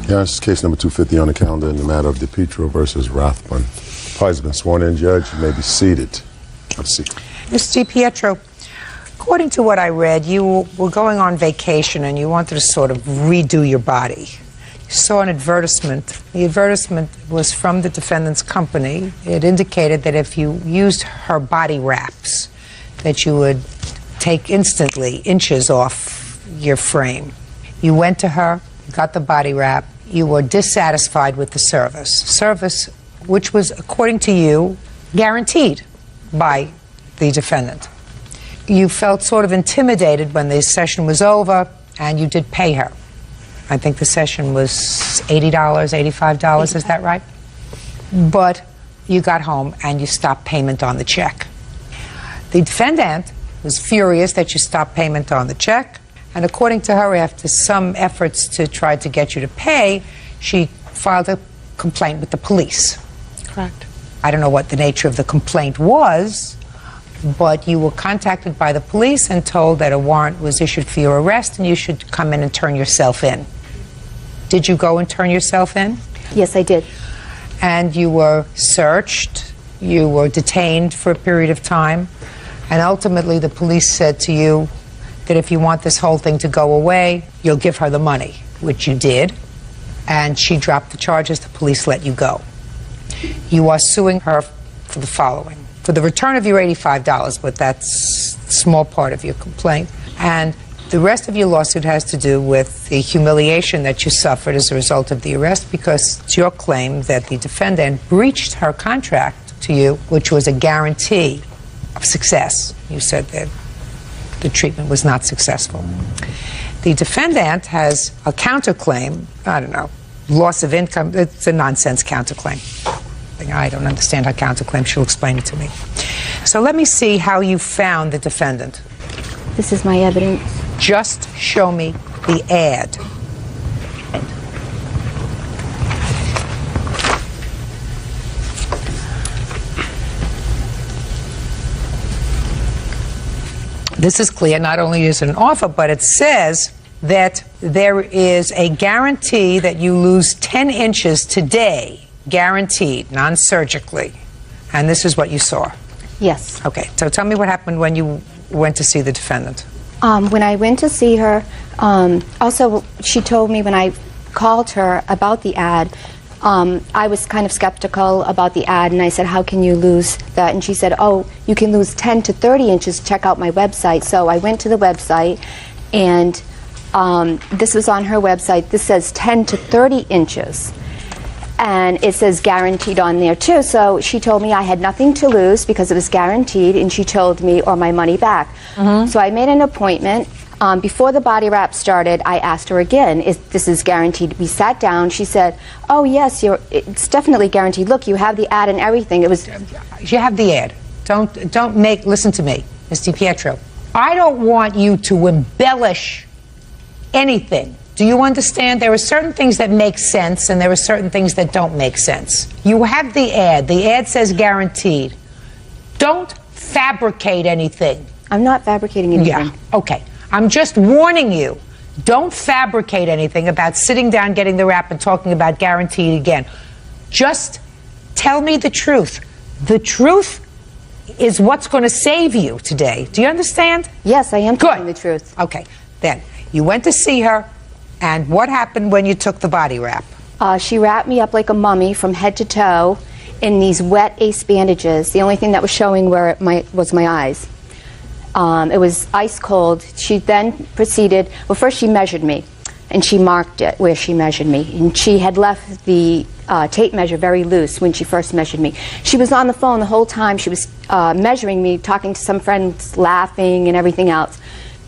Yeah, this is case number 250 on the calendar in the matter of DePietro versus Rathbun. Parties been sworn in, Judge. You may be seated. Have a seat. Mr. DiPietro, according to what I read, you were going on vacation and you wanted to sort of redo your body. You saw an advertisement. The advertisement was from the defendant's company. It indicated that if you used her body wraps, that you would take instantly inches off your frame. You went to her, got the body wrap. You were dissatisfied with the service which was, according to you, guaranteed by the defendant. You felt sort of intimidated when the session was over, and you did pay her. I think the session was $80, $85, is that right? But you got home and you stopped payment on the check. The defendant was furious that you stopped payment on the check, and according to her, after some efforts to try to get you to pay, she filed a complaint with the police. Correct. I don't know what the nature of the complaint was, but you were contacted by the police and told that a warrant was issued for your arrest and you should come in and turn yourself in. Did you go and turn yourself in? Yes, I did. And you were searched, you were detained for a period of time, and ultimately the police said to you that if you want this whole thing to go away, you'll give her the money, which you did, and she dropped the charges. The police let you go. You are suing her for the following: for the return of your $85, but that's a small part of your complaint, and the rest of your lawsuit has to do with the humiliation that you suffered as a result of the arrest, because it's your claim that the defendant breached her contract to you, which was a guarantee of success. You said that the treatment was not successful. The defendant has a counterclaim, I don't know, loss of income. It's a nonsense counterclaim. I don't understand her counterclaim. She'll explain it to me. So let me see how you found the defendant. This is my evidence. Just show me the ad. This is clear. Not only is it an offer, but it says that there is a guarantee that you lose 10 inches today, guaranteed, non-surgically. And this is what you saw. Yes. Okay, so tell me what happened when you went to see the defendant. When I went to see her, also she told me when I called her about the ad, I was kind of skeptical about the ad, and I said, how can you lose that? And she said, oh, you can lose 10 to 30 inches, check out my website. So I went to the website, and this was on her website. This says 10 to 30 inches. And it says guaranteed on there too. So she told me I had nothing to lose because it was guaranteed, and she told me, or my money back. So I made an appointment. Before the body wrap started, I asked her again, this is guaranteed. We sat down. She said, oh yes, it's definitely guaranteed. Look, you have the ad and everything. It was. You have the ad. Listen to me, Ms. DiPietro. I don't want you to embellish anything. Do you understand? There are certain things that make sense, and there are certain things that don't make sense. You have the ad. The ad says guaranteed. Don't fabricate anything. I'm not fabricating anything. Yeah, okay. I'm just warning you. Don't fabricate anything about sitting down, getting the wrap, and talking about guaranteed again. Just tell me the truth. The truth is what's going to save you today. Do you understand? Yes, I am telling the truth. Okay. Then, you went to see her. And what happened when you took the body wrap? She wrapped me up like a mummy from head to toe in these wet ace bandages. The only thing that was showing was my eyes. It was ice cold. She then proceeded, well, first she measured me, and she marked it where she measured me. And she had left the tape measure very loose when she first measured me. She was on the phone the whole time. She was measuring me, talking to some friends, laughing and everything else.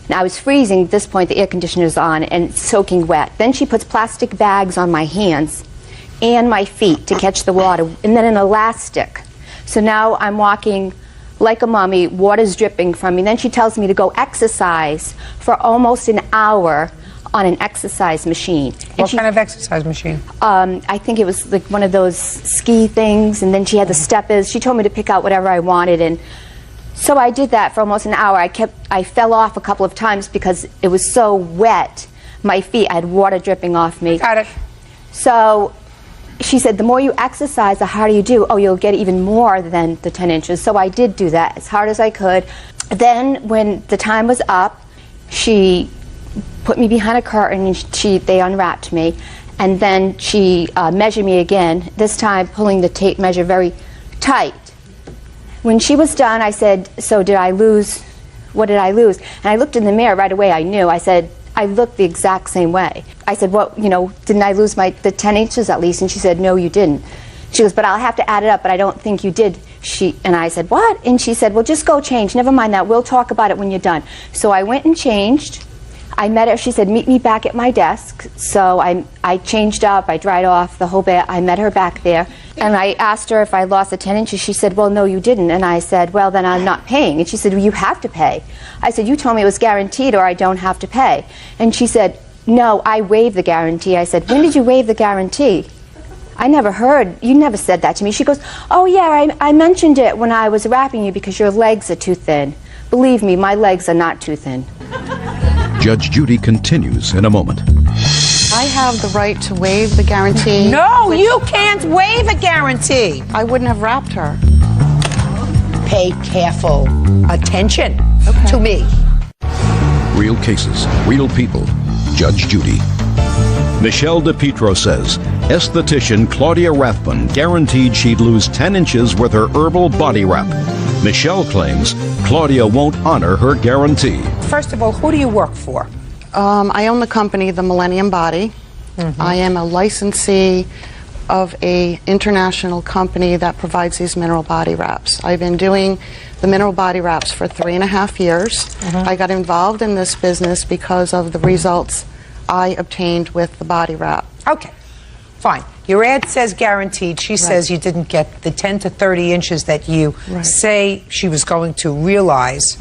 And I was freezing at this point, the air conditioner's on, and soaking wet. Then she puts plastic bags on my hands and my feet to catch the water, and then an elastic. So now I'm walking like a mummy, water's dripping from me. Then she tells me to go exercise for almost an hour on an exercise machine. What kind of exercise machine? I think it was like one of those ski things, and then she had the steppers. She told me to pick out whatever I wanted, and so I did that for almost an hour. I fell off a couple of times because it was so wet. My feet, I had water dripping off me. Got it. So she said, the more you exercise, the harder you do. Oh, you'll get even more than the 10 inches. So I did do that as hard as I could. Then when the time was up, she put me behind a curtain and they unwrapped me. And then she measured me again, this time pulling the tape measure very tight. When she was done, I said, so did I lose, what did I lose? And I looked in the mirror right away, I knew. I said, I looked the exact same way. I said, well, you know, didn't I lose the 10 inches at least? And she said, no, you didn't. She goes, but I'll have to add it up, but I don't think you did. And I said, what? And she said, well, just go change. Never mind that. We'll talk about it when you're done. So I went and changed. I met her. She said, meet me back at my desk. So I changed up. I dried off the whole bit. I met her back there. And I asked her if I lost the 10 inches. She said, well, no, you didn't. And I said, well, then I'm not paying. And she said, well, you have to pay. I said, you told me it was guaranteed or I don't have to pay. And she said, no, I waived the guarantee. I said, when did you waive the guarantee? I never heard, you never said that to me. She goes, oh yeah, I mentioned it when I was wrapping you because your legs are too thin. Believe me, my legs are not too thin. Judge Judy continues in a moment. I have the right to waive the guarantee. No, you can't waive a guarantee. I wouldn't have wrapped her. Pay careful attention to me. Real cases, real people. Judge Judy. Michelle DePietro says esthetician Claudia Rathbun guaranteed she'd lose 10 inches with her herbal body wrap. Michelle claims Claudia won't honor her guarantee. First of all, who do you work for? I own the company, the Millennium Body. I am a licensee of a international company that provides these mineral body wraps. I've been doing the mineral body wraps for 3.5 years. I got involved in this business because of the results I obtained with the body wrap. Okay, fine. Your ad says guaranteed. She says you didn't get the 10 to 30 inches that you say she was going to realize,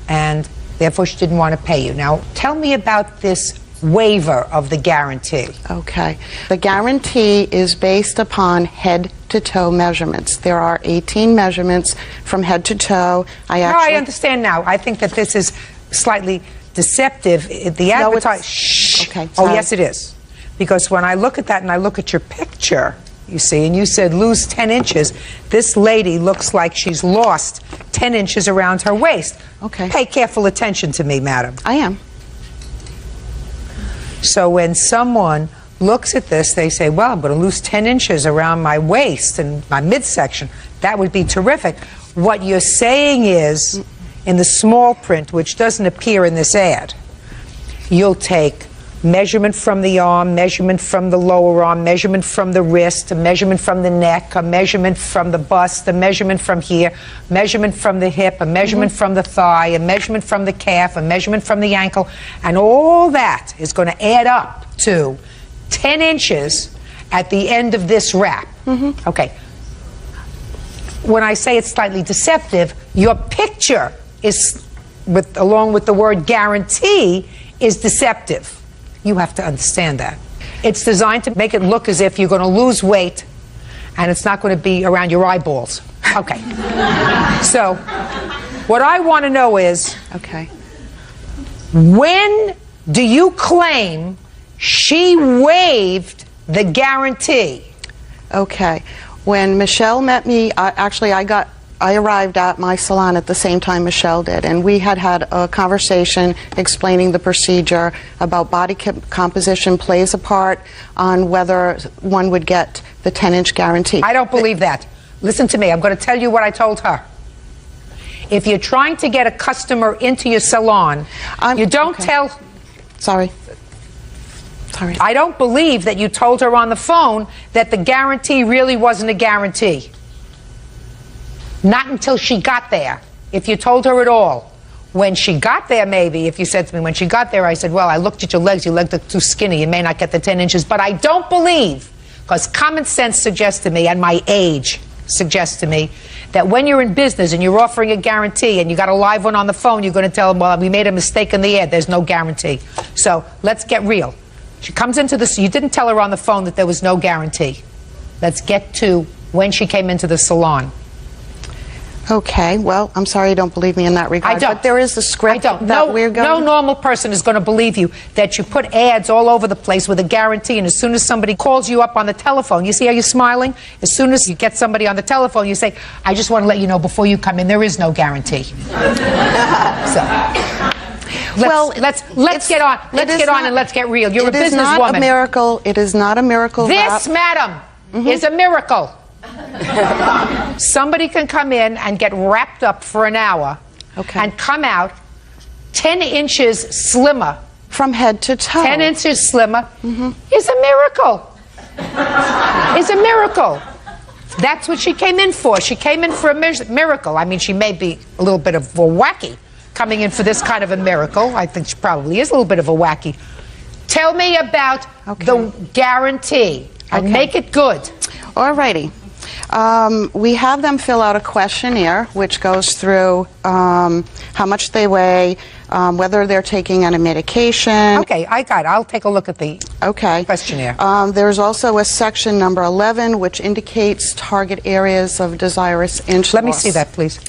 and therefore she didn't want to pay you. Now, tell me about this waiver of the guarantee. Okay. The guarantee is based upon head-to-toe measurements. There are 18 measurements from head to toe. I understand now. I think that this is slightly deceptive. The advertising. Okay. Oh, yes, it is. Because when I look at that and I look at your picture, you see, and you said lose 10 inches, this lady looks like she's lost 10 inches around her waist. Okay. Pay careful attention to me, madam. I am. So when someone looks at this, they say, well, I'm going to lose 10 inches around my waist and my midsection. That would be terrific. What you're saying is, in the small print, which doesn't appear in this ad, you'll take measurement from the arm, measurement from the lower arm, measurement from the wrist, a measurement from the neck, a measurement from the bust, a measurement from here, measurement from the hip, a measurement from the thigh, a measurement from the calf, a measurement from the ankle, and all that is going to add up to 10 inches at the end of this wrap. Okay. When I say it's slightly deceptive, your picture is, along with the word guarantee, is deceptive. You have to understand that. It's designed to make it look as if you're going to lose weight and it's not going to be around your eyeballs. Okay. So, what I want to know is, when do you claim she waived the guarantee? Okay. When Michelle met me, I arrived at my salon at the same time Michelle did, and we had a conversation explaining the procedure about body composition plays a part on whether one would get the 10-inch guarantee. I don't believe that. Listen to me. I'm going to tell you what I told her. If you're trying to get a customer into your salon, you don't tell... Sorry. I don't believe that you told her on the phone that the guarantee really wasn't a guarantee. Not until she got there, if you told her at all. When she got there, maybe, if you said to me, when she got there, I said, well, I looked at your legs are too skinny, you may not get the 10 inches, but I don't believe, because common sense suggests to me, and my age suggests to me, that when you're in business and you're offering a guarantee and you got a live one on the phone, you're going to tell them, well, we made a mistake in the ad, there's no guarantee. So, let's get real. She comes into this, you didn't tell her on the phone that there was no guarantee. Let's get to when she came into the salon. Okay, well, I'm sorry you don't believe me in that regard. I don't. But there is a script I don't. that we're going No normal person is going to believe you that you put ads all over the place with a guarantee, and as soon as somebody calls you up on the telephone, you see how you're smiling? As soon as you get somebody on the telephone, you say, I just want to let you know before you come in, there is no guarantee. Let's get on. Let's get on and let's get real. You're a businesswoman. It is not a miracle. It is not a miracle. This, madam, is a miracle. Somebody can come in and get wrapped up for an hour and come out 10 inches slimmer. From head to toe. 10 inches slimmer is a miracle. Is a miracle. That's what she came in for. She came in for a miracle. I mean, she may be a little bit of a wacky coming in for this kind of a miracle. I think she probably is a little bit of a wacky. Tell me about the guarantee and make it good. All righty. We have them fill out a questionnaire which goes through how much they weigh, whether they're taking any medication. Okay, I got it. I'll take a look at the questionnaire. There's also a section number 11 which indicates target areas of desirous inch Let me loss, see that, please.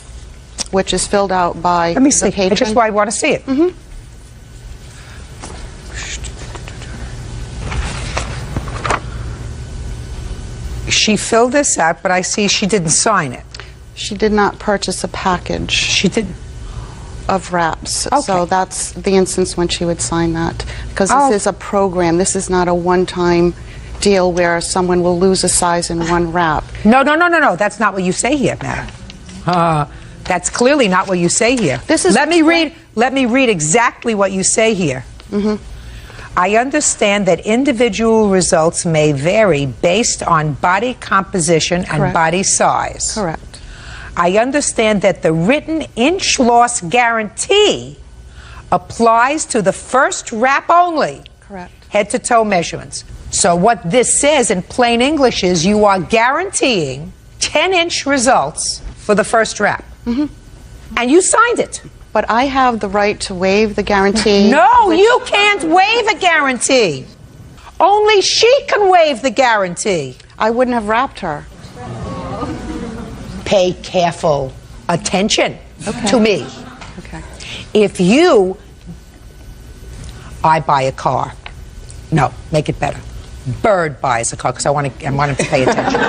which is filled out by Let me see. the patron. That's just why I want to see it. She filled this out, but I see she didn't sign it. She did not purchase a package. She didn't. Of wraps. Okay. So that's the instance when she would sign that. Because this is a program. This is not a one-time deal where someone will lose a size in one wrap. No. That's not what you say here, madam. That's clearly not what you say here. Let me read exactly what you say here. I understand that individual results may vary based on body composition and body size. Correct. I understand that the written inch loss guarantee applies to the first wrap only. Correct. Head to toe measurements. So what this says in plain English is you are guaranteeing 10-inch results for the first wrap. And you signed it. But I have the right to waive the guarantee. No, you can't waive a guarantee. Only she can waive the guarantee. I wouldn't have wrapped her. Pay careful attention to me. Okay. If I buy a car. No, make it better. Bird buys a car, because I want him to pay attention.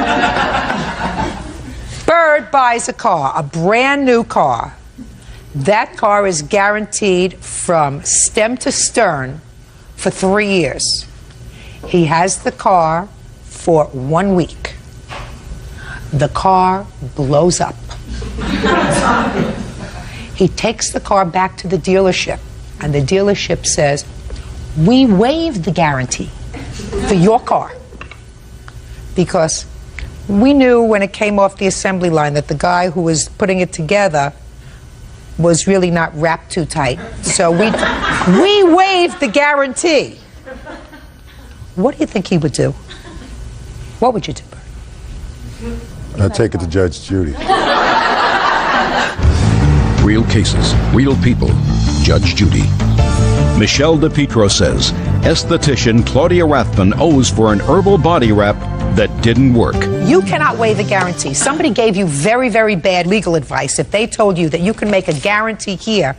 Bird buys a car, a brand new car. That car is guaranteed from stem to stern for 3 years. He has the car for 1 week. The car blows up. He takes the car back to the dealership, and the dealership says, we waived the guarantee for your car because we knew when it came off the assembly line that the guy who was putting it together was really not wrapped too tight. So we waived the guarantee. What do you think he would do? What would you do, Bert? I take it to Judge Judy. Real cases, real people. Judge Judy. Michelle DePietro says esthetician Claudia Rathbun owes for an herbal body wrap that didn't work. You cannot waive a guarantee. Somebody gave you very, very bad legal advice if they told you that you can make a guarantee here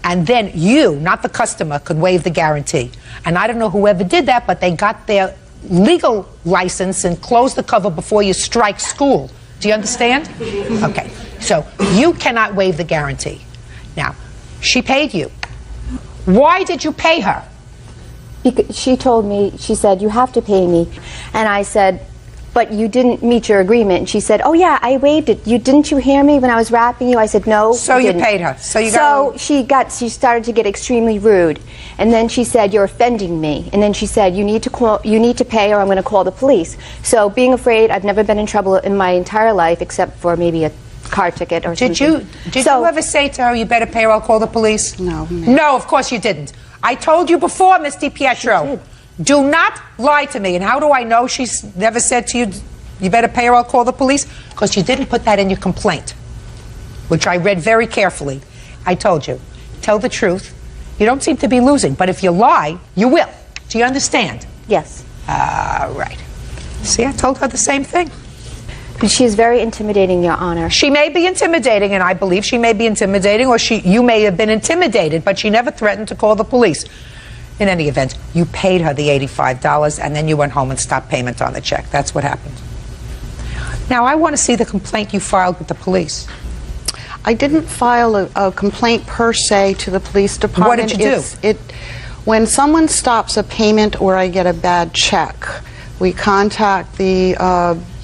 and then you, not the customer, could waive the guarantee. And I don't know whoever did that, but they got their legal license and closed the cover before you strike school. Do you understand? Okay. So you cannot waive the guarantee. Now, she paid you. Why did you pay her? Because she told me, she said, you have to pay me. And I said, but you didn't meet your agreement. And she said, oh yeah, I waived it. Didn't you hear me when I was wrapping you? I said, no. So you paid her. She started to get extremely rude. And then she said, you're offending me. And then she said, you need to pay or I'm going to call the police. So being afraid, I've never been in trouble in my entire life except for maybe a car ticket or something. Did you ever say to her, you better pay or I'll call the police? No. No, of course you didn't. I told you before, Miss DiPietro. Do not lie to me. And how do I know she's never said to you, you better pay or I'll call the police? Because you didn't put that in your complaint, which I read very carefully. I told you, tell the truth. You don't seem to be losing, but if you lie, you will. Do you understand? Yes. Right. See, I told her the same thing. But she is very intimidating, Your Honor. She may be intimidating, and I believe she may be intimidating, or you may have been intimidated, but she never threatened to call the police. In any event, you paid her the $85, and then you went home and stopped payment on the check. That's what happened. Now, I want to see the complaint you filed with the police. I didn't file a complaint per se to the police department. What did you do? When someone stops a payment or I get a bad check, we contact the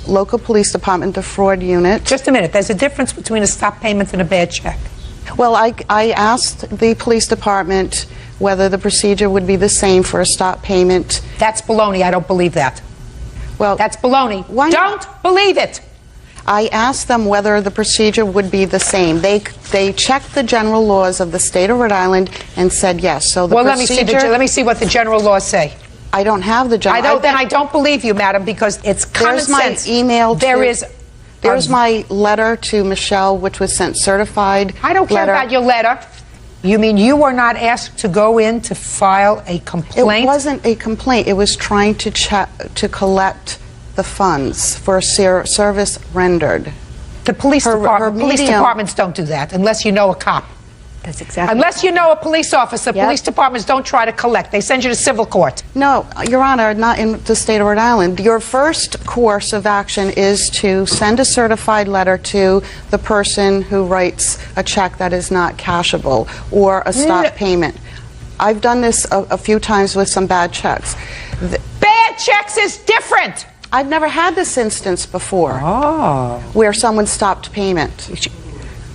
local police department, the fraud unit. Just a minute. There's a difference between a stop payment and a bad check. Well, I asked the police department whether the procedure would be the same for a stop payment. That's baloney. I don't believe that. Well, that's baloney. Why not? Don't believe it. I asked them whether the procedure would be the same. They checked the general laws of the state of Rhode Island and said yes. So the procedure. Let me see what the general laws say. I don't have the general. Then I don't believe you, madam, because it's common sense. There's my email. There's my letter to Michelle, which was sent certified. I don't care about your letter. You mean you were not asked to go in to file a complaint? It wasn't a complaint. It was trying to collect the funds for a service rendered. The police departments don't do that unless you know a cop. That's exactly. Unless you know a police officer, police departments don't try to collect. They send you to civil court. No, Your Honor, not in the state of Rhode Island. Your first course of action is to send a certified letter to the person who writes a check that is not cashable or a stop payment. I've done this a few times with some bad checks. Bad checks is different. I've never had this instance before where someone stopped payment.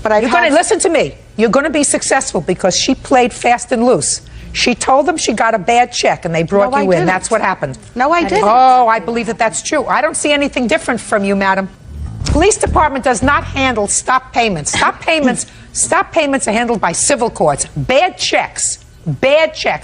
But you're going to listen to me. You're going to be successful because she played fast and loose. She told them she got a bad check and they brought you in. That's what happened. No, I didn't. Oh, I believe that that's true. I don't see anything different from you, madam. Police department does not handle stop payments. Stop payments are handled by civil courts. Bad checks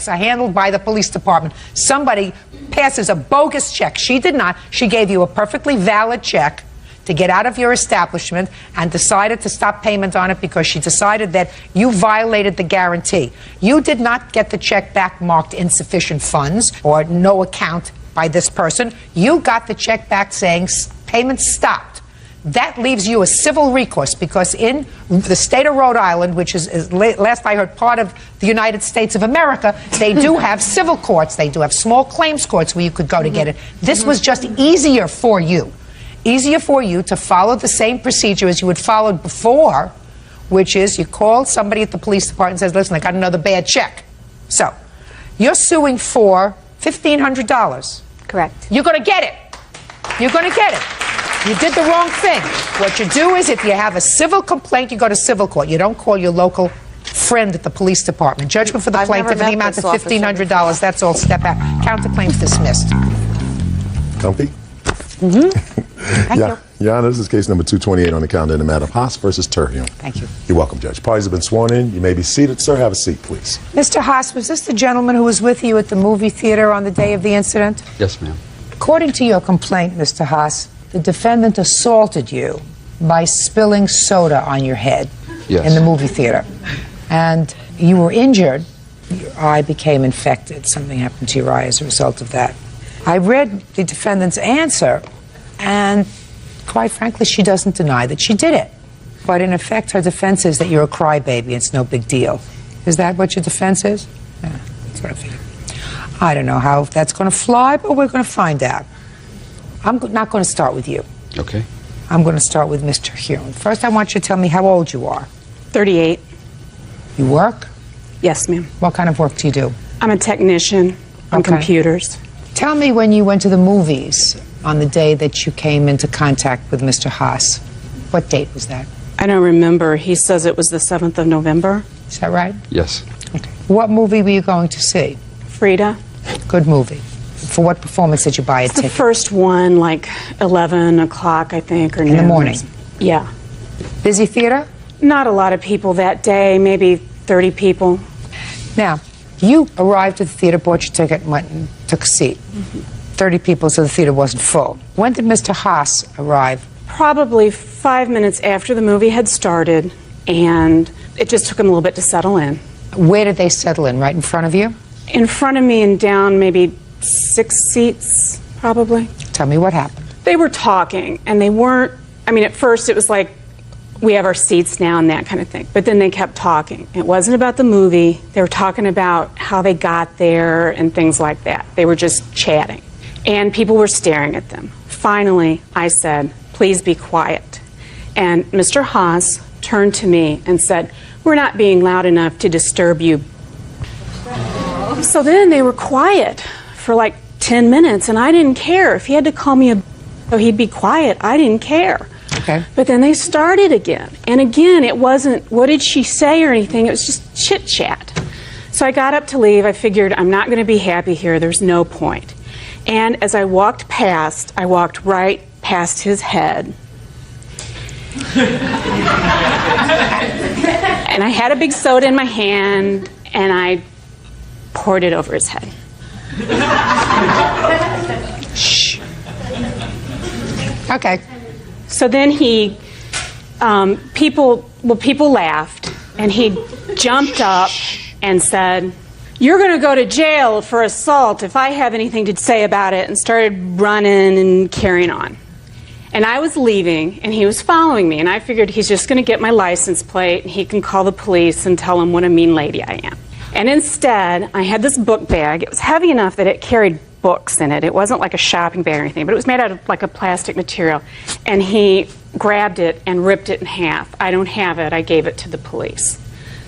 are handled by the police department. Somebody passes a bogus check. She did not. She gave you a perfectly valid check to get out of your establishment and decided to stop payment on it because she decided that you violated the guarantee. You did not get the check back marked insufficient funds or no account by this person. You got the check back saying payment stopped. That leaves you a civil recourse because in the state of Rhode Island, which is last I heard, part of the United States of America, they do have civil courts. They do have small claims courts where you could go to get it. This was just easier for you. Easier for you to follow the same procedure as you had followed before, which is you call somebody at the police department and says, listen, I got another bad check. So you're suing for $1,500. Correct. You're going to get it. You're going to get it. You did the wrong thing. What you do is if you have a civil complaint, you go to civil court. You don't call your local friend at the police department. Judgment for the plaintiff in the amount of $1,500. That's all. Step back. Counterclaims dismissed. Comfy? Thank you. Your Honor, this is case number 228 on the calendar in the matter of Haas versus Terhune. Thank you. You're welcome, Judge. Parties have been sworn in. You may be seated. Sir, have a seat, please. Mr. Haas, was this the gentleman who was with you at the movie theater on the day of the incident? Yes, ma'am. According to your complaint, Mr. Haas, the defendant assaulted you by spilling soda on your head in the movie theater. And you were injured. Your eye became infected. Something happened to your eye as a result of that. I read the defendant's answer, and quite frankly, she doesn't deny that she did it. But in effect, her defense is that you're a crybaby, it's no big deal. Is that what your defense is? Yeah, that's what I figured. I don't know how that's going to fly, but we're going to find out. I'm not going to start with you. Okay. I'm going to start with Mr. Terhune. First, I want you to tell me how old you are. 38. You work? Yes, ma'am. What kind of work do you do? I'm a technician on computers. Tell me when you went to the movies on the day that you came into contact with Mr. Haas. What date was that? I don't remember. He says it was the 7th of November. Is that right? Yes. Okay. What movie were you going to see? Frida. Good movie. For what performance did you buy a ticket? The first one, like 11 o'clock, I think, or in the morning? Yeah. Busy theater? Not a lot of people that day, maybe 30 people. Now, you arrived at the theater, bought your ticket, and went and took a seat. 30 people, so the theater wasn't full. When did Mr. Haas arrive? Probably 5 minutes after the movie had started, and it just took him a little bit to settle in. Where did they settle in? Right in front of you? In front of me and down maybe 6 seats, probably. Tell me what happened. They were talking, and they weren't I mean, at first it was like, we have our seats now and that kind of thing. But then they kept talking. It wasn't about the movie. They were talking about how they got there and things like that. They were just chatting. And people were staring at them. Finally, I said, please be quiet. And Mr. Haas turned to me and said, we're not being loud enough to disturb you. So then they were quiet for like 10 minutes, and I didn't care. If he had to call me so he'd be quiet, I didn't care. Okay. But then they started again. And again, it wasn't, what did she say or anything? It was just chit-chat. So I got up to leave. I figured I'm not going to be happy here. There's no point. And as I walked past, I walked right past his head. And I had a big soda in my hand, and I poured it over his head. Shh. Okay. So then he, people laughed, and he jumped up and said, you're going to go to jail for assault if I have anything to say about it, and started running and carrying on. And I was leaving, and he was following me, and I figured he's just going to get my license plate, and he can call the police and tell them what a mean lady I am. And instead, I had this book bag. It was heavy enough that it carried books in it. It wasn't like a shopping bag or anything, but it was made out of like a plastic material. And he grabbed it and ripped it in half. I don't have it. I gave it to the police.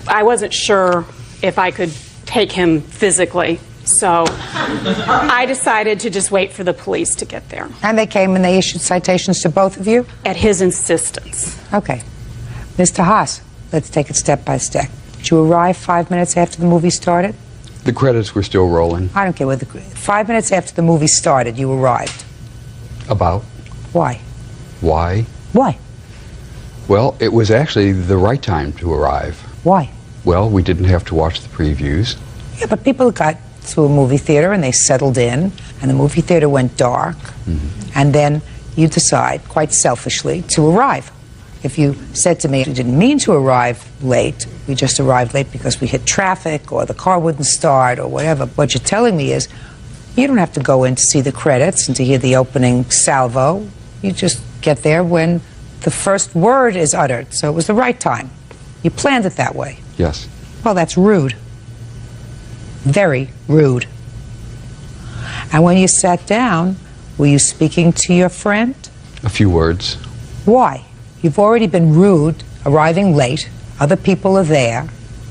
I wasn't sure if I could take him physically, so I decided to just wait for the police to get there. And they came and they issued citations to both of you? At his insistence. Okay. Mr. Haas, let's take it step by step. Did you arrive 5 minutes after the movie started? The credits were still rolling. I don't care whether 5 minutes after the movie started, you arrived. About? Why? Why? Why? Well, it was actually the right time to arrive. Why? Well, we didn't have to watch the previews. Yeah, but people got to a movie theater and they settled in, and the movie theater went dark, and then you decide, quite selfishly, to arrive. If you said to me, you didn't mean to arrive late, we just arrived late because we hit traffic or the car wouldn't start or whatever, what you're telling me is you don't have to go in to see the credits and to hear the opening salvo. You just get there when the first word is uttered. So it was the right time. You planned it that way. Yes. Well, that's rude. Very rude. And when you sat down, were you speaking to your friend? A few words. Why? You've already been rude, arriving late. Other people are there.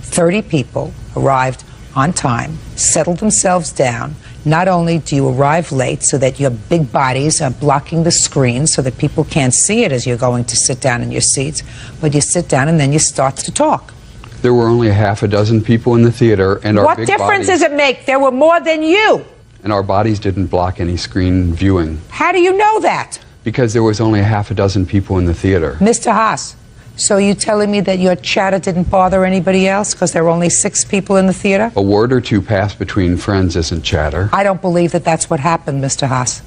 30 people arrived on time, settled themselves down. Not only do you arrive late so that your big bodies are blocking the screen so that people can't see it as you're going to sit down in your seats, but you sit down and then you start to talk. There were only half a dozen people in the theater, and our big difference bodies, does it make? There were more than you. and our bodies didn't block any screen viewing How do you know that? because there was only half a dozen people in the theater. Mr. Haas, so you telling me that your chatter didn't bother anybody else because there were only 6 people in the theater? A word or two passed between friends isn't chatter. I don't believe that that's what happened, Mr. Haas.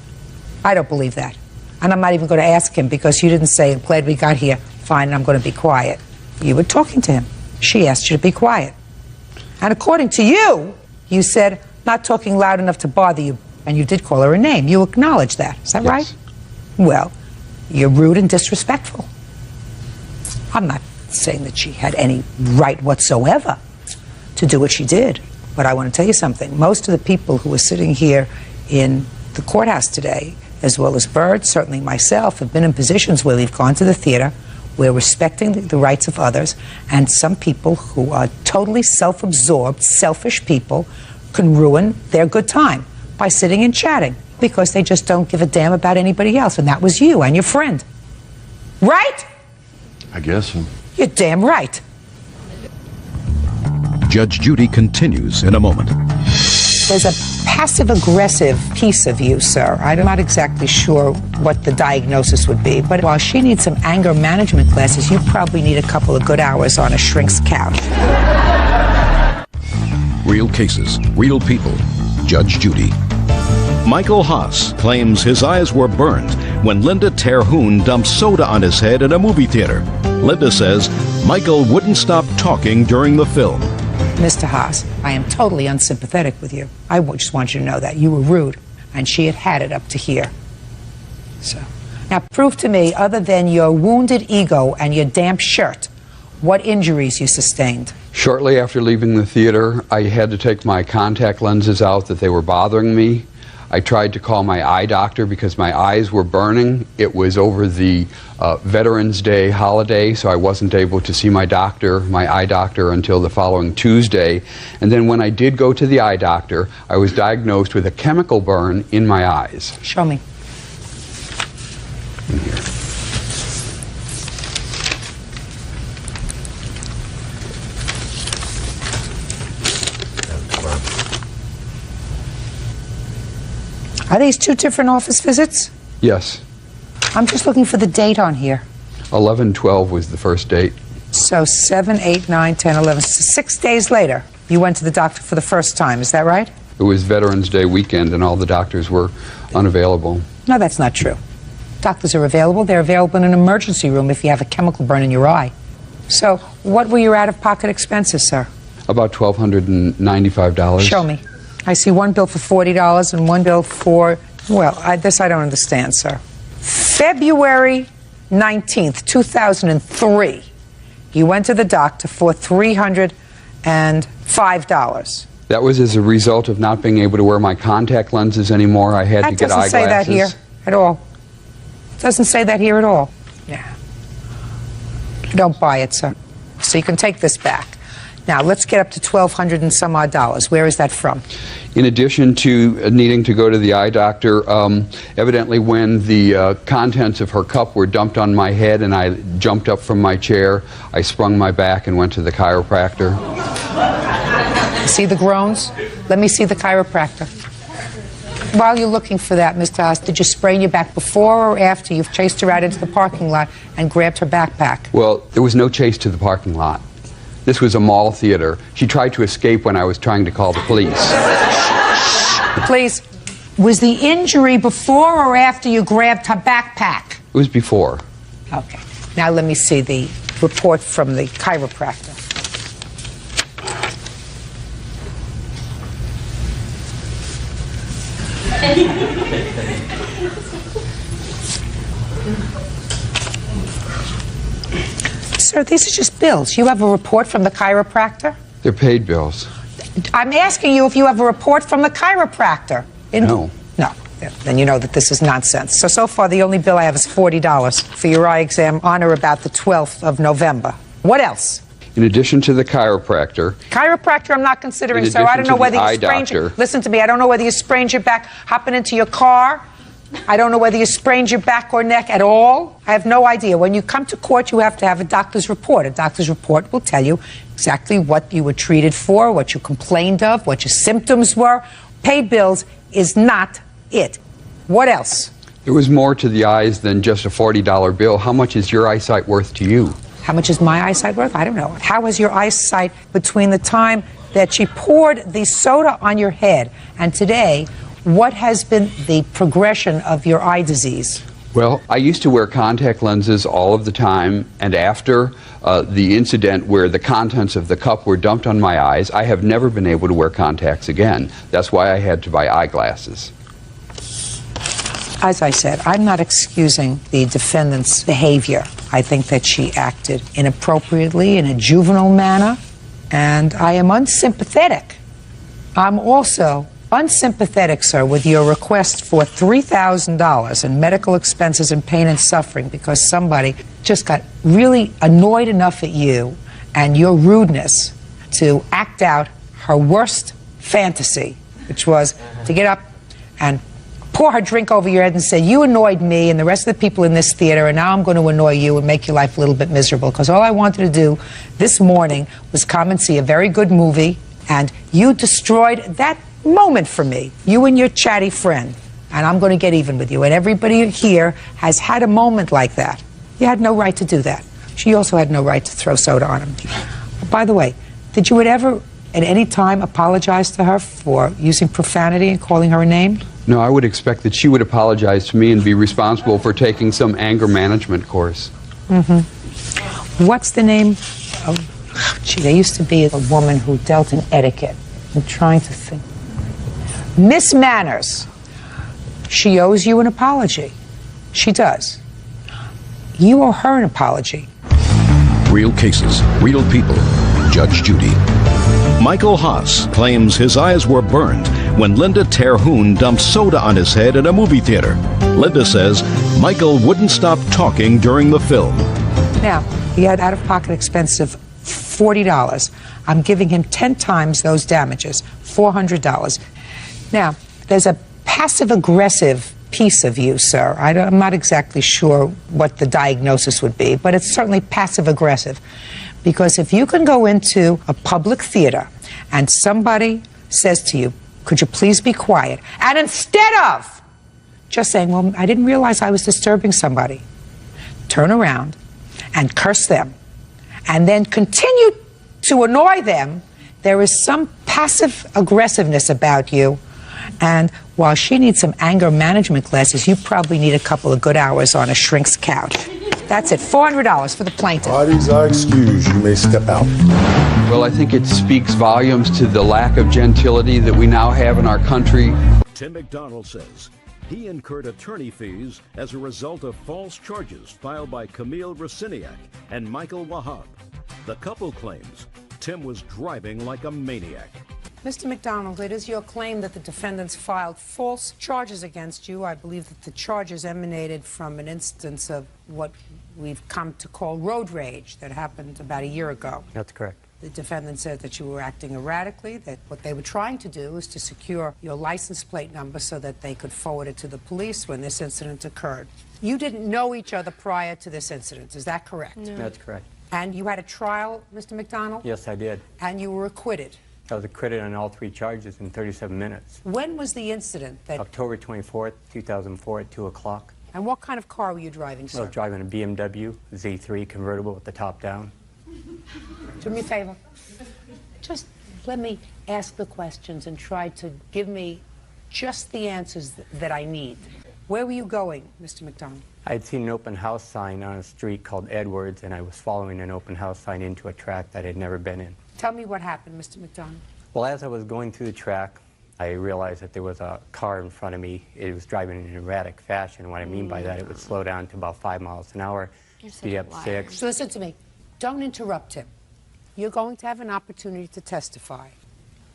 I don't believe that. And I'm not even going to ask him because you didn't say, glad we got here, fine, and I'm going to be quiet. You were talking to him. She asked you to be quiet. And according to you, you said, not talking loud enough to bother you. And you did call her a name. You acknowledge that. Is that Yes. right? Well, you're rude and disrespectful. I'm not saying that she had any right whatsoever to do what she did. But I want to tell you something. Most of the people who are sitting here in the courthouse today, as well as Bird, certainly myself, have been in positions where we've gone to the theater, we're respecting the rights of others, and some people who are totally self-absorbed, selfish people can ruin their good time by sitting and chatting because they just don't give a damn about anybody else. And that was you and your friend. Right? I guess so. You're damn right. Judge Judy continues in a moment. There's a passive-aggressive piece of you, sir. I'm not exactly sure what the diagnosis would be, but while she needs some anger management classes, you probably need a couple of good hours on a shrink's couch. Real cases, real people. Judge Judy. Michael Haas claims his eyes were burned when Linda Terhune dumped soda on his head in a movie theater. Linda says Michael wouldn't stop talking during the film. Mr. Haas, I am totally unsympathetic with you. I just want you to know that. You were rude, and she had had it up to here. So, Now, prove to me, other than your wounded ego and your damp shirt, what injuries you sustained. Shortly after leaving the theater, I had to take my contact lenses out that they were bothering me. I tried to call my eye doctor because my eyes were burning. It was over the Veterans Day holiday, so I wasn't able to see my eye doctor, until the following Tuesday. And then when I did go to the eye doctor, I was diagnosed with a chemical burn in my eyes. Show me. In here. Are these two different office visits? Yes. I'm just looking for the date on here. 11/12 was the first date. So 7, 8, 9, 10, 11. So 6 days later, you went to the doctor for the first time. Is that right? It was Veterans Day weekend and all the doctors were unavailable. No, that's not true. Doctors are available. They're available in an emergency room if you have a chemical burn in your eye. So what were your out-of-pocket expenses, sir? About $1,295. Show me. I see one bill for $40 and one bill for, well, this I don't understand, sir. February 19th, 2003, you went to the doctor for $305. That was as a result of not being able to wear my contact lenses anymore. I had to get eyeglasses. That doesn't say that here at all. It doesn't say that here at all. Yeah. Don't buy it, sir. So you can take this back. Now, let's get up to $1,200 and some odd dollars. Where is that from? In addition to needing to go to the eye doctor, evidently when the contents of her cup were dumped on my head and I jumped up from my chair, I sprung my back and went to the chiropractor. See the groans? Let me see the chiropractor. While you're looking for that, Mr. Haas, did you sprain your back before or after you've chased her out into the parking lot and grabbed her backpack? Well, there was no chase to the parking lot. This was a mall theater. She tried to escape when I was trying to call the police. Please, was the injury before or after you grabbed her backpack? It was before. Okay. Now let me see the report from the chiropractor. Sir, these are just bills. You have a report from the chiropractor? They're paid bills. I'm asking you if you have a report from the chiropractor. No. No. Then you know that this is nonsense. So far, the only bill I have is $40 for your eye exam on or about the 12th of November. What else? In addition to the chiropractor. Chiropractor I'm not considering, sir. I don't know whether you sprained your... Listen to me. I don't know whether you sprained your back hopping into your car. I don't know whether you sprained your back or neck at all. I have no idea. When you come to court, you have to have a doctor's report. A doctor's report will tell you exactly what you were treated for, what you complained of, what your symptoms were. Paid bills is not it. What else? There was more to the eyes than just a $40 bill. How much is your eyesight worth to you? How much is my eyesight worth? I don't know. How was your eyesight between the time that she poured the soda on your head and today? What has been the progression of your eye disease? Well, I used to wear contact lenses all of the time, and after the incident where the contents of the cup were dumped on my eyes, I have never been able to wear contacts again. That's why I had to buy eyeglasses. As I said, I'm not excusing the defendant's behavior. I think that she acted inappropriately in a juvenile manner, and I am unsympathetic. I'm also unsympathetic, sir, with your request for $3,000 in medical expenses and pain and suffering because somebody just got really annoyed enough at you and your rudeness to act out her worst fantasy, which was to get up and pour her drink over your head and say, you annoyed me and the rest of the people in this theater, and now I'm going to annoy you and make your life a little bit miserable, because all I wanted to do this morning was come and see a very good movie, and you destroyed that moment for me, you and your chatty friend, and I'm going to get even with you. And everybody here has had a moment like that. You had no right to do that. She also had no right to throw soda on him. By the way, did you ever at any time apologize to her for using profanity and calling her a name? No, I would expect that she would apologize to me and be responsible for taking some anger management course. Mm-hmm. What's the name of... Gee, there used to be a woman who dealt in etiquette. I'm trying to think. Miss Manners. She owes you an apology. she does. You owe her an apology. Real cases, real people. Judge Judy. Michael Haas claims his eyes were burned when Linda Terhune dumped soda on his head in a movie theater. Linda says Michael wouldn't stop talking during the film. Now, he had out-of-pocket expense of $40. I'm giving him 10 times those damages, $400. Now, there's a passive-aggressive piece of you, sir. I'm not exactly sure what the diagnosis would be, but it's certainly passive-aggressive. Because if you can go into a public theater and somebody says to you, could you please be quiet? And instead of just saying, well, I didn't realize I was disturbing somebody, turn around and curse them and then continue to annoy them, there is some passive aggressiveness about you. And while she needs some anger management classes, you probably need a couple of good hours on a shrink's couch. That's it, $400 for the plaintiff. Parties are excused. You may step out. Well, I think it speaks volumes to the lack of gentility that we now have in our country. Tim McDonald says he incurred attorney fees as a result of false charges filed by Camille Raciniak and Michael Wahab. The couple claims Tim was driving like a maniac. Mr. McDonald, it is your claim that the defendants filed false charges against you. I believe that the charges emanated from an instance of what we've come to call road rage that happened about a year ago. That's correct. The defendant said that you were acting erratically, that what they were trying to do was to secure your license plate number so that they could forward it to the police when this incident occurred. You didn't know each other prior to this incident, is that correct? No. That's correct. And you had a trial, Mr. McDonald? Yes, I did. And you were acquitted? I was acquitted on all 3 charges in 37 minutes. When was the incident? October 24th, 2004 at 2 o'clock. And what kind of car were you driving, sir? I was driving a BMW Z3 convertible with the top down. Do me a favor. Just let me ask the questions and try to give me just the answers that I need. Where were you going, Mr. McDonald? I had seen an open house sign on a street called Edwards, and I was following an open house sign into a track that I had never been in. Tell me what happened, Mr. McDonald. Well, as I was going through the track, I realized that there was a car in front of me. It was driving in an erratic fashion. What I mean by that, it would slow down to about 5 miles an hour, speed up 6. So listen to me. Don't interrupt him. You're going to have an opportunity to testify.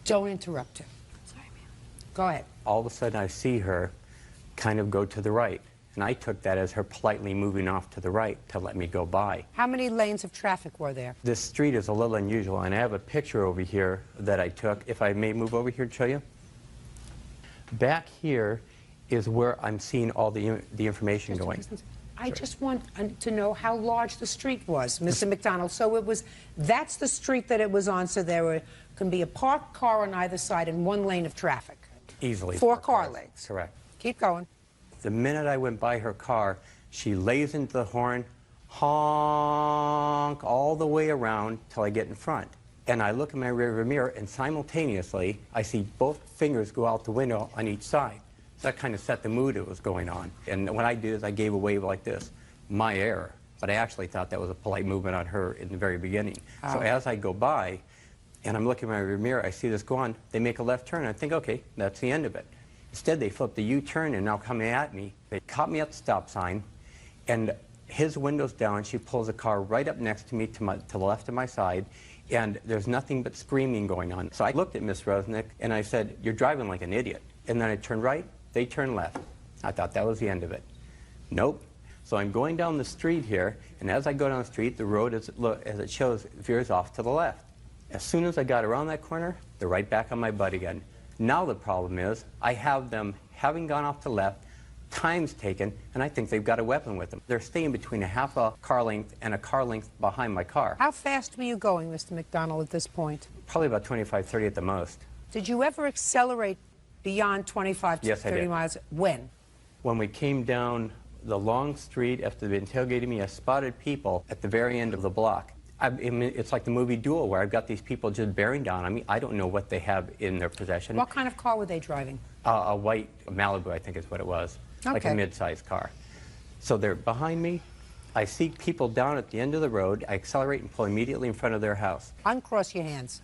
Don't interrupt him. Sorry, ma'am. Go ahead. All of a sudden, I see her kind of go to the right. And I took that as her politely moving off to the right to let me go by. How many lanes of traffic were there? This street is a little unusual, and I have a picture over here that I took. If I may move over here to show you. Back here is where I'm seeing all the information going. I just want to know how large the street was, Mr. McDonald. So that's the street that it was on, so there can be a parked car on either side and 1 lane of traffic. Easily. 4 car lanes. Correct. Keep going. The minute I went by her car, she lays into the horn, honk all the way around till I get in front. And I look in my rearview mirror, and simultaneously, I see both fingers go out the window on each side. So that kind of set the mood that was going on. And what I did is I gave a wave like this, my error. But I actually thought that was a polite movement on her in the very beginning. Oh. So as I go by, and I'm looking in my rearview mirror, I see this go on, they make a left turn. I think, okay, that's the end of it. Instead, they flipped the U-turn and now coming at me. They caught me at the stop sign, and his window's down. She pulls a car right up next to me to the left of my side, and there's nothing but screaming going on. So I looked at Miss Rosnick, and I said, you're driving like an idiot. And then I turned right, they turned left. I thought that was the end of it. Nope. So I'm going down the street here, and as I go down the street, the road, as it shows, veers off to the left. As soon as I got around that corner, they're right back on my butt again. Now the problem is, I have them, having gone off to the left, time's taken, and I think they've got a weapon with them. They're staying between a half a car length and a car length behind my car. How fast were you going, Mr. McDonald, at this point? Probably about 25, 30 at the most. Did you ever accelerate beyond 25 to 30 miles? When? When we came down the long street after they'd been tailgating me, I spotted people at the very end of the block. It's like the movie Duel, where I've got these people just bearing down on me. I don't know what they have in their possession. What kind of car were they driving? A white Malibu, I think is what it was. Okay. Like a mid-sized car. So they're behind me. I see people down at the end of the road. I accelerate and pull immediately in front of their house. Uncross your hands.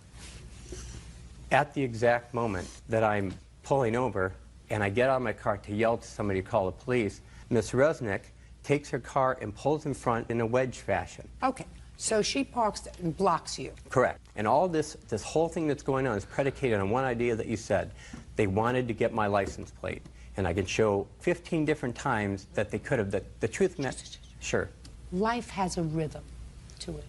At the exact moment that I'm pulling over, and I get out of my car to yell to somebody to call the police, Miss Resnick takes her car and pulls in front in a wedge fashion. Okay, so she parks and blocks you. Correct. And all this whole thing that's going on is predicated on one idea that you said. They wanted to get my license plate. And I can show 15 different times that they could have. The truth meant, sure. Life has a rhythm to it.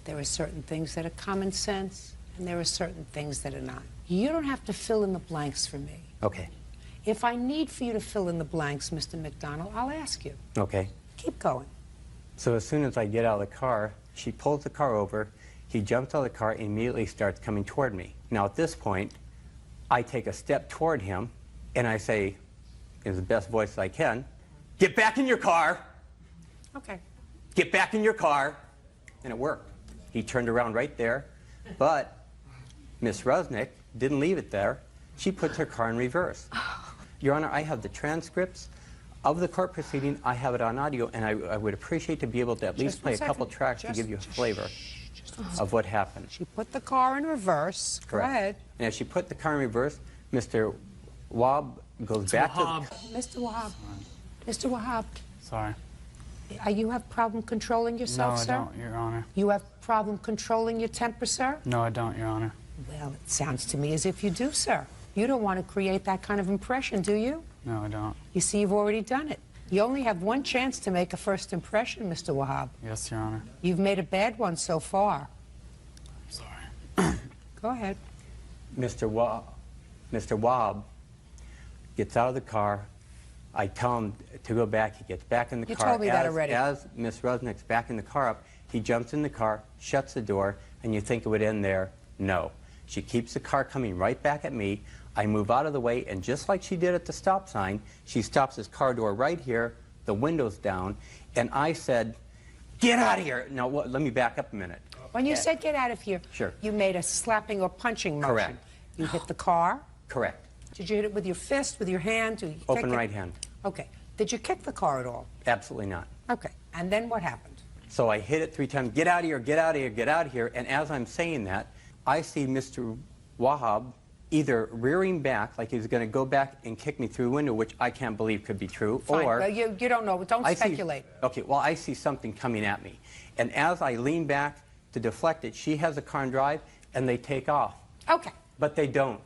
There are certain things that are common sense, and there are certain things that are not. You don't have to fill in the blanks for me. Okay. If I need for you to fill in the blanks, Mr. McDonald, I'll ask you. Okay. Keep going. So as soon as I get out of the car, she pulls the car over, he jumps out of the car and immediately starts coming toward me. Now at this point, I take a step toward him, and I say, in the best voice I can, "Get back in your car!" Okay. "Get back in your car!" And it worked. He turned around right there, but Miss Rusnick didn't leave it there. She puts her car in reverse. Your Honor, I have the transcripts of the court proceeding. I have it on audio, and I would appreciate to be able to at least play a couple tracks to give you a flavor of what happened. She put the car in reverse. Correct. Go ahead. And as she put the car in reverse, Mr. Wahab goes back to... Mr. Wahab. Mr. Wahab. Sorry. You have problem controlling yourself, sir? No, I don't, Your Honor. You have problem controlling your temper, sir? No, I don't, Your Honor. Well, it sounds to me as if you do, sir. You don't want to create that kind of impression, do you? No, I don't. You see, you've already done it. You only have one chance to make a first impression, Mr. Wahab. Yes, Your Honor. You've made a bad one so far. Sorry. Go ahead. Mr. Wahab gets out of the car. I tell him to go back. He gets back in the car. You told me that already. As Miss Rusnick's backing the car up, he jumps in the car, shuts the door, and you think it would end there. No. She keeps the car coming right back at me. I move out of the way, and just like she did at the stop sign, she stops his car door right here, the window's down, and I said, "Get out of here!" Now, let me back up a minute. When you said get out of here, Sure. you made a slapping or punching motion. Correct. You hit the car. Correct. Did you hit it with your fist, with your hand? Did you kick Open it? right hand. Okay. Did you kick the car at all? Absolutely not. Okay. And then what happened? So I hit it 3 times, "Get out of here, get out of here, get out of here." And as I'm saying that, I see Mr. Wahab either rearing back, like he's going to go back and kick me through the window, which I can't believe could be true, Fine. or... Well, you don't know. Don't speculate. Okay, well, I see something coming at me. And as I lean back to deflect it, she has the car in drive, and they take off. Okay. But they don't.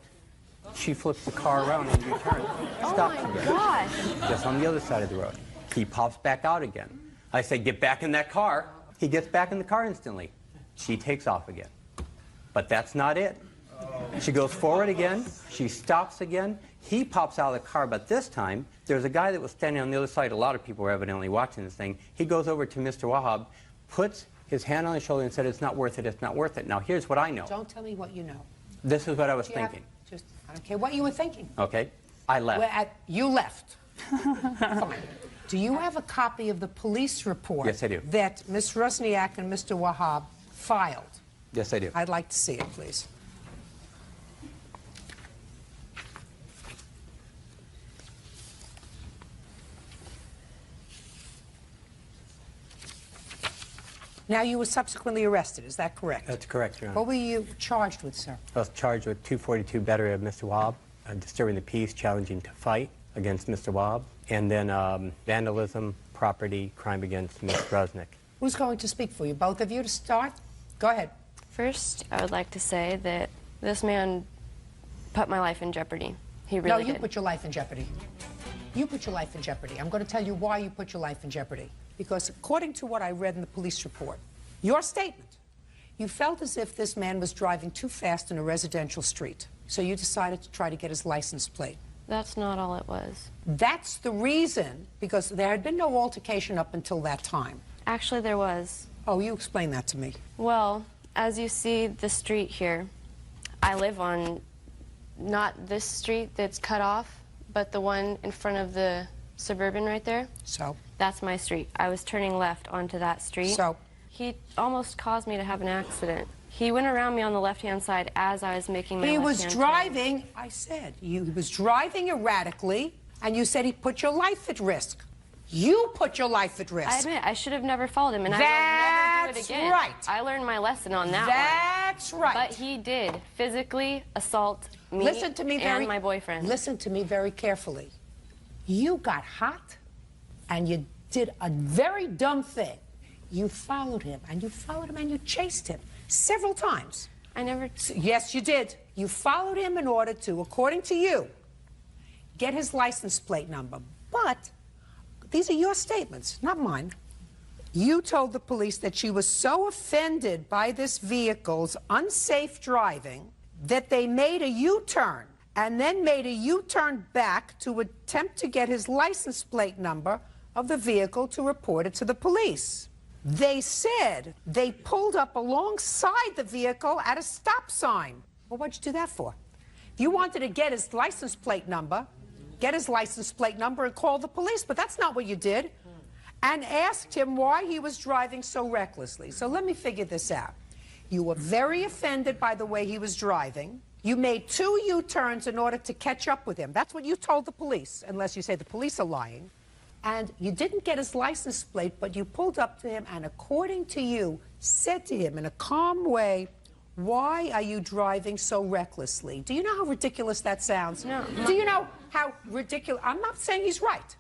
She flips the car around and U-turns. Stops again. Gosh. Just on the other side of the road. He pops back out again. I say, "Get back in that car." He gets back in the car instantly. She takes off again. But that's not it. She goes forward again. She stops again. He pops out of the car, but this time, there's a guy that was standing on the other side. A lot of people were evidently watching this thing. He goes over to Mr. Wahab, puts his hand on his shoulder and said, "It's not worth it, it's not worth it." Now, here's what I know. Don't tell me what you know. This is what I was Do you have- thinking. I don't care what you were thinking. Okay? I left. You left. Fine. Do you have a copy of the police report Yes, I do. that Ms. Rusniak and Mr. Wahab filed? Yes, I do. I'd like to see it, please. Now, you were subsequently arrested, is that correct? That's correct, Your Honor. What were you charged with, sir? I was charged with 242 battery of Mr. Wahab, disturbing the peace, challenging to fight against Mr. Wahab, and then vandalism, property, crime against Ms. Rusnick. Who's going to speak for you? Both of you to start? Go ahead. First, I would like to say that this man put my life in jeopardy. He really No, you did. put your life in jeopardy. You put your life in jeopardy. I'm going to tell you why you put your life in jeopardy. Because according to what I read in the police report, your statement, you felt as if this man was driving too fast in a residential street. So you decided to try to get his license plate. That's not all it was. That's the reason, because there had been no altercation up until that time. Actually, there was. Oh, you explain that to me. Well, as you see the street here, I live on not this street that's cut off, but the one in front of the Suburban right there. So? That's my street. I was turning left onto that street. So? He almost caused me to have an accident. He went around me on the left-hand side as I was making my He was left-hand driving, I said, he was driving erratically, and you said he put your life at risk. You put your life at risk. I admit, I should have never followed him, and I will never do it again. That's right. I learned my lesson on that That's one. right. But he did physically assault me, Listen to me and my boyfriend. Listen to me very carefully. You got hot, and you did a very dumb thing. You followed him, and you followed him, and you chased him several times. I never... Yes, you did. You followed him in order to, according to you, get his license plate number. But these are your statements, not mine. You told the police that she was so offended by this vehicle's unsafe driving that they made a U-turn and then made a U-turn back to attempt to get his license plate number of the vehicle to report it to the police. They said they pulled up alongside the vehicle at a stop sign. Well, what'd you do that for? If you wanted to get his license plate number, get his license plate number and call the police, but that's not what you did. And asked him why he was driving so recklessly. So let me figure this out. You were very offended by the way he was driving. You made 2 U-turns in order to catch up with him. That's what you told the police, unless you say the police are lying. And you didn't get his license plate, but you pulled up to him and, according to you, said to him in a calm way, "Why are you driving so recklessly?" Do you know how ridiculous that sounds? No. Do you know how ridiculous? I'm not saying he's right.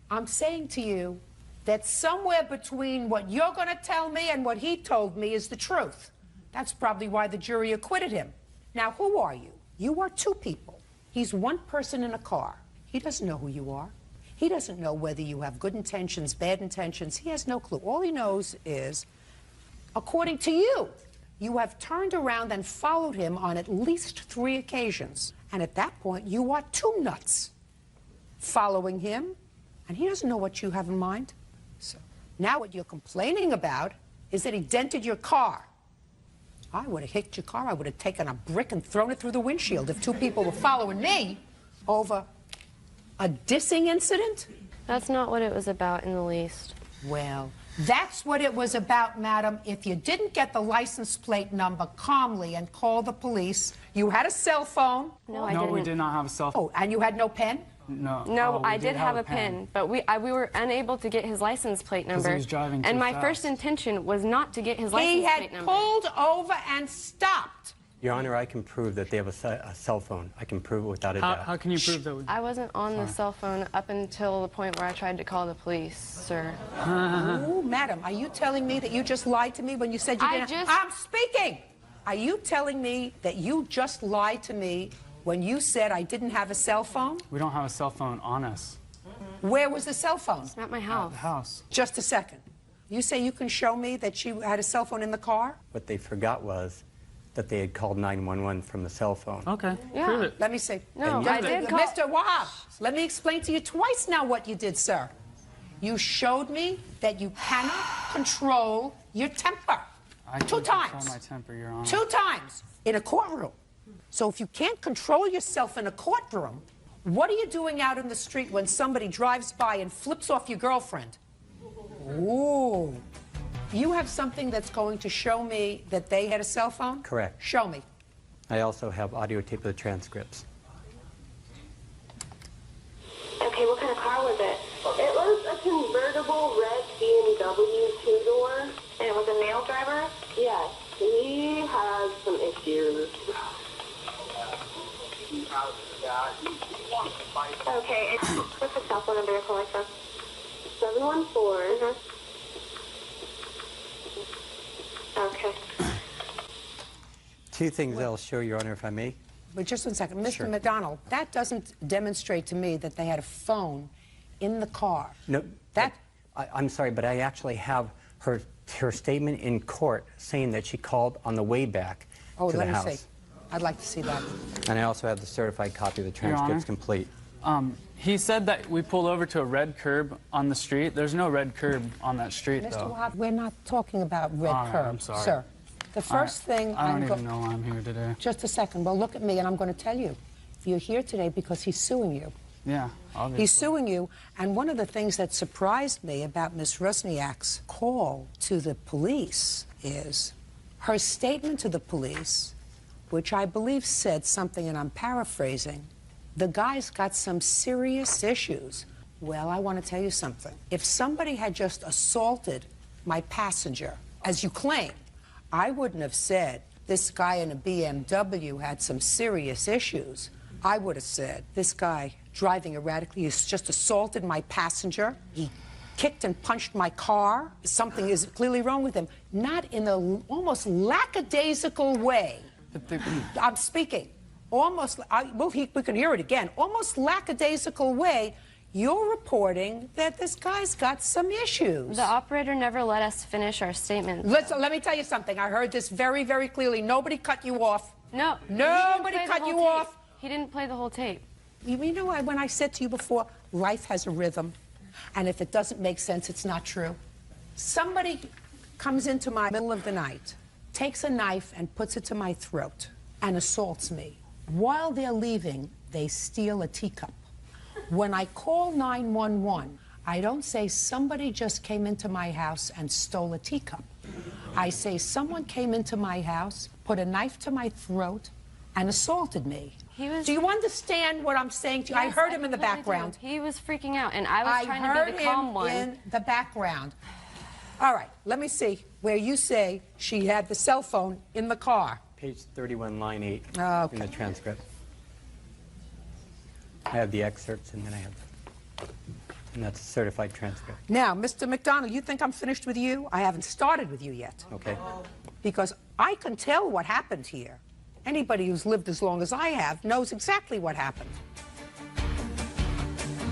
I'm saying to you that somewhere between what you're going to tell me and what he told me is the truth. That's probably why the jury acquitted him. Now, who are you? You are 2 people. He's 1 person in a car. He doesn't know who you are. He doesn't know whether you have good intentions, bad intentions. He has no clue. All he knows is, according to you, you have turned around and followed him on at least 3 occasions. And at that point, you are 2 nuts following him, and he doesn't know what you have in mind. So now what you're complaining about is that he dented your car. I would have hit your car. I would have taken a brick and thrown it through the windshield if 2 people were following me over a dissing incident. That's not what it was about in the least. Well, that's what it was about, madam. If you didn't get the license plate number calmly and call the police, you had a cell phone. No, I No, didn't. we did not have a cell phone. Oh, and you had no pen? No. No, Oh, we I did have a pin, but we were unable to get his license plate number. he was driving and too my fast. first intention was not to get his He license had plate number. pulled over and stopped. Your Honor, I can prove that they have a cell phone. I can prove it without a doubt. How can you prove that? I wasn't on the cell phone up until the point where I tried to call the police, sir. Oh, madam, are you telling me that you just lied to me when you said you didn't? I'm speaking. Are you telling me that you just lied to me when you said I didn't have a cell phone? We don't have a cell phone on us. Where was the cell phone? At my At house. the house. Just a second. You say you can show me that she had a cell phone in the car? What they forgot was that they had called 911 from the cell phone. Okay, Yeah. prove it. Let me see. No, I did call. Mr. Wahab, let me explain to you twice now what you did, sir. You showed me that you cannot control your temper. I 2 can times. control my temper, Your Honor. 2 times in a courtroom. So if you can't control yourself in a courtroom, what are you doing out in the street when somebody drives by and flips off your girlfriend? Ooh. You have something that's going to show me that they had a cell phone? Correct. Show me. I also have audio tape of the transcripts. Okay, what kind of car was it? It was a convertible red BMW 2-door, and it was a male driver? Yes, he has some issues. Okay, what's the cell phone number you're calling from? 714. Okay. 2 things I'll show, Your Honor, if I may. But just 1 second. Mr. Sure. McDonald, that doesn't demonstrate to me that they had a phone in the car. No, That- I'm sorry, but I actually have her statement in court saying that she called on the way back Oh, to let the me house. see. I'd like to see that. And I also have the certified copy of the Your Honor? transcripts complete. He said that we pulled over to a red curb on the street. There's no red curb on that street, Mr. though. Wahab, we're not talking about red All right, curb, I'm sorry. sir. The first thing I don't I'm even know why I'm here today. Just a second. Well, look at me, and I'm going to tell you. You're here today because he's suing you. Yeah, obviously. He's suing you, and one of the things that surprised me about Ms. Rusniak's call to the police is her statement to the police, which I believe said something, and I'm paraphrasing, the guy's got some serious issues. Well, I want to tell you something. If somebody had just assaulted my passenger, as you claim, I wouldn't have said this guy in a BMW had some serious issues. I would have said this guy driving erratically has just assaulted my passenger. He kicked and punched my car. Something is clearly wrong with him. Not in the almost lackadaisical way. I'm speaking. Almost, we can hear it again. Almost lackadaisical way. You're reporting that this guy's got some issues. The operator never let us finish our statement. Let me tell you something. I heard this very, very clearly. Nobody cut you off. No. Nobody cut you off. He didn't play the whole tape. You know when I said to you before, life has a rhythm, and if it doesn't make sense, it's not true. Somebody comes into my middle of the night, takes a knife and puts it to my throat, and assaults me. While they're leaving, they steal a teacup. When I call 911, I don't say somebody just came into my house and stole a teacup. I say someone came into my house, put a knife to my throat, and assaulted me. Do you understand what I'm saying to you? Yes, I heard him in the background. He was freaking out, and I was trying to be the calm one. I heard him in the background. All right, let me see where you say she had the cell phone in the car. Page 31, line 8 Okay. in the transcript. I have the excerpts, and then I have, and that's a certified transcript. Now, Mr. McDonald, you think I'm finished with you? I haven't started with you yet. Okay. Because I can tell what happened here. Anybody who's lived as long as I have knows exactly what happened.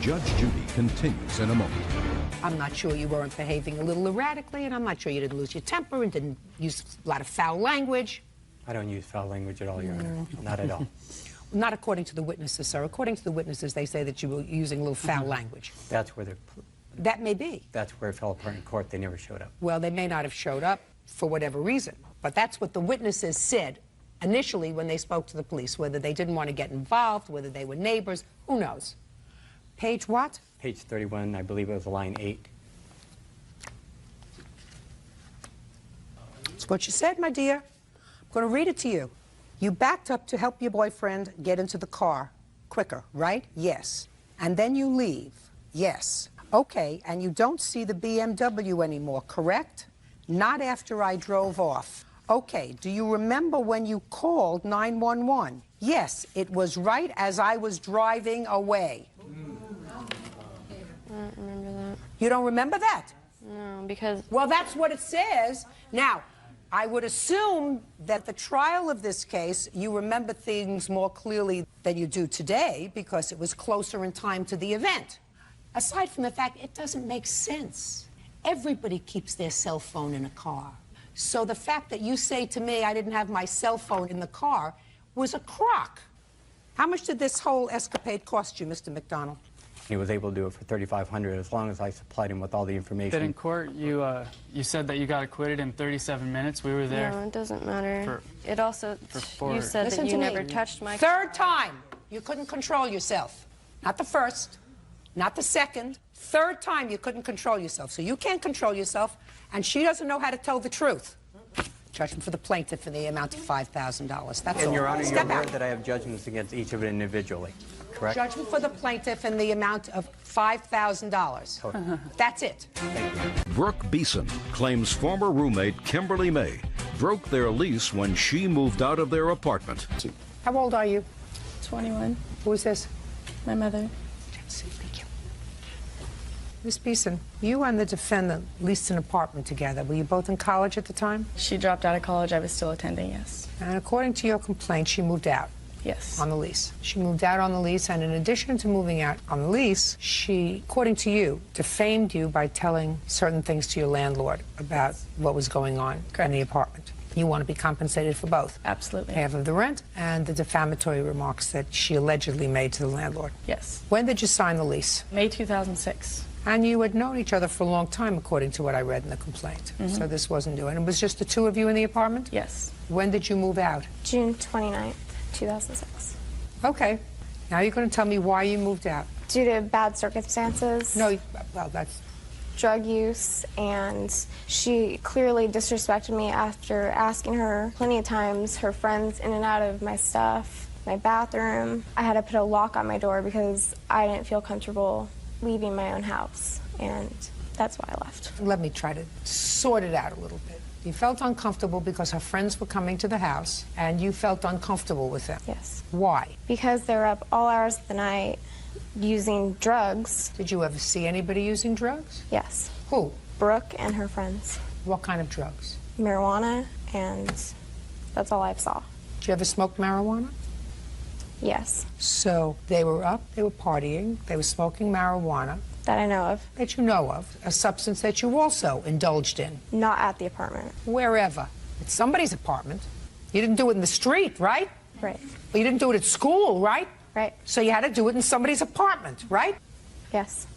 Judge Judy continues in a moment. I'm not sure you weren't behaving a little erratically, and I'm not sure you didn't lose your temper and didn't use a lot of foul language. I don't use foul language at all, Your Honor. Not at all. Not according to the witnesses, sir. According to the witnesses, they say that you were using a little foul language. That's where That may be. That's where it fell apart in court. They never showed up. Well, they may not have showed up for whatever reason, but that's what the witnesses said initially when they spoke to the police, whether they didn't want to get involved, whether they were neighbors, who knows. Page what? Page 31, I believe it was line 8. It's what you said, my dear. I'm going to read it to you. You backed up to help your boyfriend get into the car quicker, right? Yes. And then you leave. Yes. Okay, and you don't see the BMW anymore, correct? Not after I drove off. Okay, do you remember when you called 911? Yes, it was right as I was driving away. I don't remember that. You don't remember that? No, because... Well, that's what it says. Now, I would assume that the trial of this case, you remember things more clearly than you do today because it was closer in time to the event. Aside from the fact it doesn't make sense. Everybody keeps their cell phone in a car. So the fact that you say to me I didn't have my cell phone in the car was a crock. How much did this whole escapade cost you, Mr. McDonald? He was able to do it for $3,500 as long as I supplied him with all the information. But in court, you said that you got acquitted in 37 minutes. We were there. No, it doesn't matter. It also, you said that you never touched my... Third time, you couldn't control yourself. Not the first, not the second. Third time, you couldn't control yourself. So you can't control yourself, and she doesn't know how to tell the truth. Judgment for the plaintiff in the amount of $5,000. That's all. And Your Honor, you're aware out. that I have judgments against each of it individually, correct? Judgment for the plaintiff in the amount of $5,000. That's it. Brooke Beeson claims former roommate Kimberly May broke their lease when she moved out of their apartment. How old are you? 21. Who is this? My mother. Thank you. Miss Beeson, you and the defendant leased an apartment together. Were you both in college at the time? She dropped out of college. I was still attending, yes. And according to your complaint, she moved out. Yes. On the lease. She moved out on the lease, and in addition to moving out on the lease, she, according to you, defamed you by telling certain things to your landlord about what was going on in the apartment. You want to be compensated for both. Absolutely. Half of the rent and the defamatory remarks that she allegedly made to the landlord. Yes. When did you sign the lease? May 2006. And you had known each other for a long time, according to what I read in the complaint. So this wasn't new. And it was just the two of you in the apartment? Yes. When did you move out? June 29th, 2006. Okay. Now you're going to tell me why you moved out. Due to bad circumstances. No, well, that's... Drug use, and she clearly disrespected me after asking her plenty of times, her friends in and out of my stuff, my bathroom. I had to put a lock on my door because I didn't feel comfortable leaving my own house, and that's why I left. Let me try to sort it out a little bit. You felt uncomfortable because her friends were coming to the house, and you felt uncomfortable with them. Yes. Why? Because they were up all hours of the night, using drugs. Did you ever see anybody using drugs? Yes. Who? Brooke and her friends. What kind of drugs? Marijuana, and that's all I saw. Did you ever smoke marijuana? Yes. So they were up, they were partying, they were smoking marijuana. That I know of. That you know of. A substance that you also indulged in. Not at the apartment. Wherever. It's somebody's apartment. You didn't do it in the street, right? Right. But you didn't do it at school, right? Right. So you had to do it in somebody's apartment, right? Yes.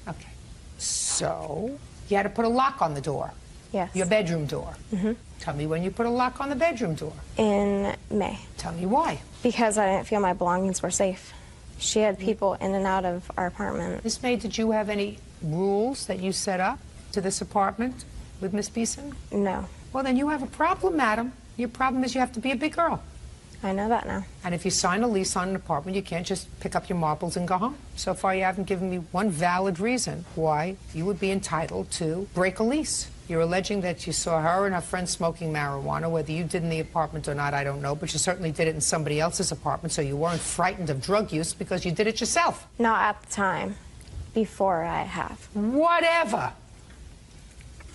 Okay. So you had to put a lock on the door. Yes. Your bedroom door. Mm-hmm. Tell me when you put a lock on the bedroom door. In May. Tell me why. Because I didn't feel my belongings were safe. She had people in and out of our apartment. Miss May, did you have any rules that you set up to this apartment with Miss Beeson? No. Well, then you have a problem, madam. Your problem is you have to be a big girl. I know that now. And if you sign a lease on an apartment, you can't just pick up your marbles and go home. So far, you haven't given me one valid reason why you would be entitled to break a lease. You're alleging that you saw her and her friend smoking marijuana. Whether you did in the apartment or not, I don't know, but you certainly did it in somebody else's apartment, so you weren't frightened of drug use because you did it yourself. Not at the time. Before I have. Whatever.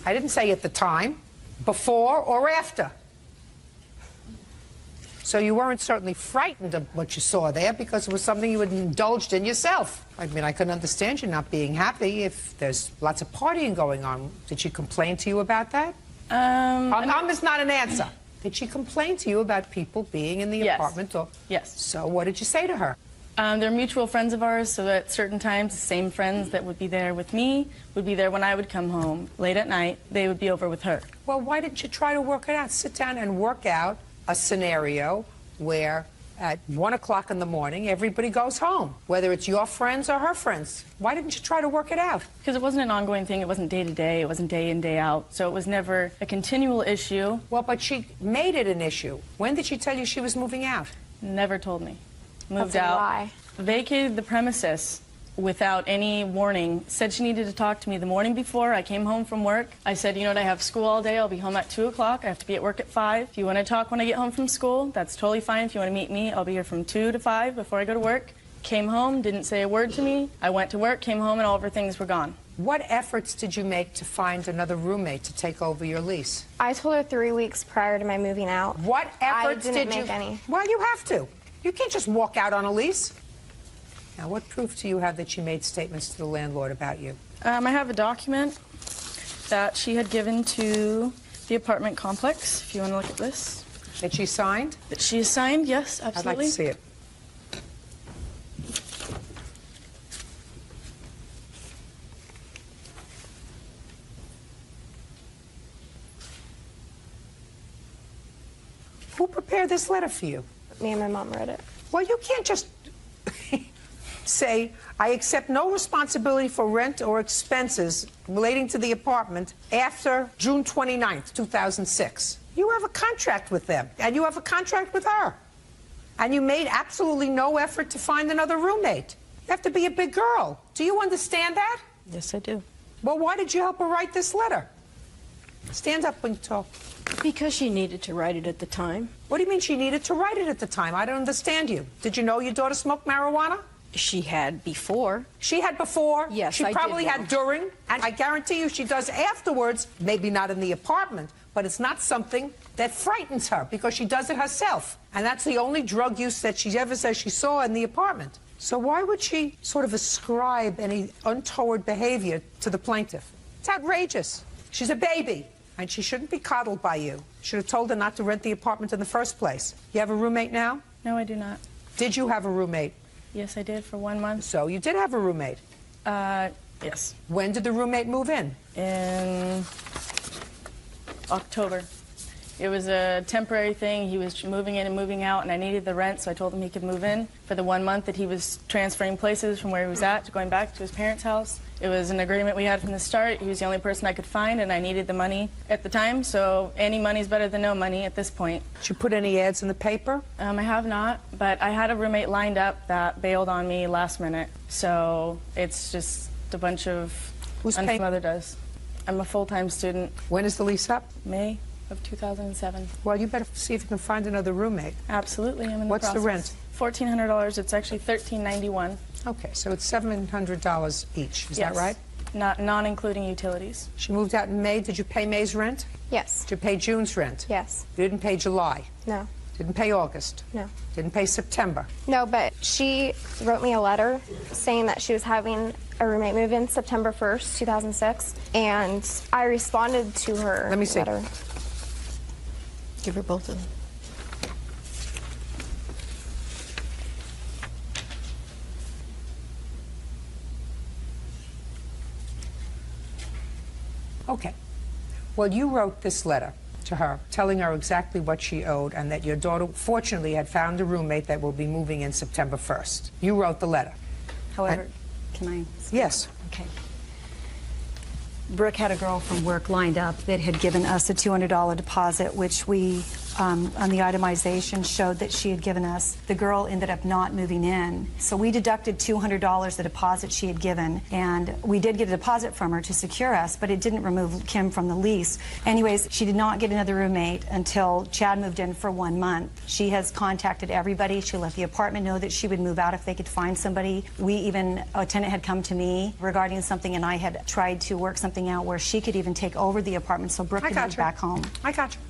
I didn't say at the time, before or after. So you weren't certainly frightened of what you saw there because it was something you had indulged in yourself. I mean, I can understand you not being happy if there's lots of partying going on. Did she complain to you about that? That's not an answer. Did she complain to you about people being in the apartment? Or... Yes. So what did you say to her? They're mutual friends of ours, so at certain times, the same friends that would be there with me would be there when I would come home. Late at night, they would be over with her. Well, why didn't you try to work it out? Sit down and work out a scenario where at 1 o'clock in the morning everybody goes home, whether it's your friends or her friends. Why didn't you try to work it out? Because it wasn't an ongoing thing. It wasn't day to day. It wasn't day in, day out. So it was never a continual issue. Well, but she made it an issue. When did she tell you she was moving out? Never told me. Moved That's a out. lie. Vacated the premises without any warning. Said she needed to talk to me the morning before. I came home from work. I said, you know what, I have school all day. I'll be home at 2 o'clock. I have to be at work at 5. If you want to talk when I get home from school, that's totally fine. If you want to meet me, I'll be here from 2 to 5 before I go to work. Came home, didn't say a word to me. I went to work, came home, and all of her things were gone. What efforts did you make to find another roommate to take over your lease? I told her 3 weeks prior to my moving out. What efforts I didn't did you make any. Well, you have to. You can't just walk out on a lease. Now, what proof do you have that she made statements to the landlord about you? I have a document that she had given to the apartment complex, if you want to look at this. That she signed? That she has signed, yes, I'd absolutely. like to see it. Who prepared this letter for you? Me and my mom wrote it. Well, you can't just say, I accept no responsibility for rent or expenses relating to the apartment after June 29th, 2006. You have a contract with them, and you have a contract with her. And you made absolutely no effort to find another roommate. You have to be a big girl. Do you understand that? Yes, I do. Well, why did you help her write this letter? Stand up when you talk. Because she needed to write it at the time. What do you mean she needed to write it at the time? I don't understand you. Did you know your daughter smoked marijuana? She had before. She had before? Yes, She I did probably know. had during, and I guarantee you she does afterwards, maybe not in the apartment, but it's not something that frightens her because she does it herself. And that's the only drug use that she ever says she saw in the apartment. So why would she sort of ascribe any untoward behavior to the plaintiff? It's outrageous. She's a baby, and she shouldn't be coddled by you. Should have told her not to rent the apartment in the first place. You have a roommate now? No, I do not. Did you have a roommate? Yes, I did for 1 month. So you did have a roommate? Yes. When did the roommate move in? In October. It was a temporary thing. He was moving in and moving out, and I needed the rent, so I told him he could move in for the 1 month that he was transferring places from where he was at to going back to his parents' house. It was an agreement we had from the start. He was the only person I could find, and I needed the money at the time, so any money's better than no money at this point. Did you put any ads in the paper? I have not, but I had a roommate lined up that bailed on me last minute, so it's just a bunch of... Who's paying? Mother does. I'm a full-time student. When is the lease up? May of 2007. Well, you better see if you can find another roommate. Absolutely, I'm in the What's process. the rent? $1,400. It's actually $1,391. Okay, so it's $700 each. Is that Yes. right? Non including utilities. She moved out in May. Did you pay May's rent? Yes. Did you pay June's rent? Yes. You didn't pay July? No. Didn't pay August? No. Didn't pay September? No, but she wrote me a letter saying that she was having a roommate move in September 1st, 2006, and I responded to her Let me see. letter. Give her both of them. Okay. Well, you wrote this letter to her, telling her exactly what she owed and that your daughter, fortunately, had found a roommate that will be moving in September 1st. You wrote the letter. However, can I? Yes. Okay. Brooke had a girl from work lined up that had given us a $200 deposit, which we, on the itemization, showed that she had given us. The girl ended up not moving in. So we deducted $200, the deposit she had given, and we did get a deposit from her to secure us, but it didn't remove Kim from the lease. Anyways, she did not get another roommate until Chad moved in for 1 month. She has contacted everybody. She let the apartment know that she would move out if they could find somebody. A tenant had come to me regarding something, and I had tried to work something out where she could even take over the apartment so Brooke could move back home. I got you.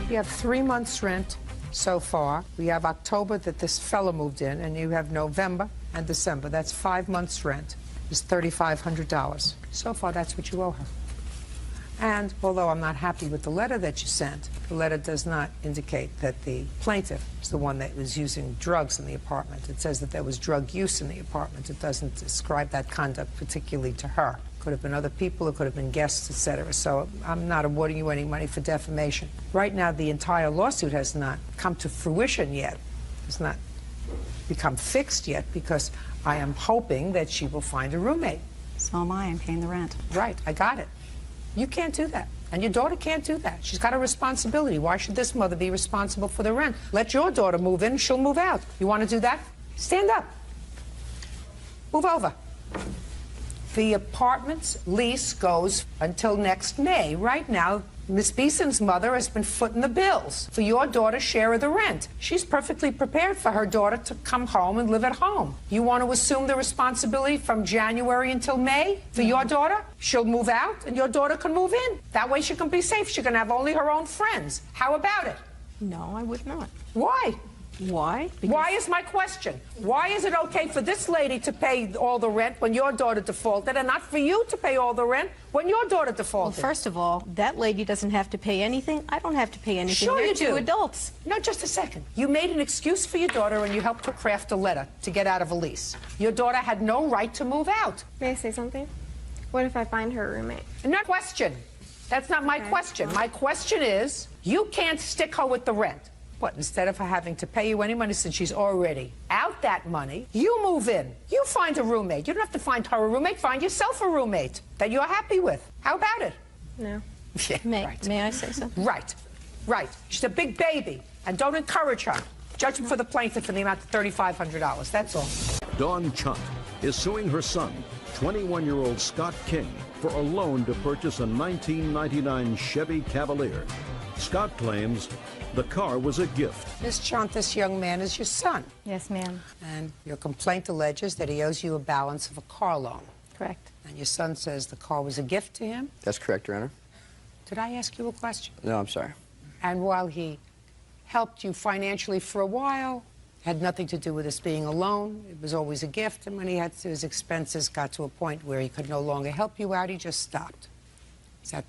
You have 3 months' rent so far. We have October that this fellow moved in, and you have November and December. That's 5 months' rent. It's $3,500. So far, that's what you owe her. And although I'm not happy with the letter that you sent, the letter does not indicate that the plaintiff is the one that was using drugs in the apartment. It says that there was drug use in the apartment. It doesn't describe that conduct particularly to her. Could have been other people, it could have been guests, etc. So I'm not awarding you any money for defamation. Right now, the entire lawsuit has not come to fruition yet. It's not become fixed yet because I am hoping that she will find a roommate. So am I. I'm paying the rent. Right, I got it. You can't do that. And your daughter can't do that. She's got a responsibility. Why should this mother be responsible for the rent? Let your daughter move in, she'll move out. You want to do that? Stand up. Move over. The apartment's lease goes until next May. Right now, Miss Beeson's mother has been footing the bills for your daughter's share of the rent. She's perfectly prepared for her daughter to come home and live at home. You want to assume the responsibility from January until May for your daughter? She'll move out and your daughter can move in. That way she can be safe. She can have only her own friends. How about it? No, I would not. Why? Why? Why is my question? Why is it okay for this lady to pay all the rent when your daughter defaulted and not for you to pay all the rent when your daughter defaulted? Well, first of all, that lady doesn't have to pay anything. I don't have to pay anything. Sure They're you do. two adults. No, just a second. You made an excuse for your daughter and you helped her craft a letter to get out of a lease. Your daughter had no right to move out. May I say something? What if I find her a roommate? No question. That's not my question. My question is, you can't stick her with the rent. What, instead of her having to pay you any money since she's already out that money, you move in. You find a roommate. You don't have to find her a roommate. Find yourself a roommate that you're happy with. How about it? No. Yeah, May I say something? Right. She's a big baby. And don't encourage her. Judgment for the plaintiff in the amount of $3,500. That's all. Dawn Chunt is suing her son, 21-year-old Scott King, for a loan to purchase a 1999 Chevy Cavalier. Scott claims the car was a gift. Miss Chunt, this young man is your son. Yes, ma'am. And your complaint alleges that he owes you a balance of a car loan. Correct. And your son says the car was a gift to him? That's correct, Your Honor. Did I ask you a question? No, I'm sorry. And while he helped you financially for a while, had nothing to do with this being a loan, it was always a gift, and when he had his expenses got to a point where he could no longer help you out, he just stopped. Is that...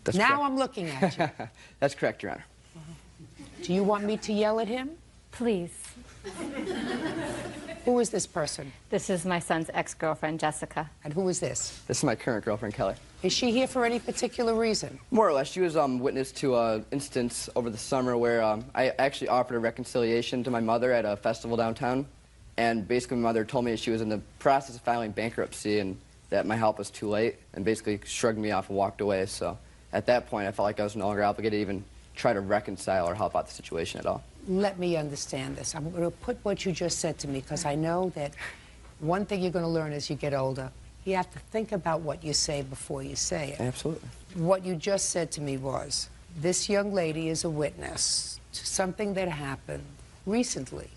That's now correct. I'm looking at you. That's correct, Your Honor. Do you want me to yell at him? Please. Who is this person? This is my son's ex-girlfriend, Jessica. And who is this? This is my current girlfriend, Kelly. Is she here for any particular reason? More or less. She was witness to an instance over the summer where I actually offered a reconciliation to my mother at a festival downtown. And basically my mother told me she was in the process of filing bankruptcy and that my help was too late and basically shrugged me off and walked away. So at that point, I felt like I was no longer obligated to even try to reconcile or help out the situation at all. Let me understand this. I'm going to put what you just said to me because I know that one thing you're going to learn as you get older, you have to think about what you say before you say it. Absolutely. What you just said to me was, this young lady is a witness to something that happened recently.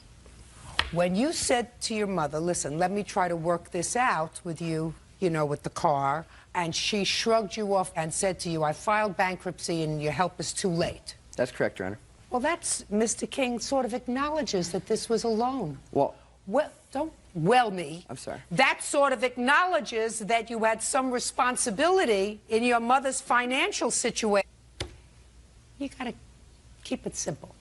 When you said to your mother, listen, let me try to work this out with you, you know, with the car, and she shrugged you off and said to you, I filed bankruptcy and your help is too late. That's correct, Your Honor. Well, that's, Mr. King sort of acknowledges that this was a loan. Well, don't well me. I'm sorry. That sort of acknowledges that you had some responsibility in your mother's financial situation. You got to keep it simple.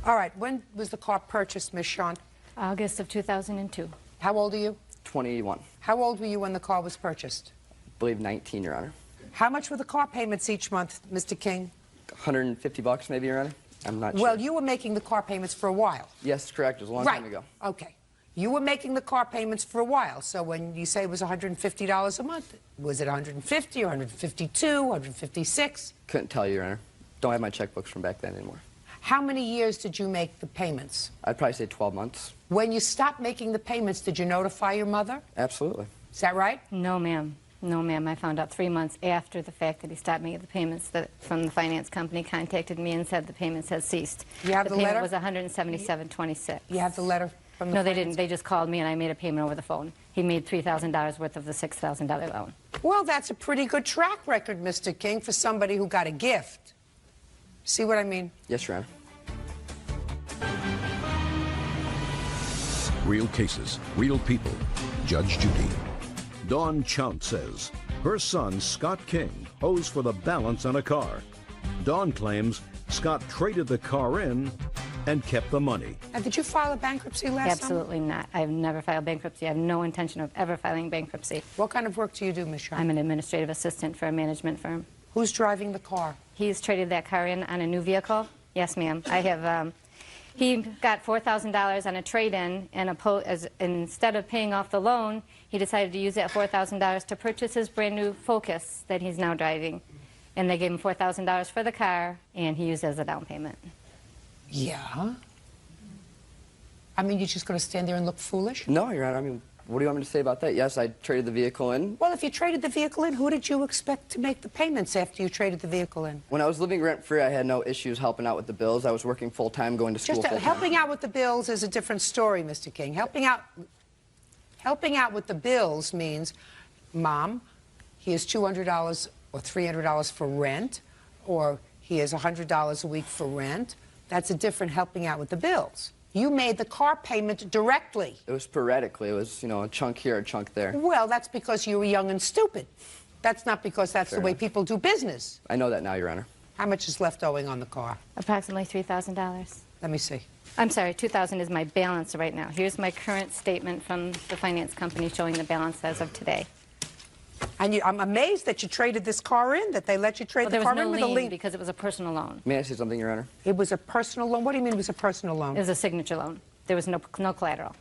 All right, when was the car purchased, Miss Shawn? August of 2002. How old are you? 21. How old were you when the car was purchased? I believe 19, Your Honor. How much were the car payments each month, Mr. King? $150 maybe, Your Honor. I'm not sure. Well, you were making the car payments for a while. Yes, correct. It was a long time ago. Okay. You were making the car payments for a while. So when you say it was $150 a month, was it 150 or 152, 156? Couldn't tell you, Your Honor. Don't have my checkbooks from back then anymore. How many years did you make the payments? I'd probably say 12 months. When you stopped making the payments, did you notify your mother? Absolutely. Is that right? No, ma'am. No, ma'am. I found out 3 months after the fact that he stopped making the payments that from the finance company contacted me and said the payments had ceased. You have the payment letter? was $177.26. You have the letter from the No, they finance- didn't. They just called me and I made a payment over the phone. He made $3,000 worth of the $6,000 loan. Well, that's a pretty good track record, Mr. King, for somebody who got a gift. See what I mean? Yes, Your Honor. Real cases, real people. Judge Judy. Dawn Chount says her son, Scott King, owes for the balance on a car. Dawn claims Scott traded the car in and kept the money. And did you file a bankruptcy last summer? Absolutely not. I've never filed bankruptcy. I have no intention of ever filing bankruptcy. What kind of work do you do, Ms. Shawn? I'm an administrative assistant for a management firm. Who's driving the car? He's traded that car in on a new vehicle. Yes, ma'am. I have. He got $4,000 on a trade-in, and instead of paying off the loan, he decided to use that $4,000 to purchase his brand new Focus that he's now driving. And they gave him $4,000 for the car, and he used it as a down payment. Yeah. I mean, you're just going to stand there and look foolish? No, Your Honor. I mean, what do you want me to say about that? Yes, I traded the vehicle in. Well, if you traded the vehicle in, who did you expect to make the payments after you traded the vehicle in? When I was living rent-free, I had no issues helping out with the bills. I was working full-time, going to school full-time. Helping out with the bills is a different story, Mr. King. Helping out with the bills means, Mom, he has $200 or $300 for rent, or he has $100 a week for rent. That's a different helping out with the bills. You made the car payment directly. It was sporadically. It was, you know, a chunk here, a chunk there. Well, that's because you were young and stupid. That's not because that's Fair the way enough. people do business. I know that now, Your Honor. How much is left owing on the car? Approximately $3,000. Let me see. I'm sorry, $2,000 is my balance right now. Here's my current statement from the finance company showing the balance as of today. And I'm amazed that you traded this car in, that they let you trade Well, the there car was no in with a lien lien. because it was a personal loan. May I say something, Your Honor? It was a personal loan? What do you mean it was a personal loan? It was a signature loan. There was no collateral.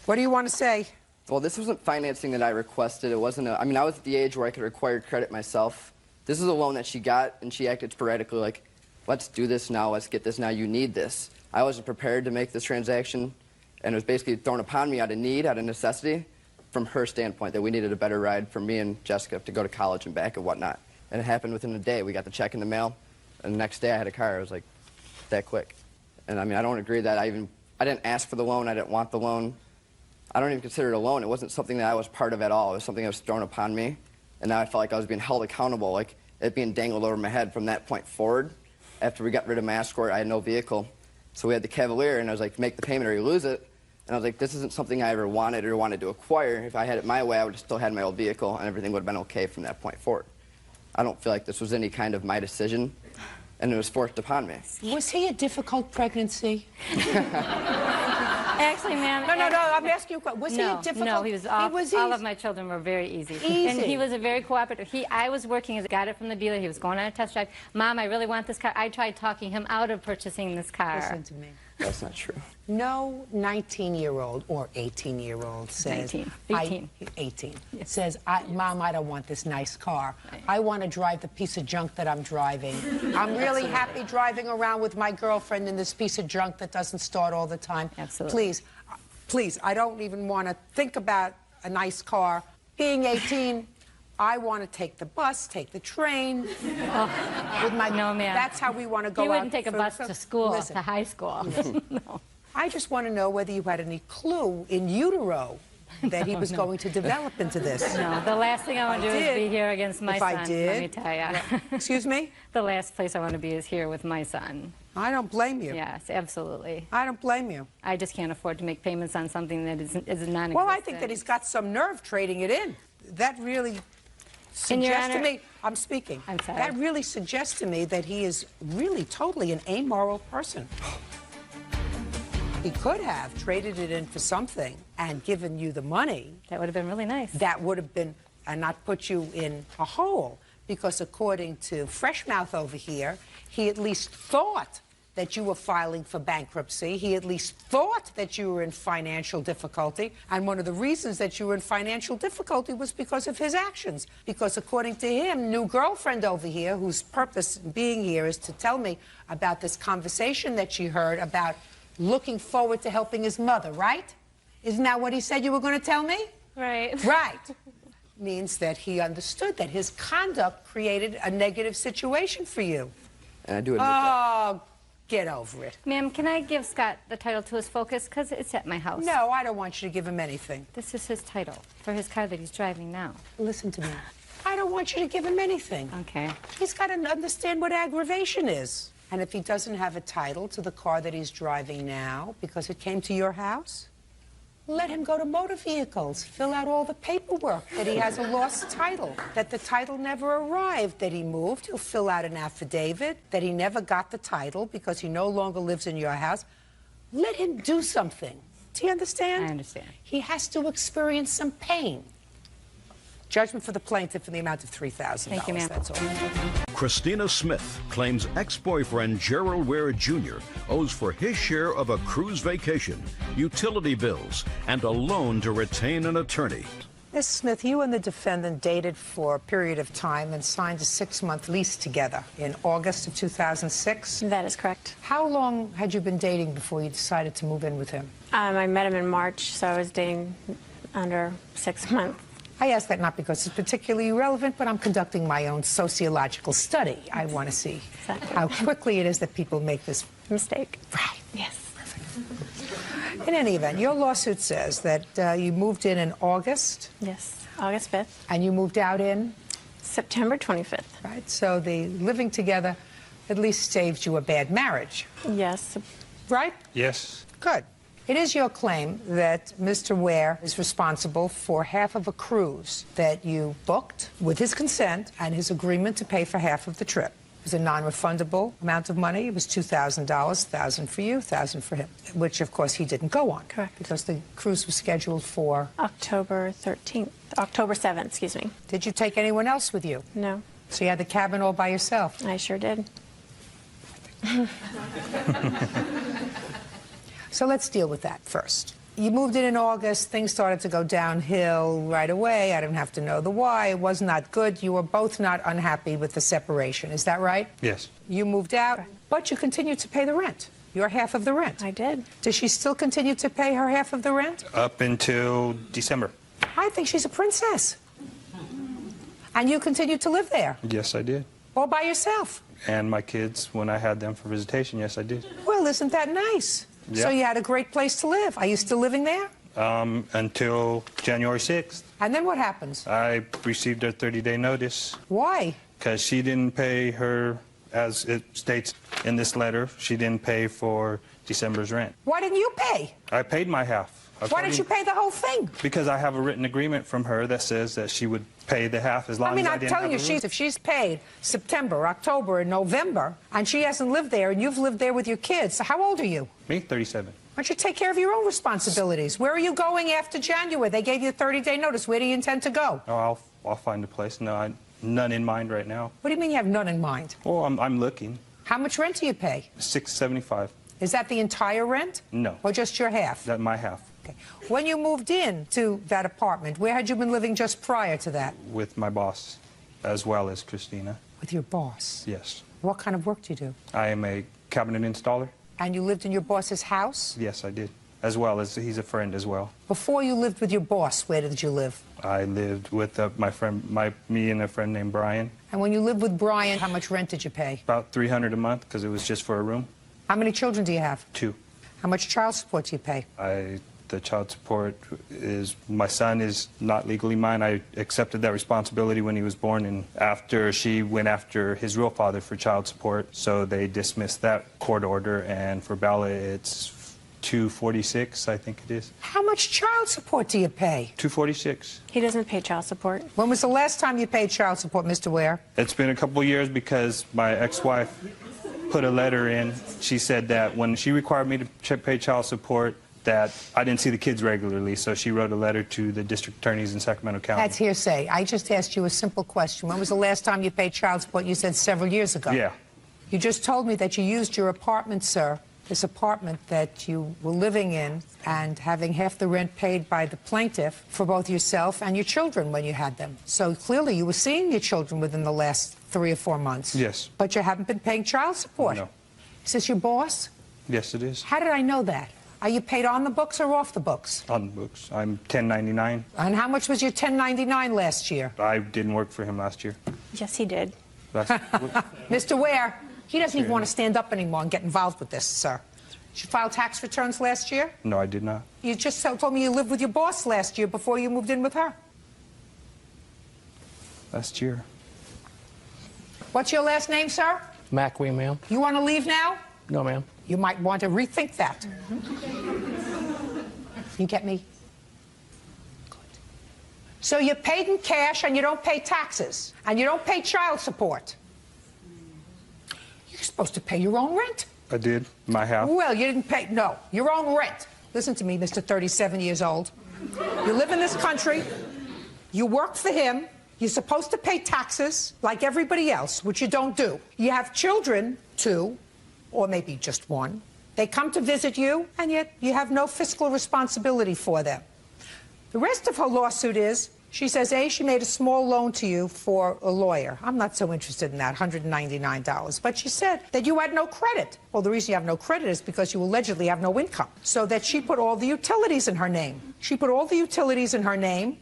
What do you want to say? Well, this wasn't financing that I requested. It wasn't I mean, I was at the age where I could require credit myself. This is a loan that she got, and she acted sporadically like, let's do this now, let's get this now, you need this. I wasn't prepared to make this transaction, and it was basically thrown upon me out of need, out of necessity, from her standpoint, that we needed a better ride for me and Jessica to go to college and back and whatnot. And it happened within a day. We got the check in the mail, and the next day I had a car. It was like that quick. And I mean, I don't agree that I didn't ask for the loan, I didn't want the loan. I don't even consider it a loan. It wasn't something that I was part of at all. It was something that was thrown upon me, and now I felt like I was being held accountable, like it being dangled over my head from that point forward. After we got rid of my Escort, I had no vehicle. So we had the Cavalier, and I was like, make the payment or you lose it. And I was like, this isn't something I ever wanted or wanted to acquire. If I had it my way, I would have still had my old vehicle, and everything would have been okay from that point forward. I don't feel like this was any kind of my decision, and it was forced upon me. Was he a difficult pregnancy? Actually, ma'am. No, I'm asking you a question. Was he a difficult? No, he was all of my children were very easy. Easy. And he was a very cooperative. I was working, got it from the dealer. He was going on a test drive. Mom, I really want this car. I tried talking him out of purchasing this car. Listen to me. That's not true. No 19-year-old or 18-year-old says... 18. Says, Mom, I don't want this nice car. I want to drive the piece of junk that I'm driving. I'm really happy driving around with my girlfriend in this piece of junk that doesn't start all the time. Absolutely. Please, I don't even want to think about a nice car. Being 18... I want to take the bus, take the train. With my, no, ma'am. That's how we want to go out. You wouldn't take a bus for, to school, listen, to high school. Listen. No. I just want to know whether you had any clue in utero that he was No. going to develop into this. No, the last thing I want to do is be here against my If son, I did, let me tell you. Excuse me? The last place I want to be is here with my son. I don't blame you. Yes, absolutely. I don't blame you. I just can't afford to make payments on something that is non-existent. Well, I think that he's got some nerve trading it in. That really And Your suggests to Honor- me, I'm speaking. I'm sorry. That really suggests to me that he is really totally an amoral person. He could have traded it in for something and given you the money. That would have been really nice. That would have been, and not put you in a hole. Because according to Freshmouth over here, he at least thought that you were filing for bankruptcy. He at least thought that you were in financial difficulty. And one of the reasons that you were in financial difficulty was because of his actions. Because according to him, new girlfriend over here, whose purpose in being here is to tell me about this conversation that she heard about looking forward to helping his mother, right? Isn't that what he said you were going to tell me? Right. Right. Means that he understood that his conduct created a negative situation for you. And I do admit that. Oh, get over it. Ma'am, can I give Scott the title to his Focus? Because it's at my house. No, I don't want you to give him anything. This is his title for his car that he's driving now. Listen to me. I don't want you to give him anything. Okay. He's got to understand what aggravation is. And if he doesn't have a title to the car that he's driving now because it came to your house, let him go to motor vehicles, fill out all the paperwork that he has a lost title, that the title never arrived, that he moved. He'll fill out an affidavit that he never got the title because he no longer lives in your house. Let him do something. Do you understand? I understand. He has to experience some pain. Judgment for the plaintiff in the amount of $3,000. Thank you, ma'am. That's all. Christina Smith claims ex-boyfriend Gerald Ware Jr. owes for his share of a cruise vacation, utility bills, and a loan to retain an attorney. Ms. Smith, you and the defendant dated for a period of time and signed a 6-month lease together in August of 2006? That is correct. How long had you been dating before you decided to move in with him? I met him in March, so I was dating under 6 months. I ask that not because it's particularly relevant, but I'm conducting my own sociological study. I want to see how quickly it is that people make this mistake. Right. Yes. In any event, your lawsuit says that you moved in August. Yes, August 5th. And you moved out in? September 25th. Right, so the living together at least saved you a bad marriage. Yes. Right? Yes. Good. It is your claim that Mr. Ware is responsible for half of a cruise that you booked with his consent and his agreement to pay for half of the trip. It was a non-refundable amount of money. It was $2,000, $1,000 for you, $1,000 for him, which, of course, he didn't go on. Correct. Because the cruise was scheduled for? October 13th. October 7th, excuse me. Did you take anyone else with you? No. So you had the cabin all by yourself? I sure did. So let's deal with that first. You moved in August. Things started to go downhill right away. I don't have to know the why. It was not good. You were both not unhappy with the separation. Is that right? Yes. You moved out, but you continued to pay the rent. Your half of the rent. I did. Does she still continue to pay her half of the rent? Up until December. I think she's a princess. And you continued to live there? Yes, I did. All by yourself? And my kids, when I had them for visitation, yes, I did. Well, isn't that nice? Yeah. So you had a great place to live. Are you still living there? Until January 6th. And then what happens? I received a 30-day notice. Why? Because she didn't pay her, as it states in this letter, she didn't pay for December's rent. Why didn't you pay? I paid my half. Why didn't you pay the whole thing? Because I have a written agreement from her that says that she would pay the half as long as I I'm didn't telling you, have a room. if she's paid September, October, and November, and she hasn't lived there, and you've lived there with your kids, so how old are you? Me, 37. Why don't you take care of your own responsibilities? Where are you going after January? They gave you a 30-day notice. Where do you intend to go? Oh, I'll find a place. No, none in mind right now. What do you mean you have none in mind? Well, I'm looking. How much rent do you pay? $675. Is that the entire rent? No. Or just your half? That my half. Okay. When you moved in to that apartment, where had you been living just prior to that? With my boss, as well as Christina. With your boss? Yes. What kind of work do you do? I am a cabinet installer. And you lived in your boss's house? Yes, I did. As well as he's a friend as well. Before you lived with your boss, where did you live? I lived with my friend, me and a friend named Brian. And when you lived with Brian, how much rent did you pay? About $300 a month because it was just for a room. How many children do you have? 2. How much child support do you pay? The child support is, my son is not legally mine. I accepted that responsibility when he was born, and after she went after his real father for child support, so they dismissed that court order, and for Bella it's $246, I think it is. How much child support do you pay? $246. He doesn't pay child support. When was the last time you paid child support, Mr. Ware? It's been a couple years because my ex-wife put a letter in. She said that when she required me to pay child support, that I didn't see the kids regularly, so she wrote a letter to the district attorneys in Sacramento County. That's hearsay. I just asked you a simple question. When was the last time you paid child support? You said several years ago. Yeah. You just told me that you used your apartment, sir, this apartment that you were living in and having half the rent paid by the plaintiff for both yourself and your children when you had them. So clearly you were seeing your children within the last 3 or 4 months. Yes. But you haven't been paying child support. No. Is this your boss? Yes, it is. How did I know that? Are you paid on the books or off the books? On the books. I'm 1099. And how much was your 1099 last year? I didn't work for him last year. Yes, he did. Mr. Ware, he doesn't even want to stand up anymore and get involved with this, sir. Did you file tax returns last year? No, I did not. You just told me you lived with your boss last year before you moved in with her. Last year. What's your last name, sir? McWee, ma'am. You want to leave now? No, ma'am. You might want to rethink that. You get me? Good. So you're paid in cash and you don't pay taxes and you don't pay child support. You're supposed to pay your own rent. I did. My house. Well, you didn't pay, no, your own rent. Listen to me, Mr. 37 years old. You live in this country. You work for him. You're supposed to pay taxes like everybody else, which you don't do. You have children, 2, or maybe just 1. They come to visit you, and yet you have no fiscal responsibility for them. The rest of her lawsuit is, she says, A, she made a small loan to you for a lawyer. I'm not so interested in that, $199. But she said that you had no credit. Well, the reason you have no credit is because you allegedly have no income. So that she put all the utilities in her name. She put all the utilities in her name,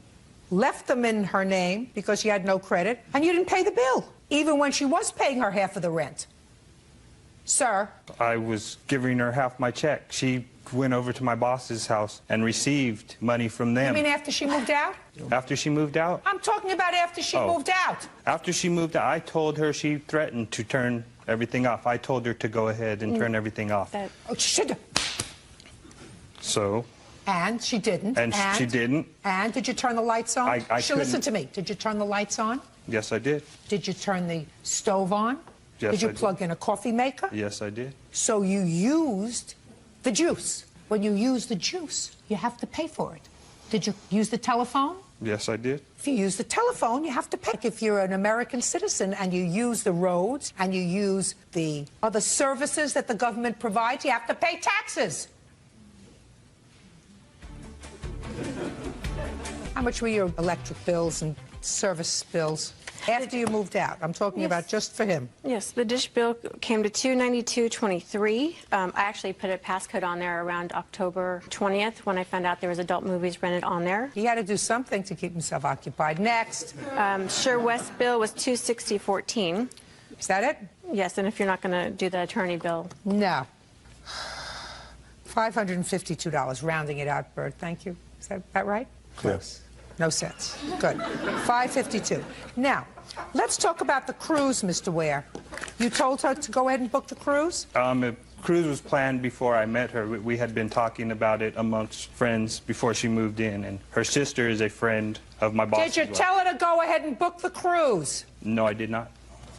left them in her name because she had no credit, and you didn't pay the bill, even when she was paying her half of the rent. Sir? I was giving her half my check. She went over to my boss's house and received money from them. You mean after she moved out? After she moved out? I'm talking about after she moved out. After she moved out, I told her she threatened to turn everything off. I told her to go ahead and turn everything off. Oh, she should have. So? And she didn't. And she didn't. And did you turn the lights on? I Listen to me. Did you turn the lights on? Yes, I did. Did you turn the stove on? Yes, did you I did. plug in a coffee maker? Yes, I did. So you used the juice. When you use the juice, you have to pay for it. Did you use the telephone? Yes, I did. If you use the telephone, you have to pay. If you're an American citizen and you use the roads and you use the other services that the government provides, you have to pay taxes. How much were your electric bills and service bills after you moved out? I'm talking about just for him. Yes, the dish bill came to $292.23. I actually put a passcode on there around October 20th when I found out there was adult movies rented on there. He had to do something to keep himself occupied. Next. Sure West bill was $260.14. Is that it? Yes, and if you're not going to do the attorney bill. No. $552, rounding it out, Bert. Thank you. Is that right? Yes. No sense. Good. $552. Now, let's talk about the cruise, Mr. Ware. You told her to go ahead and book the cruise? A cruise was planned before I met her. We had been talking about it amongst friends before she moved in, and her sister is a friend of my boss. Did you tell her to go ahead and book the cruise? No, I did not.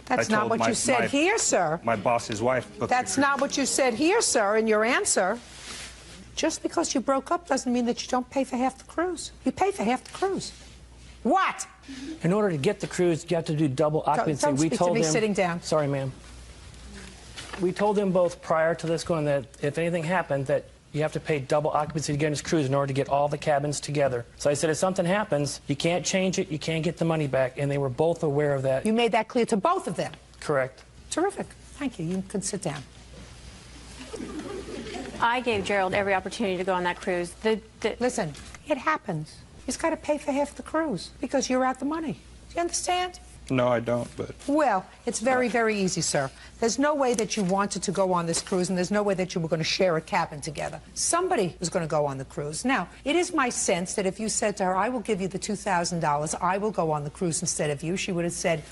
That's not what you said here, sir. My boss's wife booked That's not what you said here, sir, in your answer. Just because you broke up doesn't mean that you don't pay for half the cruise. You pay for half the cruise. What? In order to get the cruise, you have to do double occupancy. Don't speak to me sitting down. Sorry, ma'am. We told them both prior to this going that if anything happened, that you have to pay double occupancy to get on this cruise in order to get all the cabins together. So I said, if something happens, you can't change it, you can't get the money back, and they were both aware of that. You made that clear to both of them? Correct. Terrific. Thank you. You can sit down. I gave Gerald every opportunity to go on that cruise. Listen, it happens. He's got to pay for half the cruise because you're out the money. Do you understand? No, I don't, but... Well, it's very, very easy, sir. There's no way that you wanted to go on this cruise, and there's no way that you were going to share a cabin together. Somebody was going to go on the cruise. Now, it is my sense that if you said to her, I will give you the $2,000, I will go on the cruise instead of you, she would have said,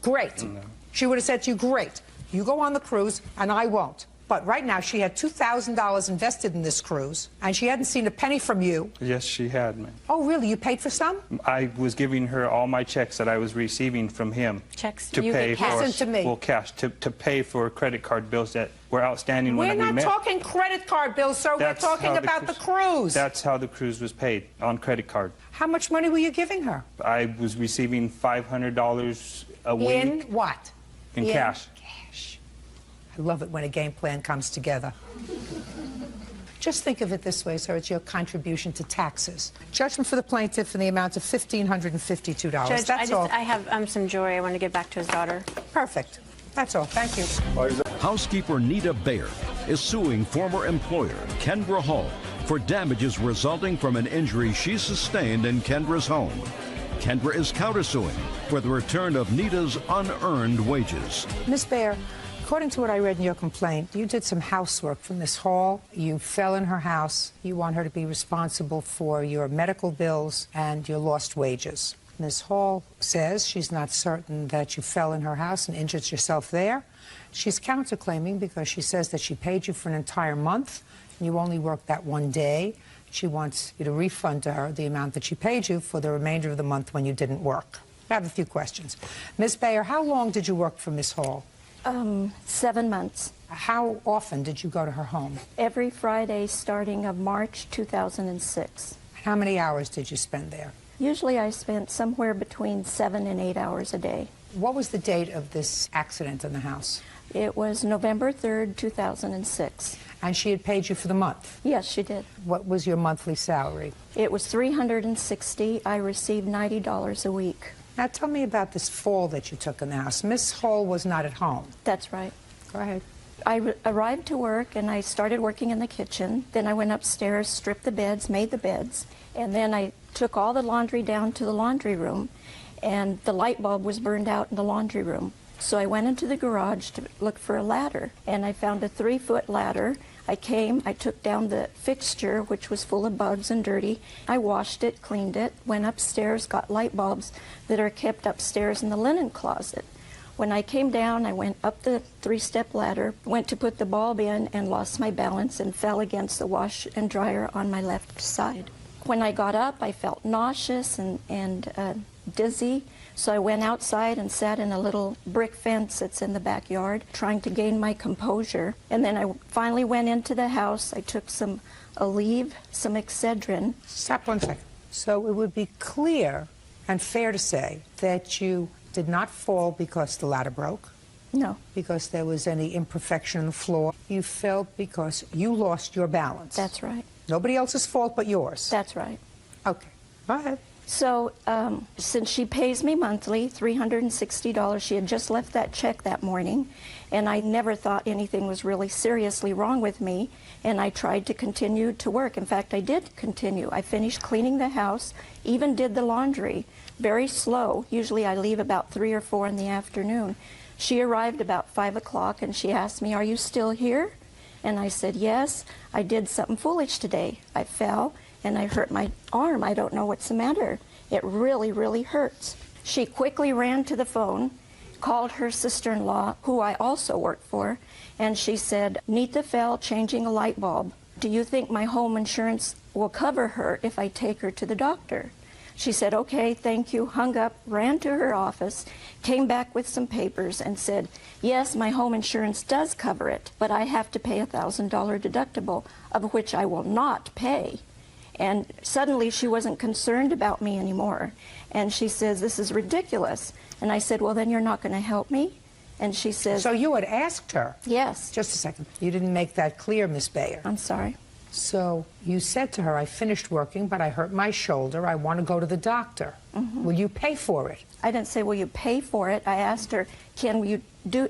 great. No. She would have said to you, great. You go on the cruise, and I won't. But right now, she had $2,000 invested in this cruise, and she hadn't seen a penny from you. Yes, she had, ma'am. Oh, really? You paid for some? I was giving her all my checks that I was receiving from him. Checks to you pay get cash. for, Listen to me. well, cash, to pay for credit card bills that were outstanding We're when we not met. talking credit card bills, sir. That's We're talking how about the cruise. That's how the cruise was paid, on credit card. How much money were you giving her? I was receiving $500 a week. In what? In cash. I love it when a game plan comes together. Just think of it this way, sir. It's your contribution to taxes. Judgment for the plaintiff in the amount of $1,552. Judge, That's all. I have some jewelry I want to give back to his daughter. Perfect. That's all. Thank you. Housekeeper Nita Bayer is suing former employer Kendra Hall for damages resulting from an injury she sustained in Kendra's home. Kendra is countersuing for the return of Nita's unearned wages. Miss Bayer, according to what I read in your complaint, you did some housework for Miss Hall. You fell in her house. You want her to be responsible for your medical bills and your lost wages. Ms. Hall says she's not certain that you fell in her house and injured yourself there. She's counterclaiming because she says that she paid you for an entire month and you only worked that one day. She wants you to refund to her the amount that she paid you for the remainder of the month when you didn't work. I have a few questions. Ms. Bayer, how long did you work for Ms. Hall? 7 months. How often did you go to her home? Every Friday starting of March 2006. How many hours did you spend there? Usually I spent somewhere between 7 and 8 hours a day. What was the date of this accident in the house? It was November 3rd, 2006. And she had paid you for the month? Yes, she did. What was your monthly salary? It was $360. I received $90 a week. Now tell me about this fall that you took in the house. Miss Hall was not at home. That's right. Go ahead. I arrived to work and I started working in the kitchen. Then I went upstairs, stripped the beds, made the beds, and then I took all the laundry down to the laundry room, and the light bulb was burned out in the laundry room. So I went into the garage to look for a ladder, and I found a 3-foot ladder. I took down the fixture, which was full of bugs and dirty. I washed it, cleaned it, went upstairs, got light bulbs that are kept upstairs in the linen closet. When I came down, I went up the 3-step ladder, went to put the bulb in and lost my balance and fell against the wash and dryer on my left side. When I got up, I felt nauseous and dizzy, so I went outside and sat in a little brick fence that's in the backyard, trying to gain my composure. And then I finally went into the house. I took some Aleve, some Excedrin. Stop 1 second. So it would be clear and fair to say that you did not fall because the ladder broke? No. Because there was any imperfection in the floor? You fell because you lost your balance? That's right. Nobody else's fault but yours? That's right. Okay. Go ahead. So since she pays me monthly, $360, she had just left that check that morning, and I never thought anything was really seriously wrong with me, and I tried to continue to work. In fact, I did continue. I finished cleaning the house, even did the laundry, very slow. Usually I leave about 3 or 4 in the afternoon. She arrived about 5 o'clock, and she asked me, "Are you still here?" And I said, "Yes, I did something foolish today. I fell and I hurt my arm. I don't know what's the matter. It really, really hurts." She quickly ran to the phone, called her sister-in-law, who I also work for, and she said, "Nita fell changing a light bulb. Do you think my home insurance will cover her if I take her to the doctor?" She said, "Okay, thank you," hung up, ran to her office, came back with some papers and said, "Yes, my home insurance does cover it, but I have to pay a $1,000 deductible, of which I will not pay." And suddenly she wasn't concerned about me anymore. And she says, "This is ridiculous." And I said, "Well, then you're not going to help me?" And she says... So you had asked her? Yes. Just a second. You didn't make that clear, Miss Bayer. I'm sorry. So you said to her, I finished working, but I hurt my shoulder. I want to go to the doctor. Will you pay for it? I didn't say, will you pay for it? I asked her, can you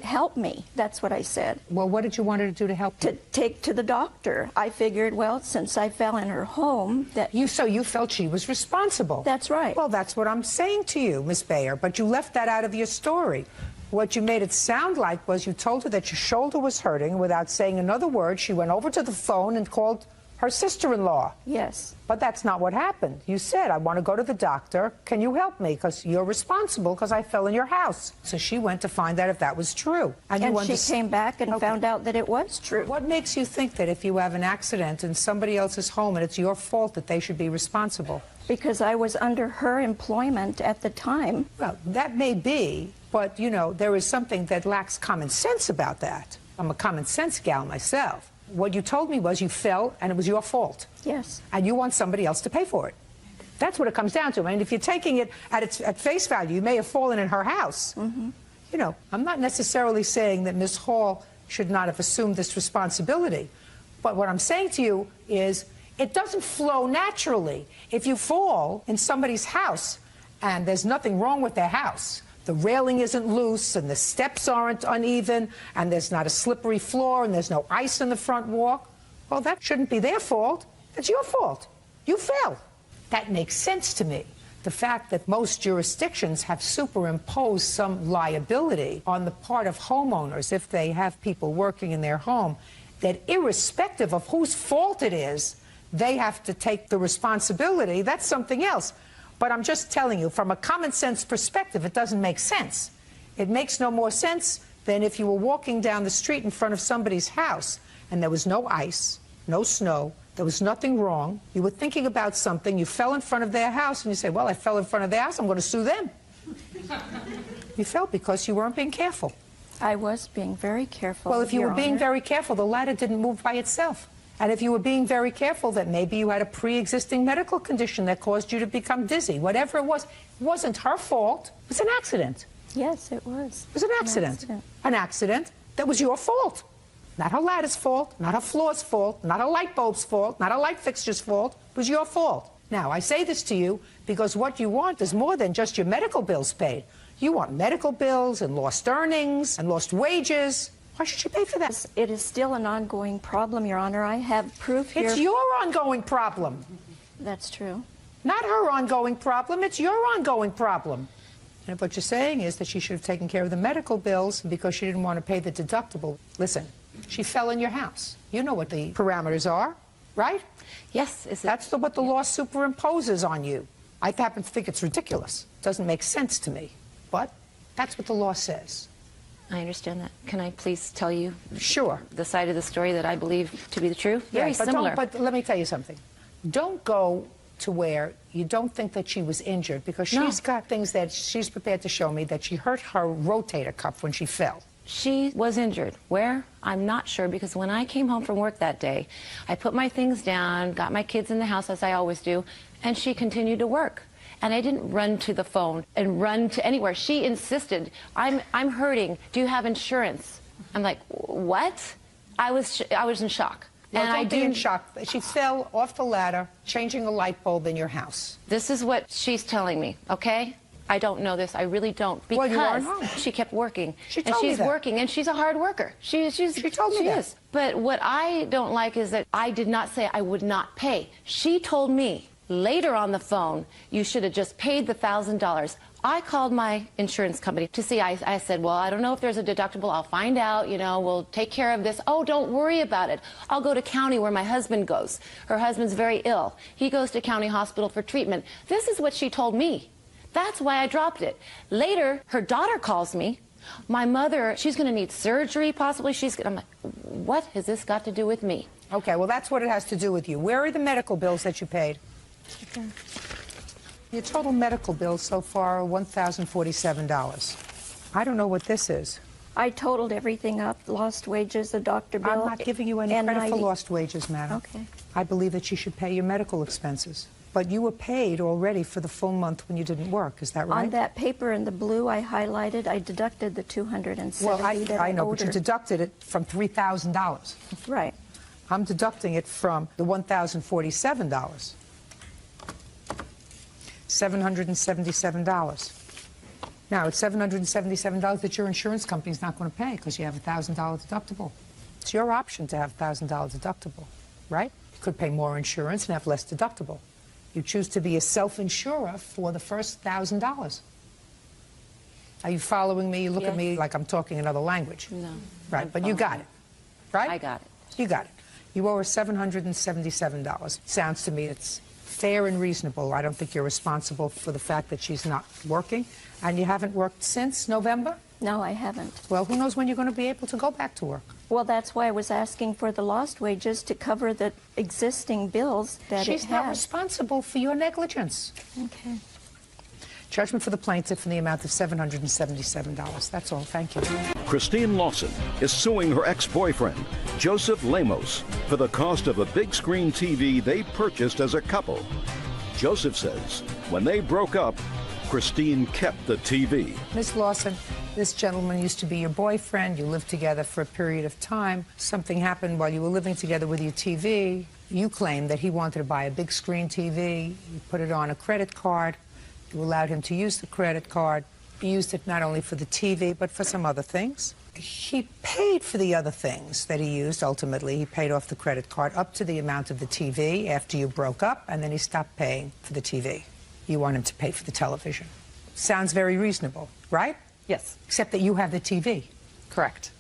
help me? That's what I said. Well, what did you want her to do to help you? To take to the doctor. I figured, well, since I fell in her home, that... So you felt she was responsible? That's right. Well, that's what I'm saying to you, Miss Bayer, but you left that out of your story. What you made it sound like was you told her that your shoulder was hurting, and without saying another word, she went over to the phone and called her sister-in-law. Yes. But that's not what happened. You said, I want to go to the doctor. Can you help me? Because you're responsible because I fell in your house. So she went to find out if that was true. And she came back and found out that it was true. What makes you think that if you have an accident in somebody else's home and it's your fault that they should be responsible? Because I was under her employment at the time. Well, that may be, but, you know, there is something that lacks common sense about that. I'm a common sense gal myself. What you told me was you fell and it was your fault. Yes. And you want somebody else to pay for it. That's what it comes down to. I mean, if you're taking it at face value, you may have fallen in her house. You know, I'm not necessarily saying that Ms. Hall should not have assumed this responsibility. But what I'm saying to you is it doesn't flow naturally. If you fall in somebody's house and there's nothing wrong with their house, the railing isn't loose and the steps aren't uneven and there's not a slippery floor and there's no ice in the front walk, well, that shouldn't be their fault. It's your fault. You fell. That makes sense to me. The fact that most jurisdictions have superimposed some liability on the part of homeowners if they have people working in their home, that irrespective of whose fault it is, they have to take the responsibility, that's something else. But I'm just telling you, from a common sense perspective, it doesn't make sense. It makes no more sense than if you were walking down the street in front of somebody's house and there was no ice, no snow, there was nothing wrong. You were thinking about something, you fell in front of their house, and you say, well, I fell in front of their house, I'm going to sue them. You fell because you weren't being careful. I was being very careful. Well, if you Your were being Honor. very careful, the ladder didn't move by itself. And if you were being very careful, that maybe you had a pre-existing medical condition that caused you to become dizzy. Whatever it wasn't her fault. It was an accident. Yes, it was. It was an accident. An accident that was your fault. Not her ladder's fault, not her floor's fault, not her light bulb's fault, not her light fixture's fault. It was your fault. Now, I say this to you because what you want is more than just your medical bills paid. You want medical bills and lost earnings and lost wages. Why should she pay for that? It is still an ongoing problem, Your Honor. I have proof here. It's your ongoing problem. That's true. Not her ongoing problem. It's your ongoing problem. And what you're saying is that she should have taken care of the medical bills because she didn't want to pay the deductible. Listen, she fell in your house. You know what the parameters are, right? Yes. That's what the law superimposes on you. I happen to think it's ridiculous. It doesn't make sense to me. But that's what the law says. I understand that. Can I please tell you Sure. the side of the story that I believe to be the truth? Very but similar. But let me tell you something. Don't go to where you don't think that she was injured because she's got things that she's prepared to show me that she hurt her rotator cuff when she fell. She was injured. Where? I'm not sure, because when I came home from work that day, I put my things down, got my kids in the house as I always do, and she continued to work. And I didn't run to the phone and run to anywhere. She insisted, I'm hurting. Do you have insurance? I'm like, what? I was in shock. No, and don't be in shock. She fell off the ladder, changing a light bulb in your house. This is what she's telling me, okay? I don't know this. I really don't. Because Well, you weren't home. she kept working. She and told me she's that. working, and she's a hard worker. She told me that. is. But what I don't like is that I did not say I would not pay. She told me later on the phone, you should have just paid the $1,000. I called my insurance company to see. I said, well, I don't know if there's a deductible. I'll find out. You know, we'll take care of this. Oh, don't worry about it. I'll go to county where my husband goes. Her husband's very ill. He goes to county hospital for treatment. This is what she told me. That's why I dropped it. Later, her daughter calls me. My mother, she's going to need surgery, possibly. I'm like, what has this got to do with me? Okay, well, that's what it has to do with you. Where are the medical bills that you paid? Okay. Your total medical bills so far are $1,047. I don't know what this is. I totaled everything up, lost wages, the doctor bill. I'm not giving you any credit for lost wages, madam. Okay. I believe that you should pay your medical expenses. But you were paid already for the full month when you didn't work. Is that right? On that paper in the blue I highlighted, I deducted the $270 Well, that I know, owed but you her. deducted it from $3,000. Right. I'm deducting it from the $1,047. $777. Now, it's $777 that your insurance company's not going to pay because you have a $1,000 deductible. It's your option to have a $1,000 deductible, right? You could pay more insurance and have less deductible. You choose to be a self-insurer for the first $1,000. Are you following me? You look at me like I'm talking another language. No. Right, but you got it, right? I got it. You got it. You owe her $777. Sounds to me it's fair and reasonable. I don't think you're responsible for the fact that she's not working. And you haven't worked since November? No, I haven't. Well, who knows when you're going to be able to go back to work? Well, that's why I was asking for the lost wages to cover the existing bills that She's it has. not responsible for your negligence. Okay. Judgment for the plaintiff in the amount of $777. That's all. Thank you. Christine Lawson is suing her ex-boyfriend, Joseph Lemos, for the cost of a big screen TV they purchased as a couple. Joseph says when they broke up, Christine kept the TV. Miss Lawson, this gentleman used to be your boyfriend. You lived together for a period of time. Something happened while you were living together with your TV. You claimed that he wanted to buy a big screen TV. You put it on a credit card. You allowed him to use the credit card. He used it not only for the TV, but for some other things. He paid for the other things that he used. Ultimately, he paid off the credit card up to the amount of the TV after you broke up, and then he stopped paying for the TV. You want him to pay for the television. Sounds very reasonable, right? Yes. Except that you have the TV. Correct.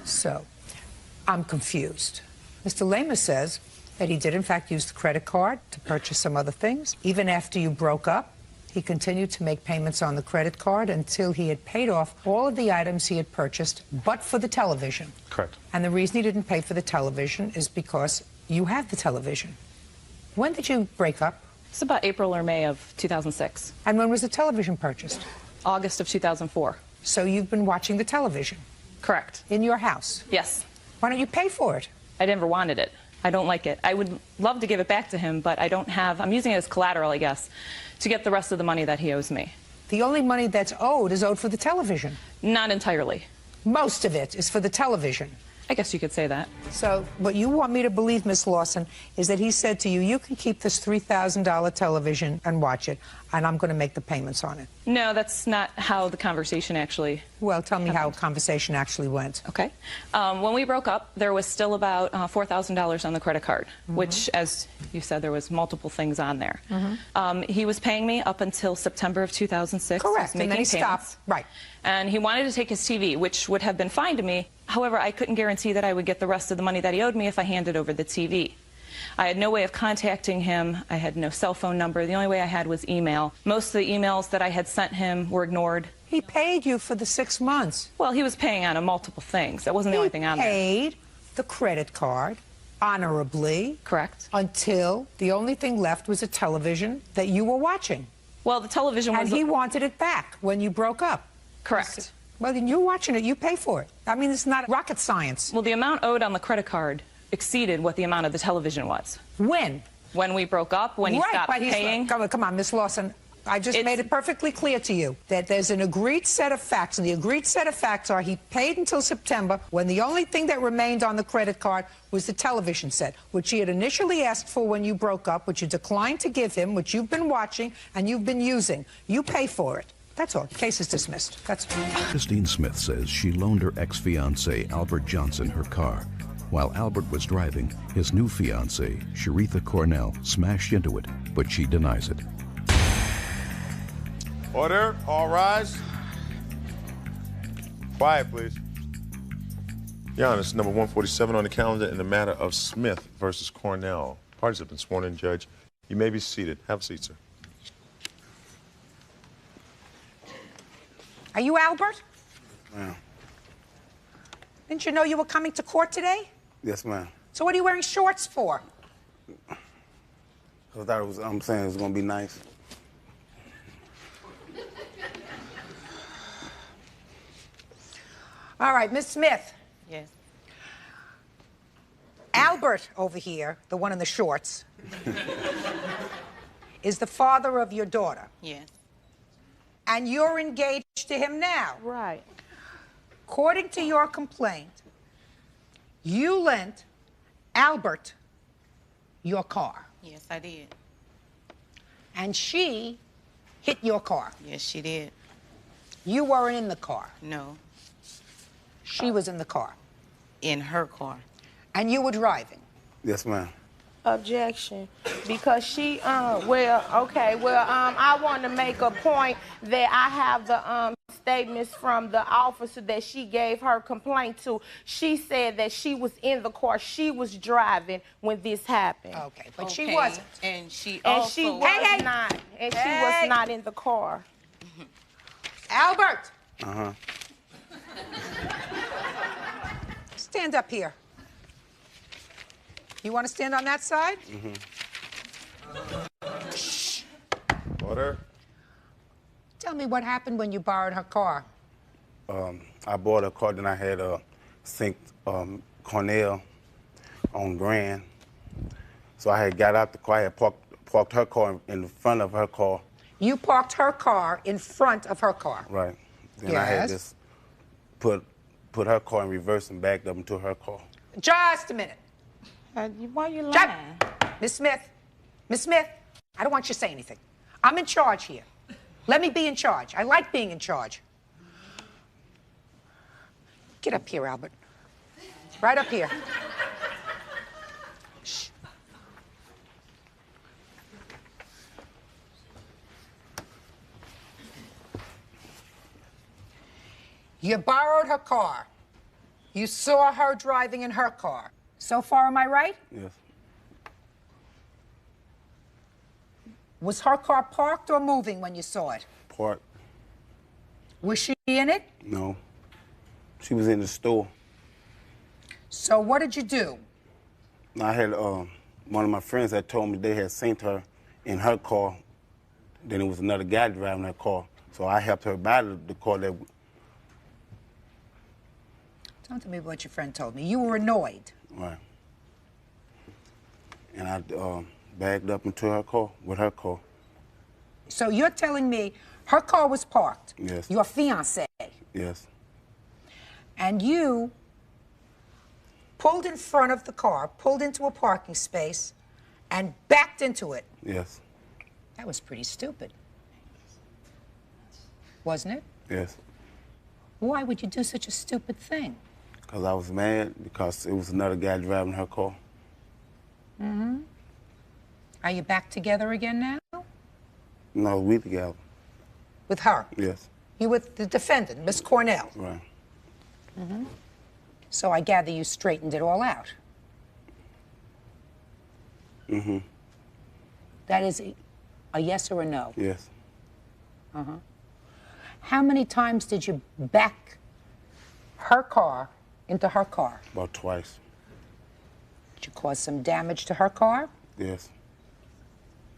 So, I'm confused. Mr. Lema says that he did, in fact, use the credit card to purchase some other things. Even after you broke up, he continued to make payments on the credit card until he had paid off all of the items he had purchased, but for the television. Correct. And the reason he didn't pay for the television is because you have the television. When did you break up? It's about April or May of 2006. And when was the television purchased? August of 2004. So you've been watching the television? Correct. In your house? Yes. Why don't you pay for it? I never wanted it. I don't like it. I would love to give it back to him, but I don't have, I'm using it as collateral, I guess, to get the rest of the money that he owes me. The only money that's owed is owed for the television. Not entirely. Most of it is for the television. I guess you could say that. So what you want me to believe, Miss Lawson, is that he said to you, you can keep this $3,000 television and watch it, and I'm going to make the payments on it. No, that's not how the conversation actually Well, tell me how the conversation actually went. Okay. When we broke up, there was still about $4,000 on the credit card, which, as you said, there was multiple things on there. He was paying me up until September of 2006. Correct, and then he payments. stopped. Right. And he wanted to take his TV, which would have been fine to me. However, I couldn't guarantee that I would get the rest of the money that he owed me if I handed over the TV. I had no way of contacting him. I had no cell phone number. The only way I had was email. Most of the emails that I had sent him were ignored. He paid you for the 6 months. Well, he was paying on multiple things. That wasn't the only thing on there. He paid the credit card honorably. Correct. Until the only thing left was a television that you were watching. Well, the television was... And he wanted it back when you broke up. Correct. Well, then you're watching it. You pay for it. I mean, it's not rocket science. Well, the amount owed on the credit card exceeded what the amount of the television was. When? When we broke up, when he stopped paying. Come on, Miss Lawson. I just made it perfectly clear to you that there's an agreed set of facts, and the agreed set of facts are he paid until September when the only thing that remained on the credit card was the television set, which he had initially asked for when you broke up, which you declined to give him, which you've been watching and you've been using. You pay for it. That's all. Case is dismissed. That's all. Christine Smith says she loaned her ex-fiancé, Albert Johnson, her car. While Albert was driving, his new fiancée, Sharitha Cornell, smashed into it, but she denies it. Order. All rise. Quiet, please. Your Honor, it's number 147 on the calendar in the matter of Smith versus Cornell. Parties have been sworn in, Judge. You may be seated. Have a seat, sir. Are you Albert? Ma'am. Didn't you know you were coming to court today? Yes, ma'am. So what are you wearing shorts for? I thought it was, I'm saying it was going to be nice. All right, Miss Smith. Yes. Albert over here, the one in the shorts, is the father of your daughter. Yes. And you're engaged to him now. Right. according to your complaint, you lent Albert your car. Yes, I did. And she hit your car. Yes, she did. You weren't in the car. No. She was in the car. In her car. And you were driving. Yes, ma'am. Objection, because she, I want to make a point that I have the statements from the officer that she gave her complaint to. She said that she was in the car, she was driving when this happened. Okay, but she wasn't. And she was not in the car. Albert! Uh-huh. Stand up here. You want to stand on that side? Shh. Order. Tell me what happened when you borrowed her car. I bought a car, then I had St. Cornell on Grand. So I had got out the car, I had parked her car in front of her car. You parked her car in front of her car. Right. Then I had just put her car in reverse and backed up into her car. Just a minute. Why you lying? Miss Smith, I don't want you to say anything. I'm in charge here. Let me be in charge. I like being in charge. Get up here, Albert. Right up here. Shh. You borrowed her car. You saw her driving in her car. So far, am I right? Yes. Was her car parked or moving when you saw it? Parked. Was she in it? No. She was in the store. So what did you do? I had one of my friends that told me they had seen her in her car. Then it was another guy driving her car. So I helped her buy the car that... Don't tell me what your friend told me. You were annoyed. Right. And I backed up into her car with her car. So you're telling me her car was parked? Yes. Your fiancée? Yes. And you pulled in front of the car, pulled into a parking space, and backed into it? Yes. That was pretty stupid. Wasn't it? Yes. Why would you do such a stupid thing? Because I was mad because it was another guy driving her car. Mm-hmm. Are you back together again now? No, we together. With her? Yes. You with the defendant, Miss Cornell? Right. Mm-hmm. So I gather you straightened it all out. Mm-hmm. That is a yes or a no? Yes. Uh-huh. How many times did you back her car into her car? About twice. Did you cause some damage to her car? Yes.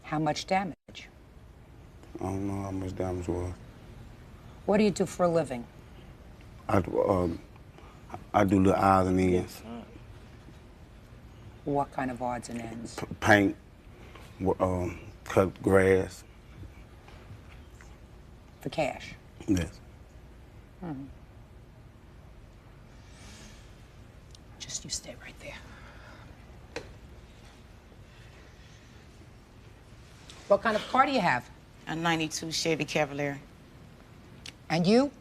How much damage? I don't know how much damage was. What do you do for a living? I do the odds and ends. What kind of odds and ends? Paint, cut grass. For cash? Yes. Hmm. Just you stay right there. What kind of car do you have? A 92 Chevy Cavalier. And you?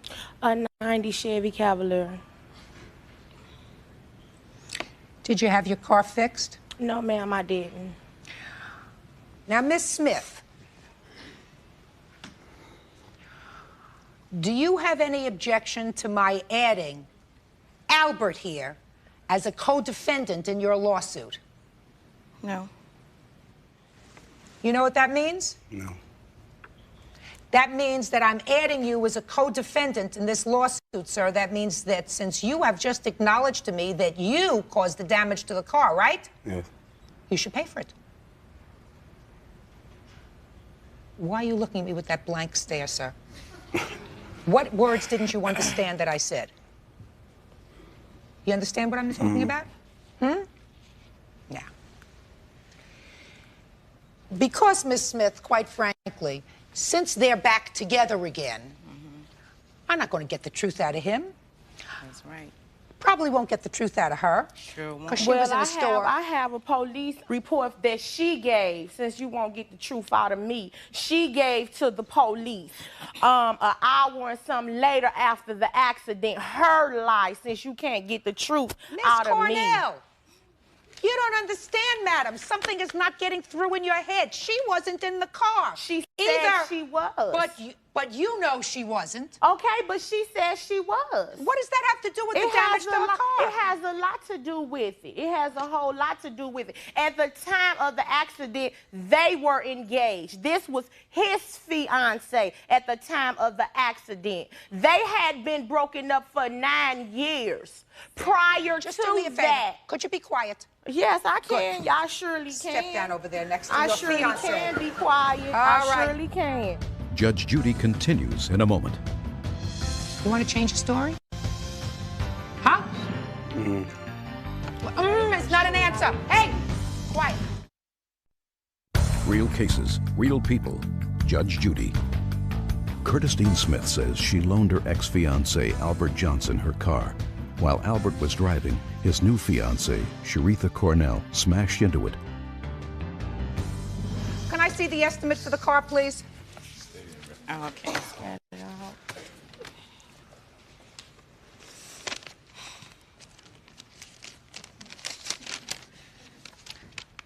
A 90 Chevy Cavalier. Did you have your car fixed? No, ma'am, I didn't. Now, Miss Smith, do you have any objection to my adding Albert here as a co-defendant in your lawsuit? No. You know what that means? No. That means that I'm adding you as a co-defendant in this lawsuit, sir. That means that since you have just acknowledged to me that you caused the damage to the car, right? Yes. You should pay for it. Why are you looking at me with that blank stare, sir? What words didn't you understand that I said? You understand what I'm talking about? Hmm? Yeah. Because, Miss Smith, quite frankly, since they're back together again, I'm not going to get the truth out of him. That's right. Probably won't get the truth out of her. Sure won't. Because she was in the store. I have a police report that she gave, since you won't get the truth out of me. She gave to the police an hour and something later after the accident. Her lie, since you can't get the truth out of me. Miss Cornell, you don't understand, madam. Something is not getting through in your head. She wasn't in the car. She said she was. But you know she wasn't. Okay, but she said she was. What does that have to do with the damage to her car? It has a lot to do with it. It has a whole lot to do with it. At the time of the accident, they were engaged. This was his fiance at the time of the accident. They had been broken up for 9 years prior Just to do me a favor. that. Could you be quiet? Yes, I can. Good. Y'all surely can. Step down over there next to I your surely fiance. can be quiet. All I right. surely can. Judge Judy continues in a moment. You want to change the story? Huh? It's not an answer. Hey, quiet. Real cases, real people. Judge Judy. Curtis Dean Smith says she loaned her ex-fiancé Albert Johnson her car. While Albert was driving, his new fiancée, Sharitha Cornell, smashed into it. Can I see the estimate for the car, please? Okay, scatter it out.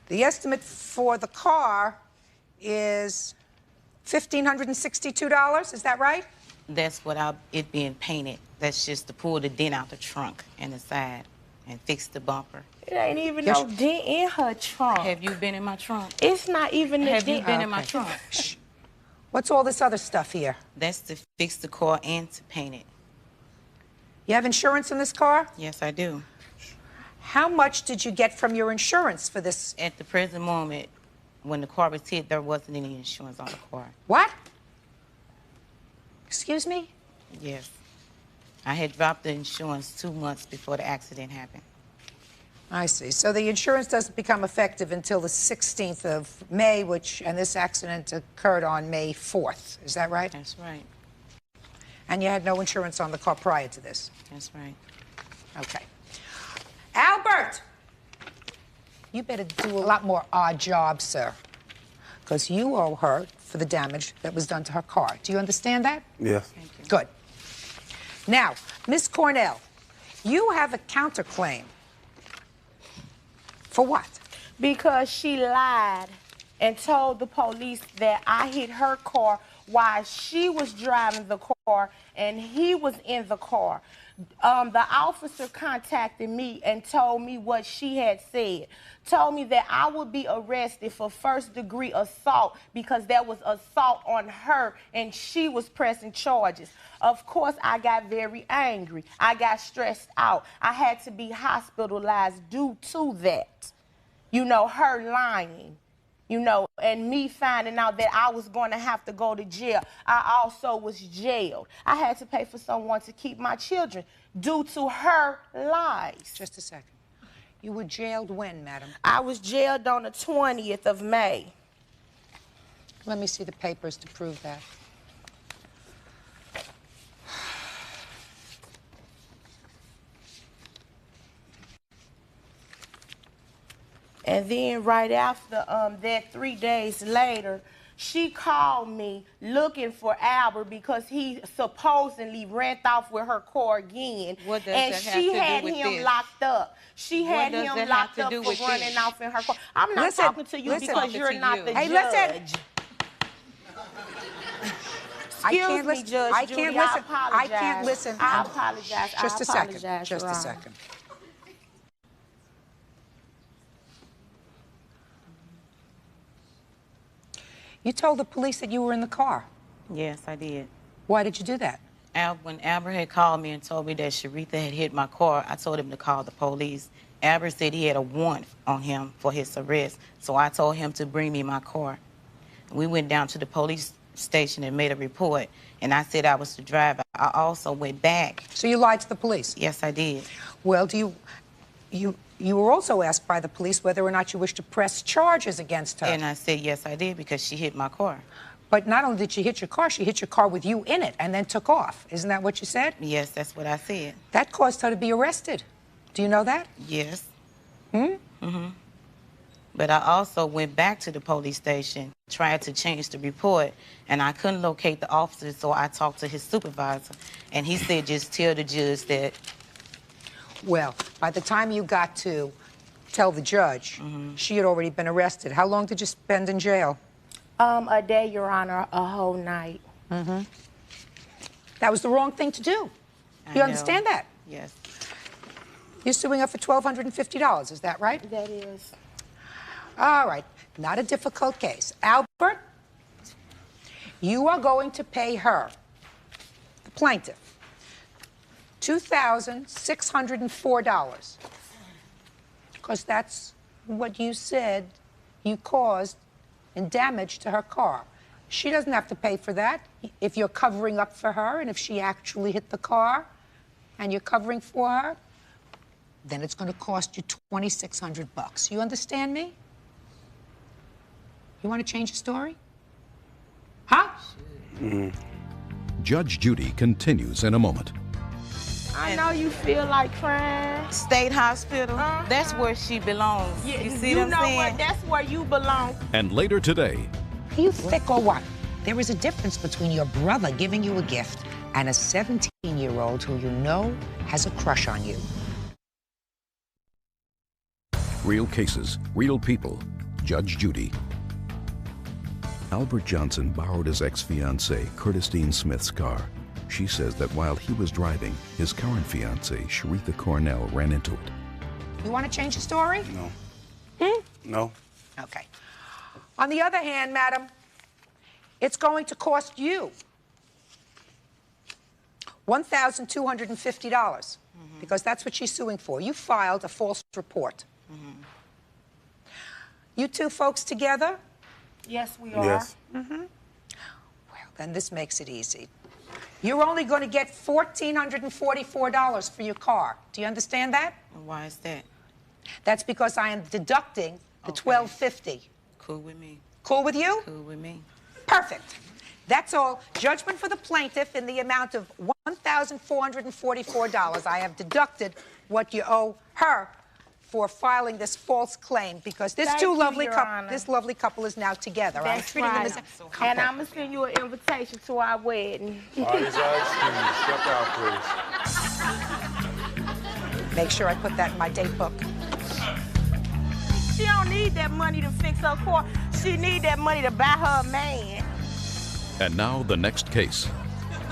The estimate for the car is $1,562. Is that right? That's without it being painted. That's just to pull the dent out the trunk and the side and fix the bumper. It ain't even no dent in her trunk. Have you been in my trunk? It's not even a dent. Have you been in my trunk? Shh. What's all this other stuff here? That's to fix the car and to paint it. You have insurance on this car? Yes, I do. How much did you get from your insurance for this? At the present moment, when the car was hit, there wasn't any insurance on the car. What? Excuse me? Yes. I had dropped the insurance 2 months before the accident happened. I see. So the insurance doesn't become effective until the 16th of May, and this accident occurred on May 4th. Is that right? That's right. And you had no insurance on the car prior to this? That's right. Okay. Albert! You better do a lot more odd jobs, sir, because you owe her for the damage that was done to her car. Do you understand that? Yes. Good. Now, Miss Cornell, you have a counterclaim. For what? Because she lied and told the police that I hit her car while she was driving the car and he was in the car. The officer contacted me and told me what she had said. Told me that I would be arrested for first-degree assault because there was assault on her and she was pressing charges. Of course, I got very angry. I got stressed out. I had to be hospitalized due to that. You know, her lying. You know, and me finding out that I was going to have to go to jail. I also was jailed. I had to pay for someone to keep my children due to her lies. Just a second. You were jailed when, madam? I was jailed on the 20th of May. Let me see the papers to prove that. And then right after that, 3 days later, she called me looking for Albert because he supposedly ran off with her car again. What does and that have she to had do with him this? locked up. She had does him that have locked to up do for with running this? off in her car. I'm not talking to you because you're not the Hey, judge. listen. Excuse me, Judge I Judy, can't listen. I I can't listen. I apologize. Just I a second. apologize, Just Your a Honor. second. You told the police that you were in the car. Yes, I did. Why did you do that? When Albert had called me and told me that Sharitha had hit my car, I told him to call the police. Albert said he had a warrant on him for his arrest, so I told him to bring me my car. We went down to the police station and made a report, and I said I was the driver. I also went back. So you lied to the police? Yes, I did. Well, you were also asked by the police whether or not you wish to press charges against her. And I said, yes, I did, because she hit my car. But not only did she hit your car with you in it and then took off. Isn't that what you said? Yes, that's what I said. That caused her to be arrested. Do you know that? Yes. But I also went back to the police station, tried to change the report, and I couldn't locate the officer, so I talked to his supervisor, and he said just tell the judge that. Well, by the time you got to tell the judge, she had already been arrested. How long did you spend in jail? A day, Your Honor, a whole night. That was the wrong thing to do. You understand that? Yes. You're suing her for $1,250, is that right? That is. All right, not a difficult case. Albert, you are going to pay her, the plaintiff, $2,604, because that's what you said you caused in damage to her car. She doesn't have to pay for that if you're covering up for her, and if she actually hit the car and you're covering for her, then it's going to cost you $2,600. You understand me? You want to change the story? Huh? Judge Judy continues in a moment. I know you feel like crying. State hospital, that's where she belongs. Yeah, you see you what know I'm saying? what? That's where you belong. And later today, Are you thick or what? There is a difference between your brother giving you a gift and a 17-year-old who you know has a crush on you. real cases, real people. Judge Judy. Albert Johnson borrowed his ex-fiancée, Curtis Smith's car. She says that while he was driving, his current fiancée, Sharitha Cornell, ran into it. You want to change the story? No. No. Okay. On the other hand, madam, it's going to cost you $1,250 because that's what she's suing for. You filed a false report. You two folks together? Yes, we are. Yes. Well, then this makes it easy. You're only going to get $1,444 for your car. Do you understand that? Why is that? That's because I am deducting the $1,250. Cool with me. Cool with you? Cool with me. Perfect. That's all. Judgment for the plaintiff in the amount of $1,444. I have deducted what you owe her for filing this false claim because this Thank you, Your couple, Honor. this lovely couple is now together. I'm That's treating them right. as a couple. And I'm going to send you an invitation to our wedding. Party's ice cream. Step out, please. Make sure I put that in my date book. She don't need that money to fix her car. She need that money to buy her a man. And now the next case.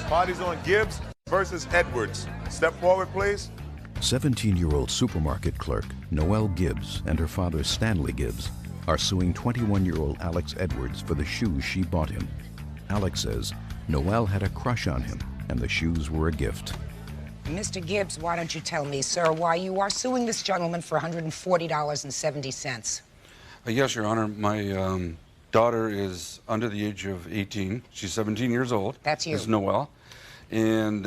Party's on Gibbs versus Edwards. Step forward, please. 17-year-old supermarket clerk Noelle Gibbs and her father Stanley Gibbs are suing 21-year-old Alex Edwards for the shoes she bought him. Alex says Noelle had a crush on him and the shoes were a gift. Mr. Gibbs, why don't you tell me, sir, why you are suing this gentleman for $140.70? Yes, Your Honor. My daughter is under the age of 18. She's 17 years old. That's you. Is Noelle. And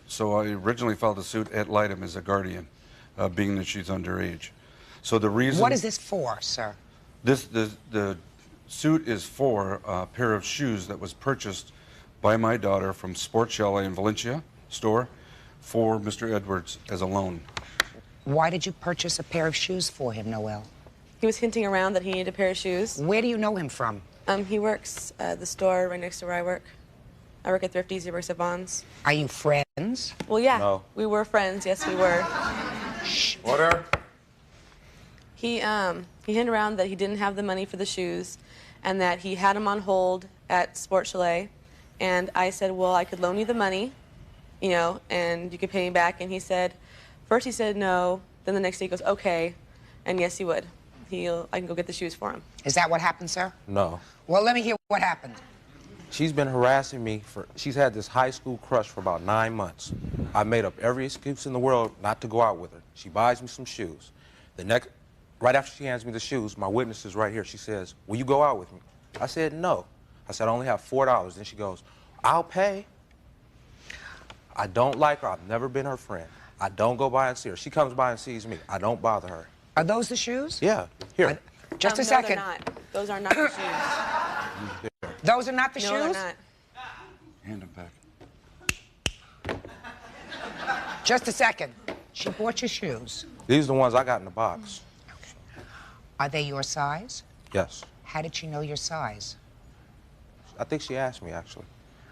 so I originally filed a suit ad litem as a guardian, being that she's underage. So the reason... What is this for, sir? The suit is for a pair of shoes that was purchased by my daughter from Sport Chalet in Valencia store for Mr. Edwards as a loan. Why did you purchase a pair of shoes for him, Noelle? He was hinting around that he needed a pair of shoes. Where do you know him from? He works at the store right next to where I work. I work at Thrifty's, he works at Vons. Are you friends? Well, yeah, No. we were friends. Yes, we were. Order. He hinted around that he didn't have the money for the shoes and that he had them on hold at Sport Chalet. And I said, well, I could loan you the money, you know, and you could pay me back. And he said, first he said no, then the next day he goes, okay, and yes, he would. I can go get the shoes for him. Is that what happened, sir? No. Well, let me hear what happened. She's been harassing me she's had this high school crush for about 9 months. I made up every excuse in the world not to go out with her. She buys me some shoes. Right after she hands me the shoes, my witness is right here. She says, will you go out with me? I said, no. I said, I only have $4. Then she goes, I'll pay. I don't like her. I've never been her friend. I don't go by and see her. She comes by and sees me. I don't bother her. Are those the shoes? Yeah. Here. Just a no, second. They're not. Those are not the shoes. Those are not the No, shoes? they're not. Hand them back. Just a second. She bought your shoes. These are the ones I got in the box. Are they your size? Yes. How did she know your size? I think she asked me, actually.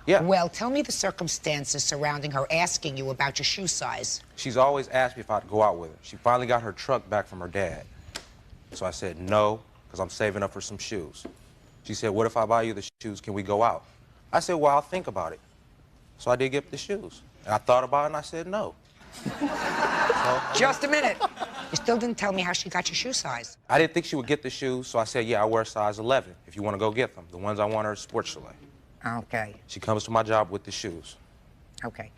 Yeah. Well, tell me the circumstances surrounding her asking you about your shoe size. She's always asked me if I'd go out with her. She finally got her truck back from her dad. So I said no, because I'm saving up for some shoes. She said, what if I buy you the shoes? Can we go out? I said, well, I'll think about it. So I did get the shoes. And I thought about it, and I said no. Just a minute. You still didn't tell me how she got your shoe size. I didn't think she would get the shoes, so I said, yeah, I wear size 11 if you want to go get them. The ones I want are Sports Chalet. Okay. She comes to my job with the shoes. Okay.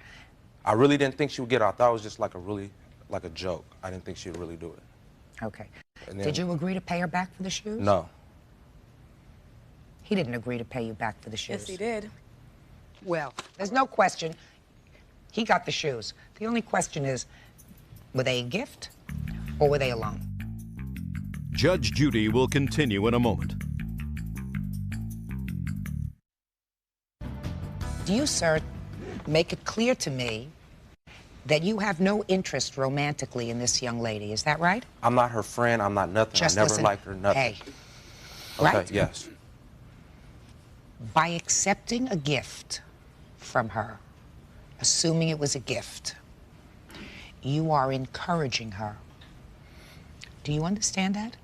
I really didn't think she would get it. I thought it was just like a joke. I didn't think she would really do it. Okay. And then, Did you agree to pay her back for the shoes? No. He didn't agree to pay you back for the shoes. Yes, he did. Well, there's no question. He got the shoes. The only question is, were they a gift or were they a loan? Judge Judy will continue in a moment. Do you, sir, make it clear to me that you have no interest romantically in this young lady? Is that right? I'm not her friend. I'm not nothing. Just I never listen. liked her nothing. Hey. Okay, Right? yes. By accepting a gift from her, assuming it was a gift, you are encouraging her. Do you understand that?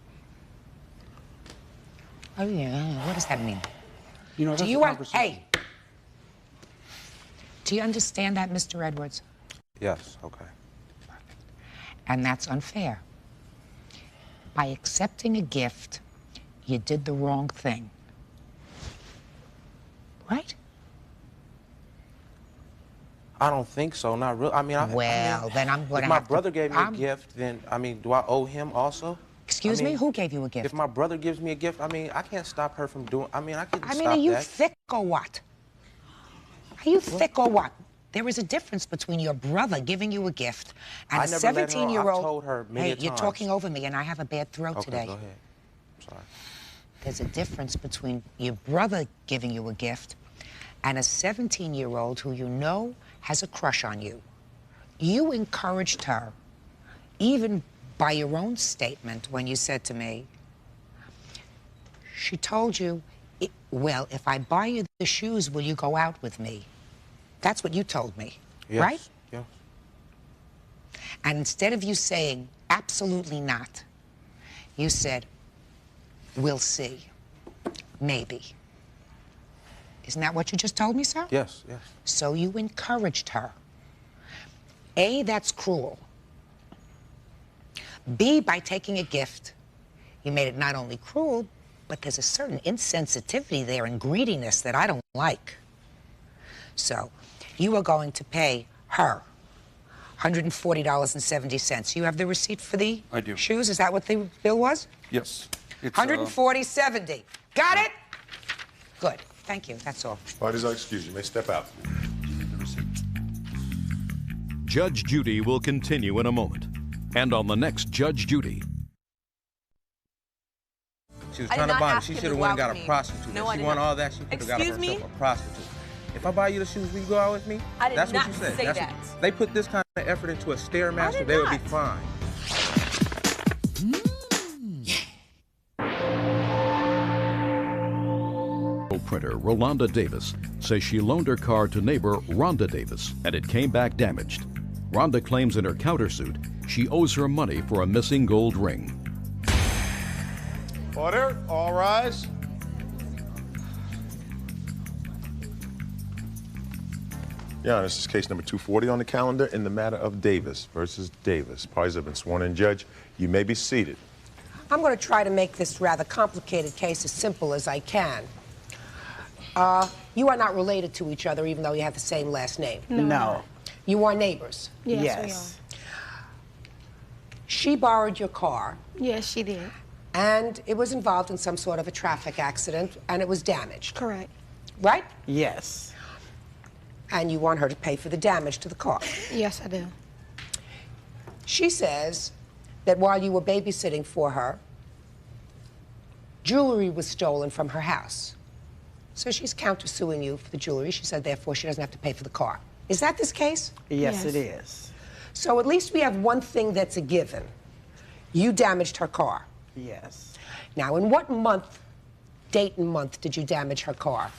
Oh, yeah. What does that mean? You know, Do you Hey. Do you understand that, Mr. Edwards? Yes, okay. And that's unfair. By accepting a gift, you did the wrong thing. Right? I don't think so, not really. I mean, then I'm going to if my brother gave me a gift, then, I mean, do I owe him also? Excuse me? Who gave you a gift? If my brother gives me a gift, I mean, I can't stop her from doing, I mean, I can stop are you that. thick or what? Are you thick or what? There is a difference between your brother giving you a gift and a 17-year-old. I told her many Hey, you're times. talking over me, and I have a bad throat today. Okay, go ahead. I'm sorry. There's a difference between your brother giving you a gift and a 17-year-old who you know has a crush on you. You encouraged her, even by your own statement when you said to me, she told you, well, if I buy you the shoes, will you go out with me? That's what you told me, Yes. right? Yes. And instead of you saying, absolutely not, you said, we'll see, maybe. Isn't that what you just told me, sir? Yes, yes. So you encouraged her. A, that's cruel. B, by taking a gift, you made it not only cruel, but there's a certain insensitivity there and greediness that I don't like. So you are going to pay her $140.70. You have the receipt for the I do. shoes? Is that what the bill was? Yes. It's, 140.70. Got it? Good. Thank you. That's all. Parties are excused. You may step out. Judge Judy will continue in a moment. And on the next Judge Judy. She was I trying did to not buy me. ask She him should to have go went out and got with a me. prostitute. No, If I she did wanted not. all that, she could have got Excuse herself me? a prostitute. If I buy you the shoes, will you go out with me? I did That's not what you said. say That's that. What, they put this kind of effort into a Stairmaster, did they would be not. fine. Printer Rolanda Davis says she loaned her car to neighbor Rhonda Davis and it came back damaged. Rhonda claims in her countersuit she owes her money for a missing gold ring. Order. All rise. Your Honor, this is case number 240 on the calendar in the matter of Davis versus Davis. Parties have been sworn in. Judge, you may be seated. I'm going to try to make this rather complicated case as simple as I can. You are not related to each other, even though you have the same last name. No. You are neighbors. Yes. She borrowed your car, Yes, she did. and it was involved in some sort of a traffic accident, and it was damaged. Correct. Right? Yes. And you want her to pay for the damage to the car. Yes, I do. She says that while you were babysitting for her, jewelry was stolen from her house. So she's countersuing you for the jewelry. She said, therefore, she doesn't have to pay for the car. Is that this case? Yes, it is. So at least we have one thing that's a given. You damaged her car. Yes. Now, in what month, date and month, did you damage her car?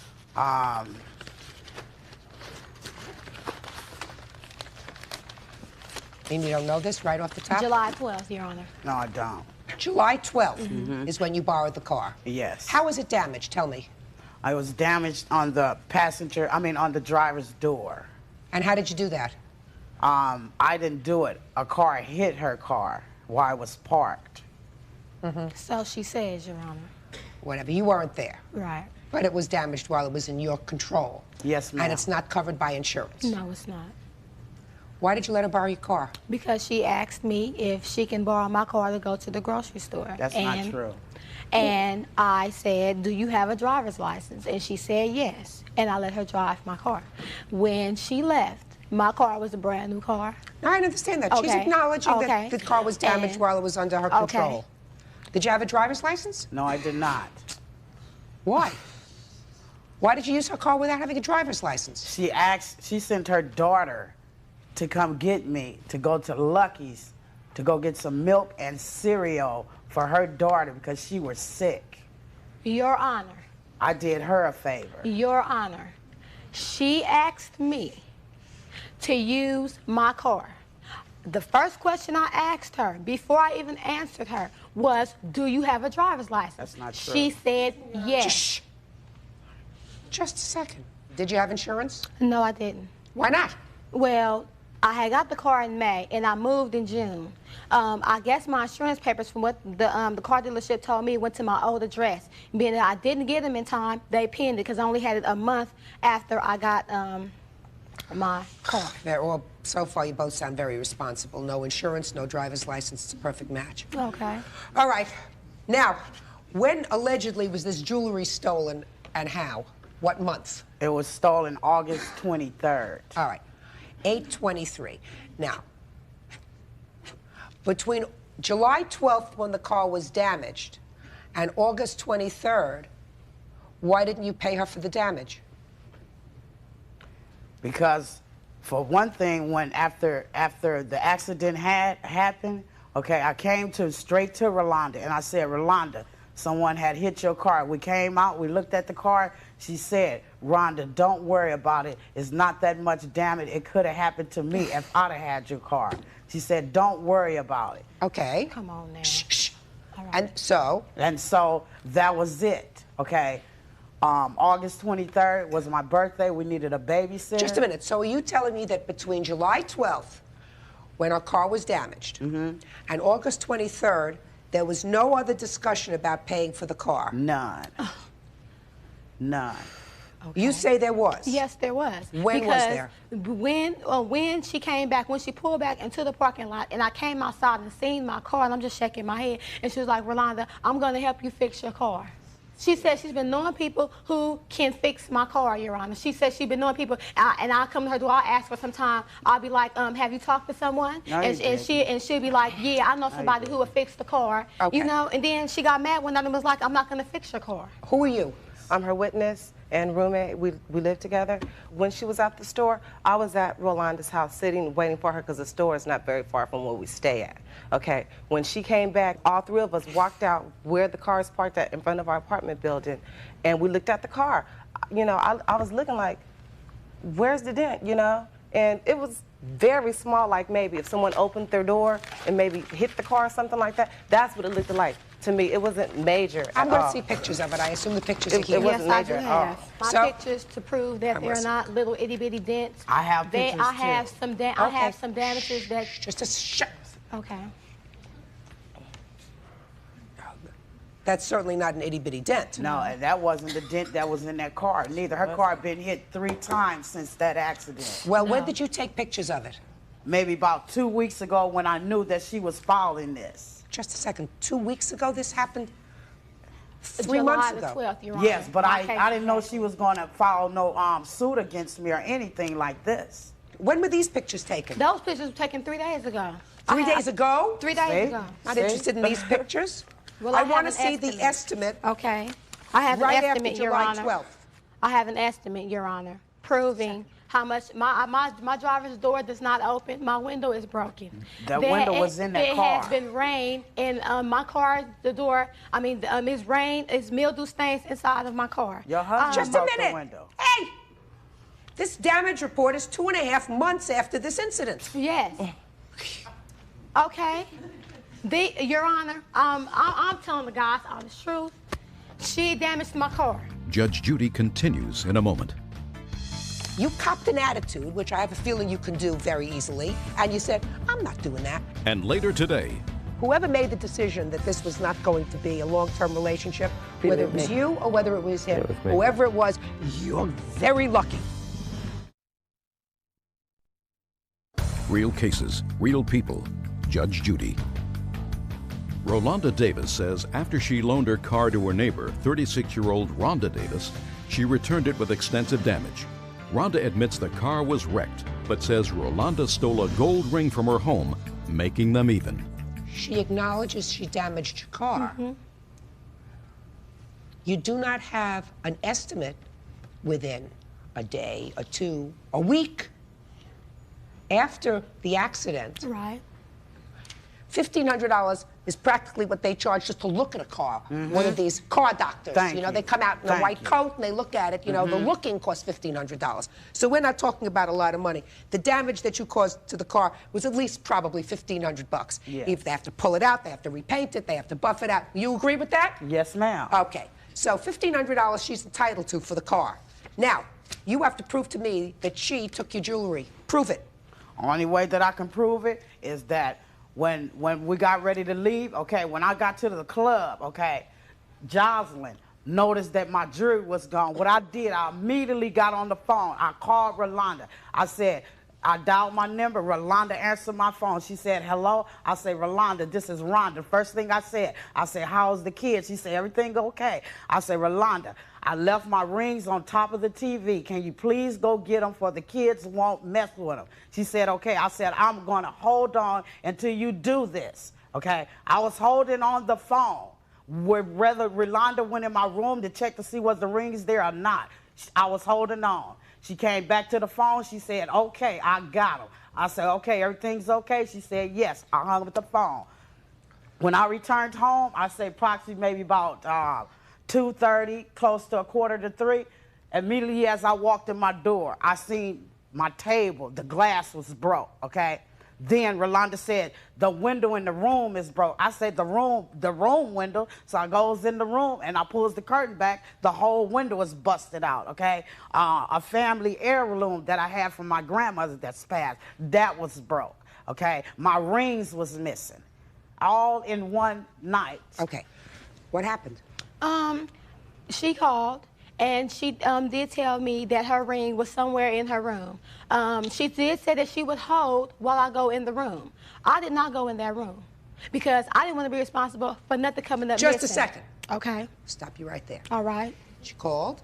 And you don't know this right off the top? July 12th, Your Honor. No, I don't. July 12th is when you borrowed the car. Yes. How was it damaged? Tell me. I was damaged on the on the driver's door. And how did you do that? I didn't do it. A car hit her car while I was parked. So she says, Your Honor. Whatever. You weren't there. Right. But it was damaged while it was in your control. Yes, ma'am. And it's not covered by insurance. No, it's not. Why did you let her borrow your car? Because she asked me if she can borrow my car to go to the grocery store. That's not true. And I said, do you have a driver's license? And she said yes. And I let her drive my car. When she left, my car was a brand new car. No, I understand that. She's acknowledging that the car was damaged while it was under her control. Did you have a driver's license? No, I did not. Why? Why did you use her car without having a driver's license? She sent her daughter to come get me, to go to Lucky's, to go get some milk and cereal for her daughter because she was sick. Your Honor. I did her a favor. Your Honor. She asked me to use my car. The first question I asked her, before I even answered her, was, do you have a driver's license? That's not true. She said yes. Shh. Just a second. Did you have insurance? No, I didn't. Why not? Well, I had got the car in May, and I moved in June. I guess my insurance papers, from what the car dealership told me, went to my old address. Being that I didn't get them in time, they pinned it because I only had it a month after I got my car. They're all, so far, you both sound very responsible. No insurance, no driver's license. It's a perfect match. Okay. All right. Now, when allegedly was this jewelry stolen and how? What month? It was stolen August 23rd. All right. 8/23. Now, between July 12th, when the car was damaged, and August 23rd, why didn't you pay her for the damage? Because, for one thing, when after the accident had happened, okay, I came straight to Rolanda, and I said, Rolanda, someone had hit your car. We came out, we looked at the car. She said, Rhonda, don't worry about it. It's not that much damage. It could have happened to me if I'd have had your car. She said, don't worry about it. Okay. Come on now. Shh. All right. And so that was it, okay? August 23rd was my birthday. We needed a babysitter. Just a minute. So are you telling me that between July 12th, when our car was damaged, and August 23rd, there was no other discussion about paying for the car? None. None. Okay. You say there was? Yes, there was. When was there? When she came back, when she pulled back into the parking lot, and I came outside and seen my car, and I'm just shaking my head, and she was like, Rolanda, I'm going to help you fix your car. She said she's been knowing people who can fix my car, Your Honor. She said she's been knowing people, and I'll come to her door, I'll ask her sometime, I'll be like, have you talked to someone? No, and she'll be like, yeah, I know somebody who will fix the car. Okay. You know, and then she got mad one night and was like, I'm not going to fix your car. Who are you? I'm her witness and roommate. We live together. When she was at the store, I was at Rolanda's house sitting, waiting for her because the store is not very far from where we stay at. Okay, when she came back, all three of us walked out where the car is parked at in front of our apartment building, and we looked at the car. You know, I was looking like, where's the dent, you know? And it was very small, like maybe if someone opened their door and maybe hit the car or something like that, that's what it looked like. To me, it wasn't major at all. I'm going to see pictures of it. I assume the pictures are here. It wasn't major at all. My pictures to prove that they're not little itty bitty dents. I have pictures I have too. I have some damages that. Just a shut. Okay. That's certainly not an itty bitty dent. No, and that wasn't the dent that was in that car. Neither. Her car had been hit 3 times since that accident. Well, when did you take pictures of it? Maybe about 2 weeks ago when I knew that she was following this. Just a second. 2 weeks ago this happened? 3 months ago? July the 12th, Your Honor. Yes, but I didn't know she was going to file no suit against me or anything like this. When were these pictures taken? Those pictures were taken 3 days ago. 3 days ago? 3 days ago. Not interested in these pictures? Well, I want to see the estimate. Okay. I have right an estimate, after Your July Honor. 12th. I have an estimate, Your Honor, proving how much my driver's door does not open. My window is broken. That window was in that car. It has been rain, and my car, the door, it's rain, it's mildew stains inside of my car. Your husband Just a broke minute. the window. Hey! This damage report is 2.5 months after this incident. Yes. Okay. Your Honor, I'm telling the guys all the truth. She damaged my car. Judge Judy continues in a moment. You copped an attitude, which I have a feeling you can do very easily, and you said, I'm not doing that. And later today, Whoever made the decision that this was not going to be a long-term relationship, whether it was you or whether it was him, whoever it was, you're very lucky. real cases, real people. Judge Judy. Rolanda Davis says after she loaned her car to her neighbor, 36-year-old Rhonda Davis, she returned it with extensive damage. Rhonda admits the car was wrecked, but says Rolanda stole a gold ring from her home, making them even. She acknowledges she damaged your car. You do not have an estimate within a day, a two, a week after the accident. Right. $1,500 is practically what they charge just to look at a car. One of these car doctors, they come out in a white coat and they look at it. The looking costs $1,500. So we're not talking about a lot of money. The damage that you caused to the car was at least probably $1,500. Yes. If they have to pull it out, they have to repaint it, they have to buff it out. You agree with that? Yes, ma'am. Okay. So $1,500 she's entitled to for the car. Now, you have to prove to me that she took your jewelry. Prove it. Only way that I can prove it is that when we got ready to leave, when I got to the club, Jocelyn noticed that my jewelry was gone. What I did, I immediately got on the phone. I called Rolanda. I dialed my number. Rolanda answered my phone. She said, hello. I said, Rolanda, this is Rhonda. First thing I said, how's the kids? She said, everything okay. I said, Rolanda, I left my rings on top of the TV. Can you please go get them for the kids won't mess with them? She said, okay. I said, I'm going to hold on until you do this, I was holding on the phone. Whether Rolanda went in my room to check to see was the rings there or not, I was holding on. She came back to the phone. She said, okay, I got them. I said, okay, everything's okay? She said, yes. I hung up the phone. When I returned home, I say approximately maybe about 2:30, close to 2:45. Immediately as I walked in my door, I seen my table, the glass was broke, Then Rolanda said, the window in the room is broke. I said, the room window. So I goes in the room and I pulls the curtain back. The whole window is busted out, A family heirloom that I had from my grandmother that's passed, that was broke, My rings was missing, all in one night. Okay. What happened? She called. And she did tell me that her ring was somewhere in her room. She did say that she would hold while I go in the room. I did not go in that room because I didn't want to be responsible for nothing coming up Just missing. a second. Okay. Stop you right there. All right. She called.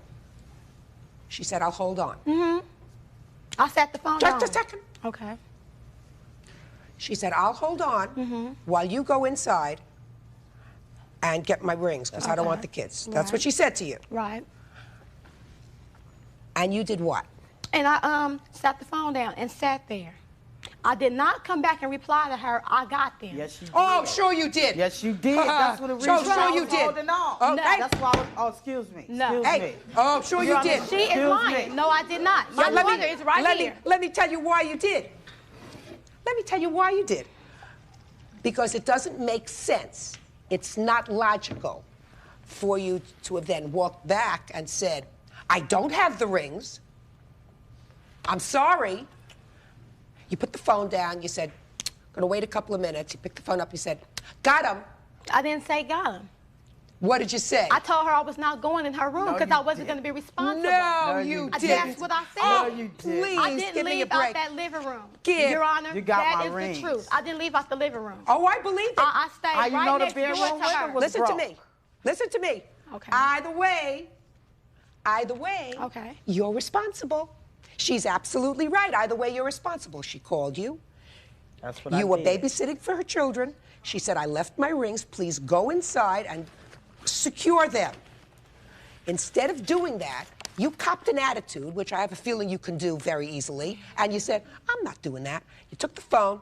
She said, I'll hold on. I sat the phone Just on. a second. Okay. She said, I'll hold on while you go inside and get my rings because I don't want the kids. That's what she said to you. Right. And you did what? And I sat the phone down and sat there. I did not come back and reply to her. I got there. Yes, you did. Oh, sure you did. Yes, you did. That's what the reason Sure you was did. holding on. Okay. No, that's why I was, oh, excuse me. No. Excuse Hey, me. oh, sure you did. She is lying. No, I did not. My Let mother me- is right let here. Let me tell you why you did. Let me tell you why you did. Because it doesn't make sense. It's not logical for you to have then walked back and said, I don't have the rings. I'm sorry. You put the phone down. You said, gonna wait a couple of minutes. You picked the phone up. You said, got him. I didn't say got him. What did you say? I told her I was not going in her room because I wasn't going to be responsible. No, you didn't. That's what I said. Oh, No, you did. please I didn't give me a leave out break. that living room. Give. Your Honor, You got that my is rings. the truth. I didn't leave out the living room. Oh, I believe it. I stayed How you right know the next door bedroom to her. window was Listen to broke? me. Listen to me. Okay. Either way, Okay. you're responsible. She's absolutely right. Either way, you're responsible. She called you. That's what You I were did. babysitting for her children. She said, I left my rings. Please go inside and secure them. Instead of doing that, You copped an attitude, which I have a feeling you can do very easily, and you said, I'm not doing that. You took the phone,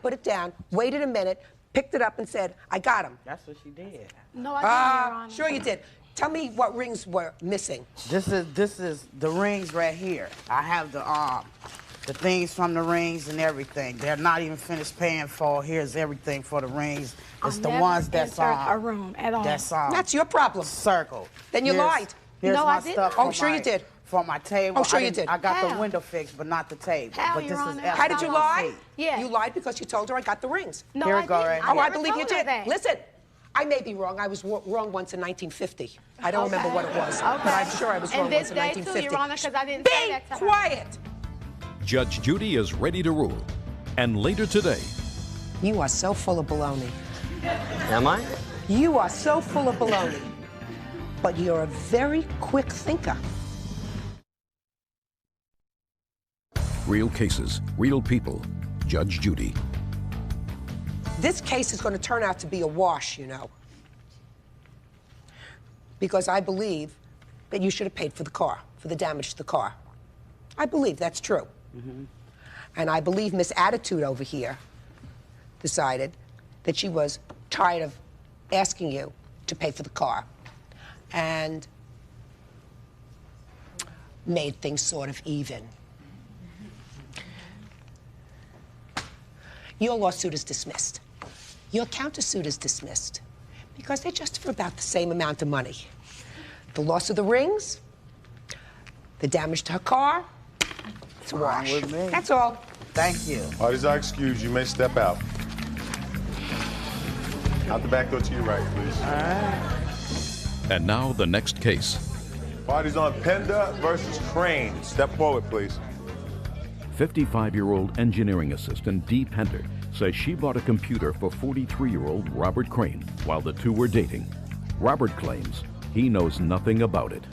put it down, waited a minute, picked it up and said, I got him. That's what she did. No, I didn't, Your Honor. Sure you did. Tell me what rings were missing. This is the rings right here. I have the things from the rings and everything. They're not even finished paying for. Here's everything for the rings. It's the ones that's a room at all. That's your problem. Circle. Then you lied. Here's No, my I didn't. stuff. Oh, sure you did. For my table. Oh, sure you did. I got How? the window fixed, but not the table. How, but Your this Honor? is How did you lie? Yeah. You lied because you told her I got the rings. No, Here I we go, didn't. right Oh, I never believe you told her did. that. Listen, I may be wrong. I was wrong once in 1950. I don't remember what it was, but I'm sure I was wrong And once this in day 1950. too, Your Honor, because I didn't say Be that to her. quiet. Judge Judy is ready to rule. And later today, You are so full of baloney. Am I? You are so full of baloney. But you're a very quick thinker. real cases, real people. Judge Judy. This case is going to turn out to be a wash, you know. Because I believe that you should have paid for the car, for the damage to the car. I believe that's true. Mm-hmm. And I believe Miss Attitude over here decided that she was tired of asking you to pay for the car and made things sort of even. Your lawsuit is dismissed. Your countersuit is dismissed because they're just for about the same amount of money. The loss of the rings, the damage to her car, it's a wash. With me. That's all. Thank you. Parties are excused. You may step out. Out the back door to your right, please. All right. And now the next case. Parties on Penda versus Crane. Step forward, please. 55-year-old engineering assistant Dee Pender says she bought a computer for 43-year-old Robert Crane while the two were dating. Robert claims he knows nothing about it.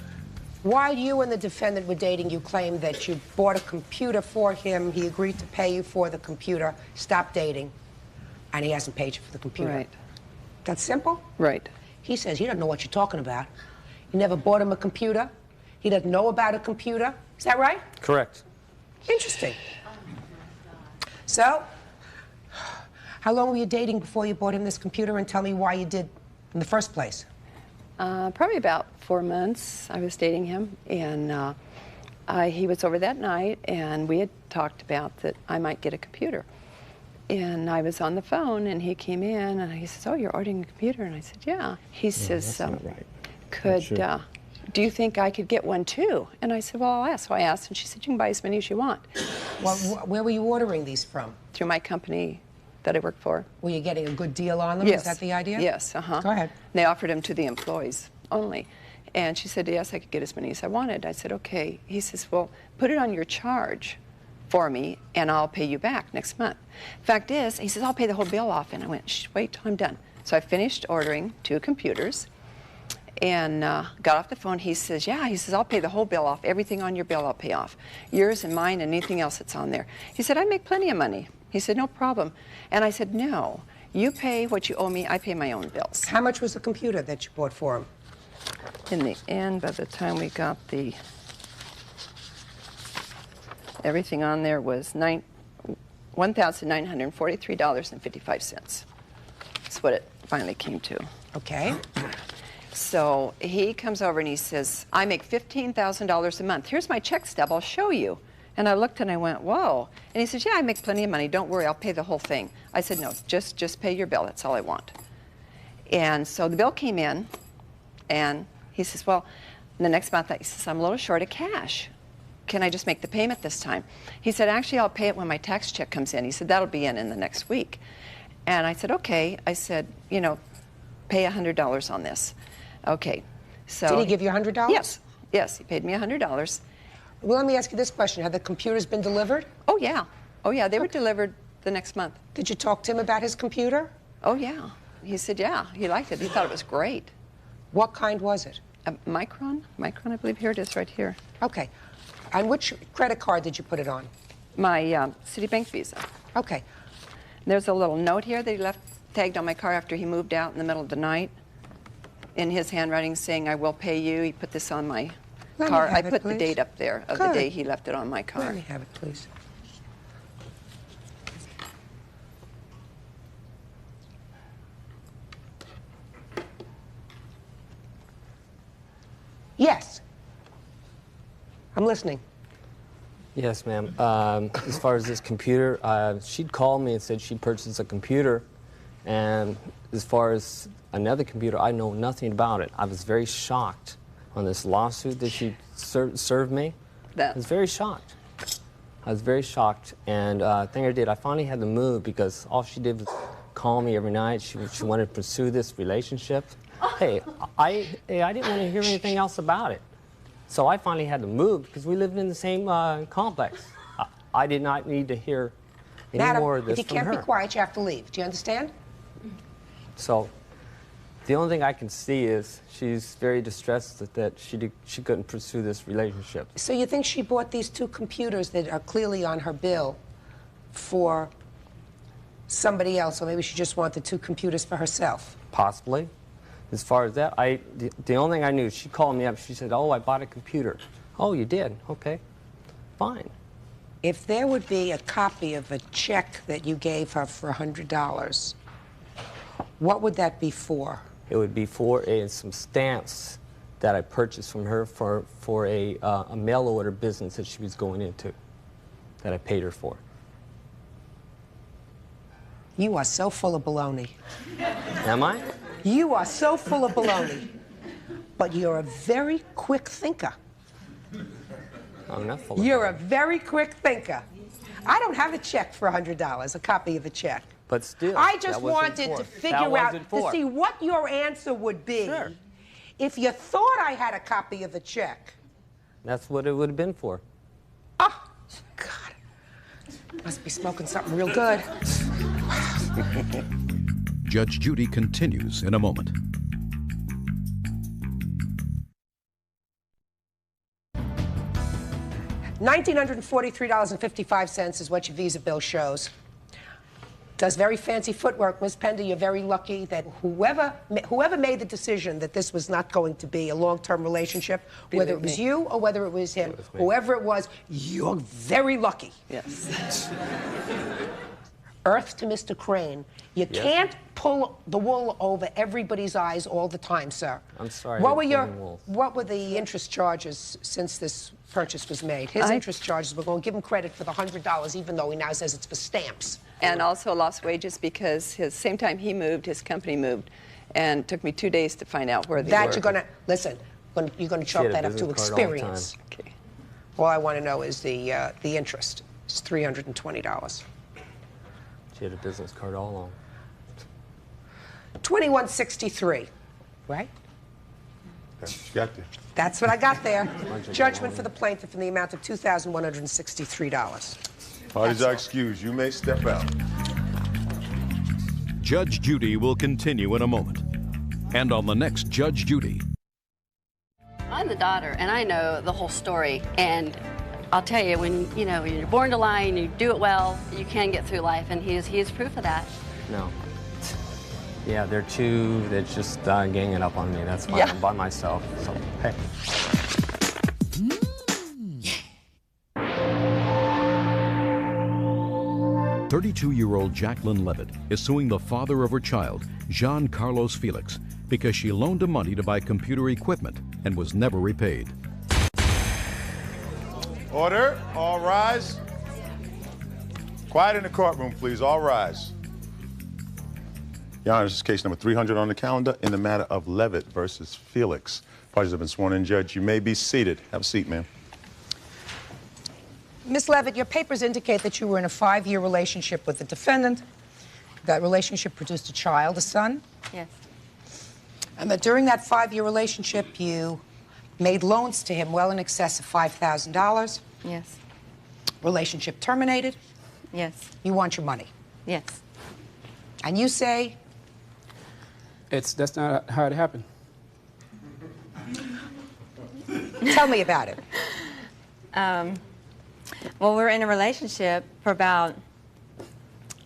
While you and the defendant were dating, you claimed that you bought a computer for him, he agreed to pay you for the computer, stopped dating, and he hasn't paid you for the computer. Right. That's simple? Right. He says he doesn't know what you're talking about. You never bought him a computer. He doesn't know about a computer. Is that right? Correct. Interesting. So, how long were you dating before you bought him this computer, and tell me why you did in the first place? Probably about 4 months I was dating him, and he was over that night, and we had talked about that I might get a computer. And I was on the phone, and he came in, and he says, "Oh, you're ordering a computer?" And I said, "Yeah." He says, that's not right. "Could, Sure. Do you think I could get one too?" And I said, "Well, I'll ask." So I asked, and she said, "You can buy as many as you want." Well, where were you ordering these from? Through my company that I work for. Were you getting a good deal on them? Yes. Is that the idea? Yes, uh-huh. Go ahead. They offered them to the employees only. And she said, yes, I could get as many as I wanted. I said, okay. He says, well, put it on your charge for me, and I'll pay you back next month. Fact is, he says, I'll pay the whole bill off. And I went, shh, wait till I'm done. So I finished ordering 2 computers and got off the phone. He says, yeah, he says, I'll pay the whole bill off. Everything on your bill I'll pay off. Yours and mine and anything else that's on there. He said, I make plenty of money. He said, no problem. And I said, no, you pay what you owe me, I pay my own bills. How much was the computer that you bought for him? In the end, by the time we got everything on there was $1,943.55. That's what it finally came to. Okay. So he comes over and he says, I make $15,000 a month. Here's my check stub, I'll show you. And I looked and I went, whoa. And he says, yeah, I make plenty of money. Don't worry, I'll pay the whole thing. I said, no, just pay your bill. That's all I want. And so the bill came in, and he says, well, the next month, he says, I'm a little short of cash. Can I just make the payment this time? He said, actually, I'll pay it when my tax check comes in. He said, that'll be in the next week. And I said, okay. I said, you know, pay $100 on this. Okay. So Did he give you $100? Yes. Yes, he paid me $100. Well, let me ask you this question. Have the computers been delivered? Oh, yeah. Oh, yeah. They were delivered the next month. Did you talk to him about his computer? Oh, yeah. He said, yeah, he liked it. He thought it was great. What kind was it? A Micron? Micron, I believe. Here it is right here. Okay. And which credit card did you put it on? My Citibank Visa. Okay. There's a little note here that he left tagged on my car after he moved out in the middle of the night in his handwriting saying, I will pay you. He put this on my Let me car. have I it, put the please. date up there of Good. the day he left it on my car. Let me have it, please. Yes. I'm listening. Yes, ma'am. As far as this computer, she'd called me and said she'd purchased a computer. And as far as another computer, I know nothing about it. I was very shocked on this lawsuit that she served me. I was very shocked. I was very shocked. And the thing I did, I finally had to move because all she did was call me every night. She wanted to pursue this relationship. Hey, I didn't want to hear anything else about it. So I finally had to move because we lived in the same complex. I did not need to hear any more of this if you from can't her. be quiet, you have to leave. Do you understand? So the only thing I can see is she's very distressed that she couldn't pursue this relationship. So you think she bought these two computers that are clearly on her bill for somebody else, or maybe she just wanted two computers for herself? Possibly. As far as that, the only thing I knew, she called me up, she said, oh, I bought a computer. Oh, you did? Okay, fine. If there would be a copy of a check that you gave her for $100, what would that be for? It would be for some stamps that I purchased from her for a mail order business that she was going into, that I paid her for. You are so full of baloney. Am I? You are so full of baloney. But you're a very quick thinker. I'm not full of You're a very quick thinker. I don't have a check for $100, a copy of a check. But still, I just that wasn't wanted for- to that figure out, wasn't to for. see what your answer would be if you thought I had a copy of a check. That's what it would have been for. Oh, God. Must be smoking something real good. Judge Judy continues in a moment. $1,943.55 is what your Visa bill shows. Does very fancy footwork, Miss Pender. You're very lucky that whoever made the decision that this was not going to be a long-term relationship, whether it was you or whether it was him, whoever it was, you're very lucky. Yes. Earth to Mr. Crane. You Yes. can't pull the wool over everybody's eyes all the time, sir. I'm sorry. What I'm were pulling wool. what were the interest charges since this purchase was made? His interest charges, we're going to give him credit for the $100, even though he now says it's for stamps. And also lost wages because same time he moved, his company moved. And it took me 2 days to find out where they were. That you're going to, listen, you're going to chalk had a that up to business card all the experience. Okay. All I want to know is the interest. It's $320. She had a business card all along. $21.63, right? That's what you got there. That's what I got there. Judgment for the plaintiff in the amount of $2,163. Parties are excused. You may step out. Judge Judy will continue in a moment. And on the next Judge Judy. I'm the daughter, and I know the whole story. And I'll tell you, when you're born to lie and you do it well, you can get through life, and he is proof of that. No. Yeah, they're just ganging up on me. That's why I'm by myself. So, hey. 32-year-old Jacqueline Levitt is suing the father of her child, Jean Carlos Felix, because she loaned him money to buy computer equipment and was never repaid. Order. All rise. Quiet in the courtroom, please. All rise. Your Honor, this is case number 300 on the calendar in the matter of Levitt versus Felix. Parties have been sworn in. Judge, you may be seated. Have a seat, ma'am. Miss Levitt, your papers indicate that you were in a 5-year relationship with the defendant. That relationship produced a child, a son. Yes. And that during that 5-year relationship, you made loans to him well in excess of $5,000. Yes. Relationship terminated. Yes. You want your money. Yes. And you say? That's not how it happened. Tell me about it. Well, we were in a relationship for about,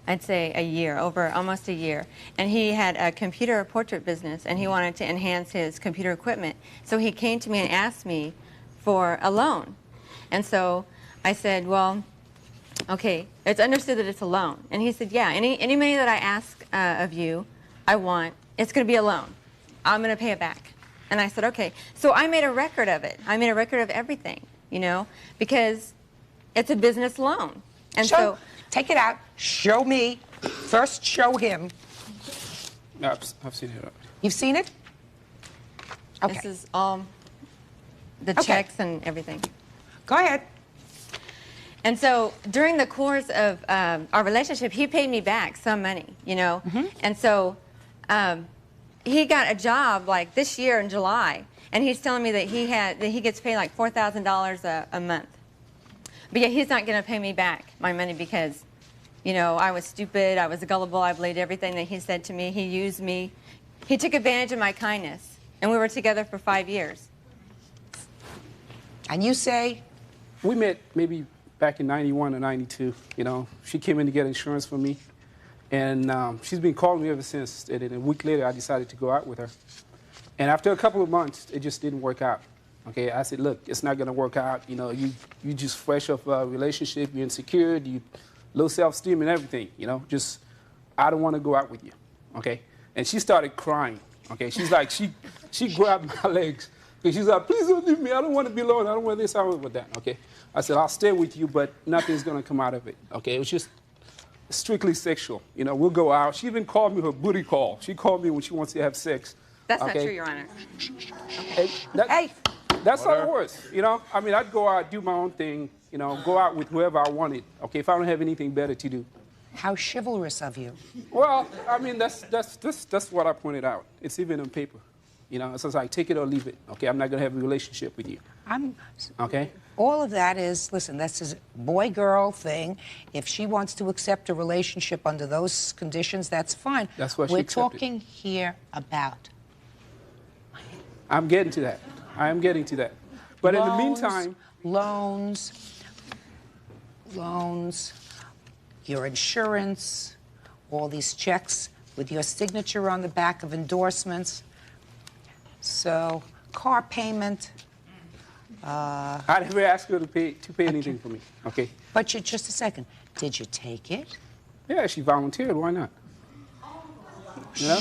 I'd say, a year, almost a year. And he had a computer portrait business, and he wanted to enhance his computer equipment. So he came to me and asked me for a loan. And so I said, well, okay, it's understood that it's a loan. And he said, yeah, any money that I ask of you, I want, it's going to be a loan. I'm going to pay it back. And I said, okay. So I made a record of it. I made a record of everything, you know, because it's a business loan. And so take it out. Show me. First, show him. No, I've seen it. You've seen it? Okay. This is all the checks and everything. Go ahead. And so during the course of our relationship, he paid me back some money, you know. And so he got a job like this year in July, and he's telling me that he gets paid like $4,000 a month. But yeah, he's not going to pay me back my money because, you know, I was stupid, I was gullible, I believed everything that he said to me. He used me. He took advantage of my kindness, and we were together for 5 years. And you say? We met maybe back in 91 or 92, you know. She came in to get insurance for me. And she's been calling me ever since. And then a week later, I decided to go out with her. And after a couple of months, it just didn't work out. Okay, I said, look, it's not going to work out. You know, you just fresh off a relationship, you're insecure, you low self-esteem and everything, you know. Just, I don't want to go out with you, okay? And she started crying, okay? She's like, she grabbed my legs. And she's like, please don't leave me. I don't want to be alone. I don't want this, I don't want that, okay? I said, I'll stay with you, but nothing's going to come out of it, okay? It was just strictly sexual. You know, we'll go out. She even called me her booty call. She called me when she wants to have sex. That's not true, Your Honor. Hey! That's how it was, you know? I mean, I'd go out, do my own thing, you know, go out with whoever I wanted, okay, if I don't have anything better to do. How chivalrous of you. Well, I mean, that's what I pointed out. It's even on paper. You know, it's just like, take it or leave it, okay? I'm not going to have a relationship with you. Okay? All of that is, listen, that's a boy-girl thing. If she wants to accept a relationship under those conditions, that's fine. That's what she We're accepted. talking here about I'm getting to that. I am getting to that. But in the meantime... Loans, your insurance, all these checks with your signature on the back of endorsements. So, car payment. I never asked her to pay anything for me, okay? But just a second. Did you take it? Yeah, she volunteered. Why not? You know?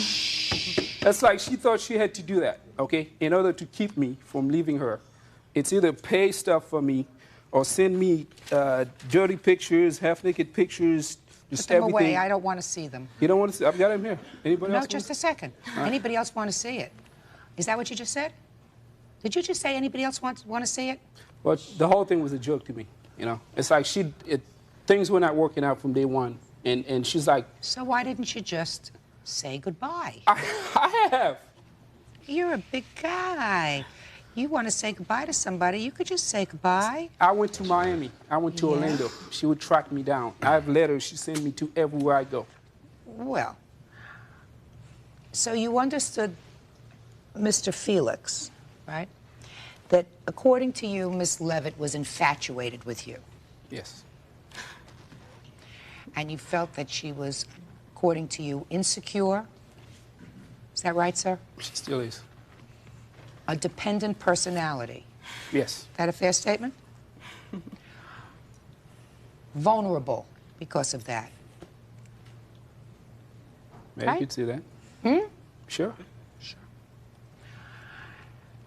That's like she thought she had to do that, okay? In order to keep me from leaving her. It's either pay stuff for me or send me dirty pictures, half-naked pictures, just Put them everything. away. I don't want to see them. You don't want to see? I've got them here. Anybody else? No, just a second. Anybody else want to see it? Is that what you just said? Did you just say anybody else want to see it? Well, the whole thing was a joke to me, you know? It's like things were not working out from day one, and she's like... So why didn't you just say goodbye? I have. You're a big guy. You want to say goodbye to somebody, you could just say goodbye. I went to Miami. I went to Orlando. She would track me down. I have letters she sent me to everywhere I go. Well, so you understood Mr. Felix, right? That according to you, Miss Levitt was infatuated with you. Yes. And you felt that she was, according to you, insecure. Is that right, sir? She still is. A dependent personality. Yes. Is that a fair statement? Vulnerable because of that. Maybe Right? you could see that. Sure.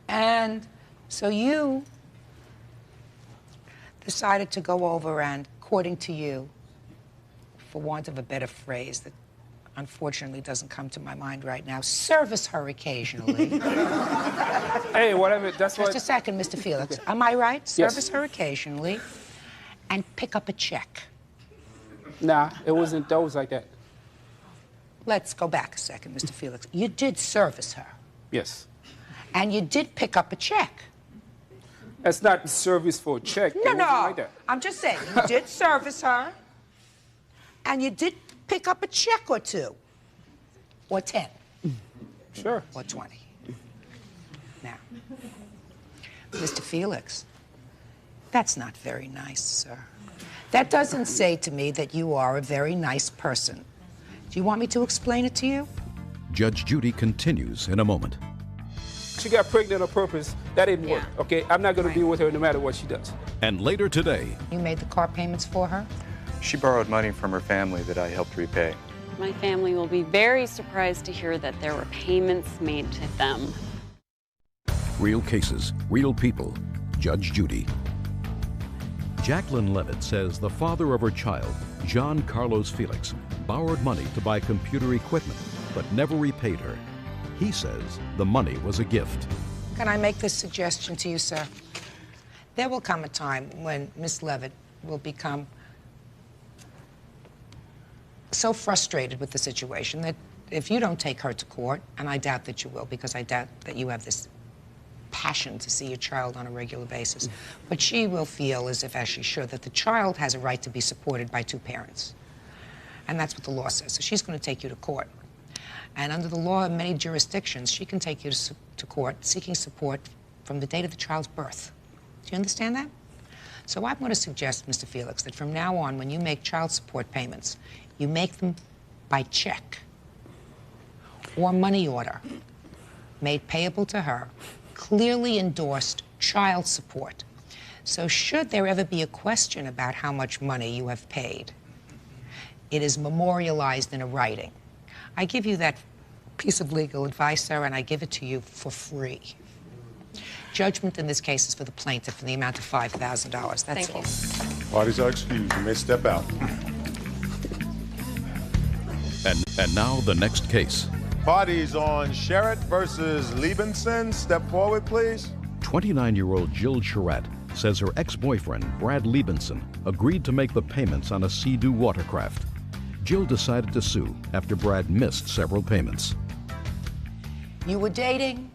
And so you decided to go over and, according to you, for want of a better phrase that unfortunately doesn't come to my mind right now, service her occasionally. Hey, whatever, that's what... Just a second, Mr. Felix. Am I right? Yes. Service her occasionally and pick up a check. Nah, it wasn't those like that. Let's go back a second, Mr. Felix. You did service her. Yes. And you did pick up a check. That's not service for a check. It No, wasn't no. like that. I'm just saying, you did service her, and you did pick up a check or two, or 10. Sure. Or 20. Now, Mr. Felix, that's not very nice, sir. That doesn't say to me that you are a very nice person. Do you want me to explain it to you? Judge Judy continues in a moment. She got pregnant on purpose. That didn't work, okay? I'm not going to be with her no matter what she does. And later today, You made the car payments for her? She borrowed money from her family that I helped repay. My family will be very surprised to hear that there were payments made to them. real cases, real people. Judge Judy. Jacqueline Levitt says the father of her child, John Carlos Felix, borrowed money to buy computer equipment, but never repaid her. He says the money was a gift. Can I make this suggestion to you, sir? There will come a time when Miss Levitt will become so frustrated with the situation that if you don't take her to court, and I doubt that you will, because I doubt that you have this passion to see your child on a regular basis, but she will feel as if, as she should, that the child has a right to be supported by two parents. And that's what the law says. So she's going to take you to court. And under the law in many jurisdictions, she can take you to court seeking support from the date of the child's birth. Do you understand that? So I'm going to suggest, Mr. Felix, that from now on, when you make child support payments, you make them by check or money order, made payable to her, clearly endorsed child support. So should there ever be a question about how much money you have paid, it is memorialized in a writing. I give you that piece of legal advice, sir, and I give it to you for free. Judgment in this case is for the plaintiff in the amount of $5,000. That's all. Parties are excused. You may step out. And now the next case. Parties on Sherritt versus Liebenson. Step forward, please. 29-year-old Jill Charette says her ex-boyfriend, Brad Liebenson, agreed to make the payments on a Sea-Doo watercraft. Jill decided to sue after Brad missed several payments. You were dating.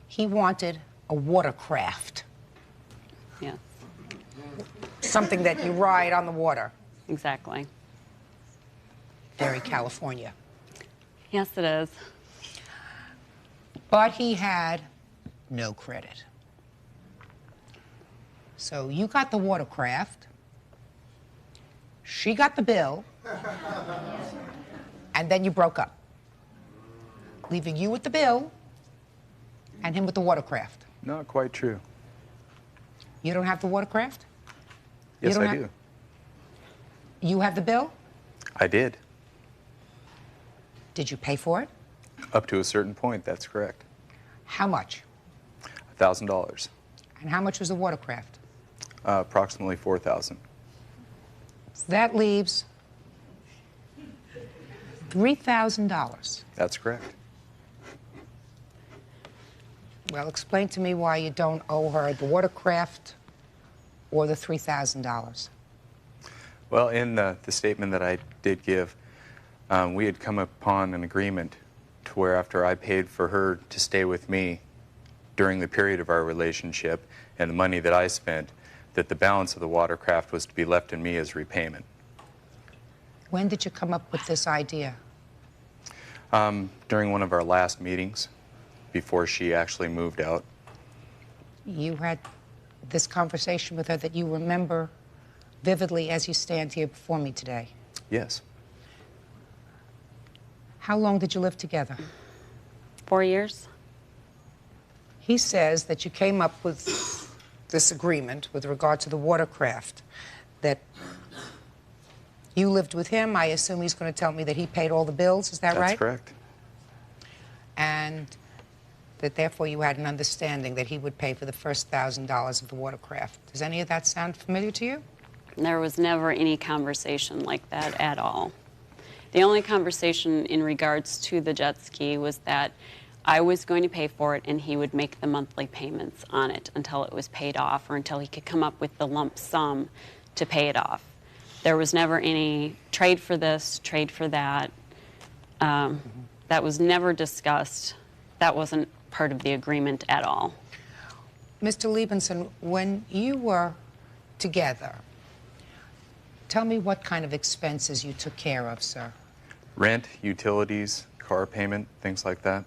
He wanted a watercraft. Yes. Something that you ride on the water. Exactly. Very California. Yes, it is. But he had no credit. So you got the watercraft, she got the bill, and then you broke up, leaving you with the bill and him with the watercraft. Not quite true. You don't have the watercraft? Yes, I do. You have the bill? I did. Did you pay for it? Up to a certain point, that's correct. How much? $1,000. And how much was the watercraft? Approximately $4,000. So that leaves $3,000. That's correct. Well, explain to me why you don't owe her the watercraft or the $3,000. Well, in the statement that I did give, we had come upon an agreement to where after I paid for her to stay with me during the period of our relationship and the money that I spent, that the balance of the watercraft was to be left in me as repayment. When did you come up with this idea? During one of our last meetings, before she actually moved out. You had this conversation with her that you remember vividly as you stand here before me today. Yes. How long did you live together? 4 years. He says that you came up with this agreement with regard to the watercraft, that you lived with him. I assume he's going to tell me that he paid all the bills. Is that right? That's correct. And that therefore you had an understanding that he would pay for the first $1,000 of the watercraft. Does any of that sound familiar to you? There was never any conversation like that at all. The only conversation in regards to the jet ski was that I was going to pay for it and he would make the monthly payments on it until it was paid off or until he could come up with the lump sum to pay it off. There was never any trade for this, trade for that. That was never discussed. That wasn't part of the agreement at all. Mr. Liebenson, when you were together, tell me what kind of expenses you took care of, sir. Rent, utilities, car payment, things like that.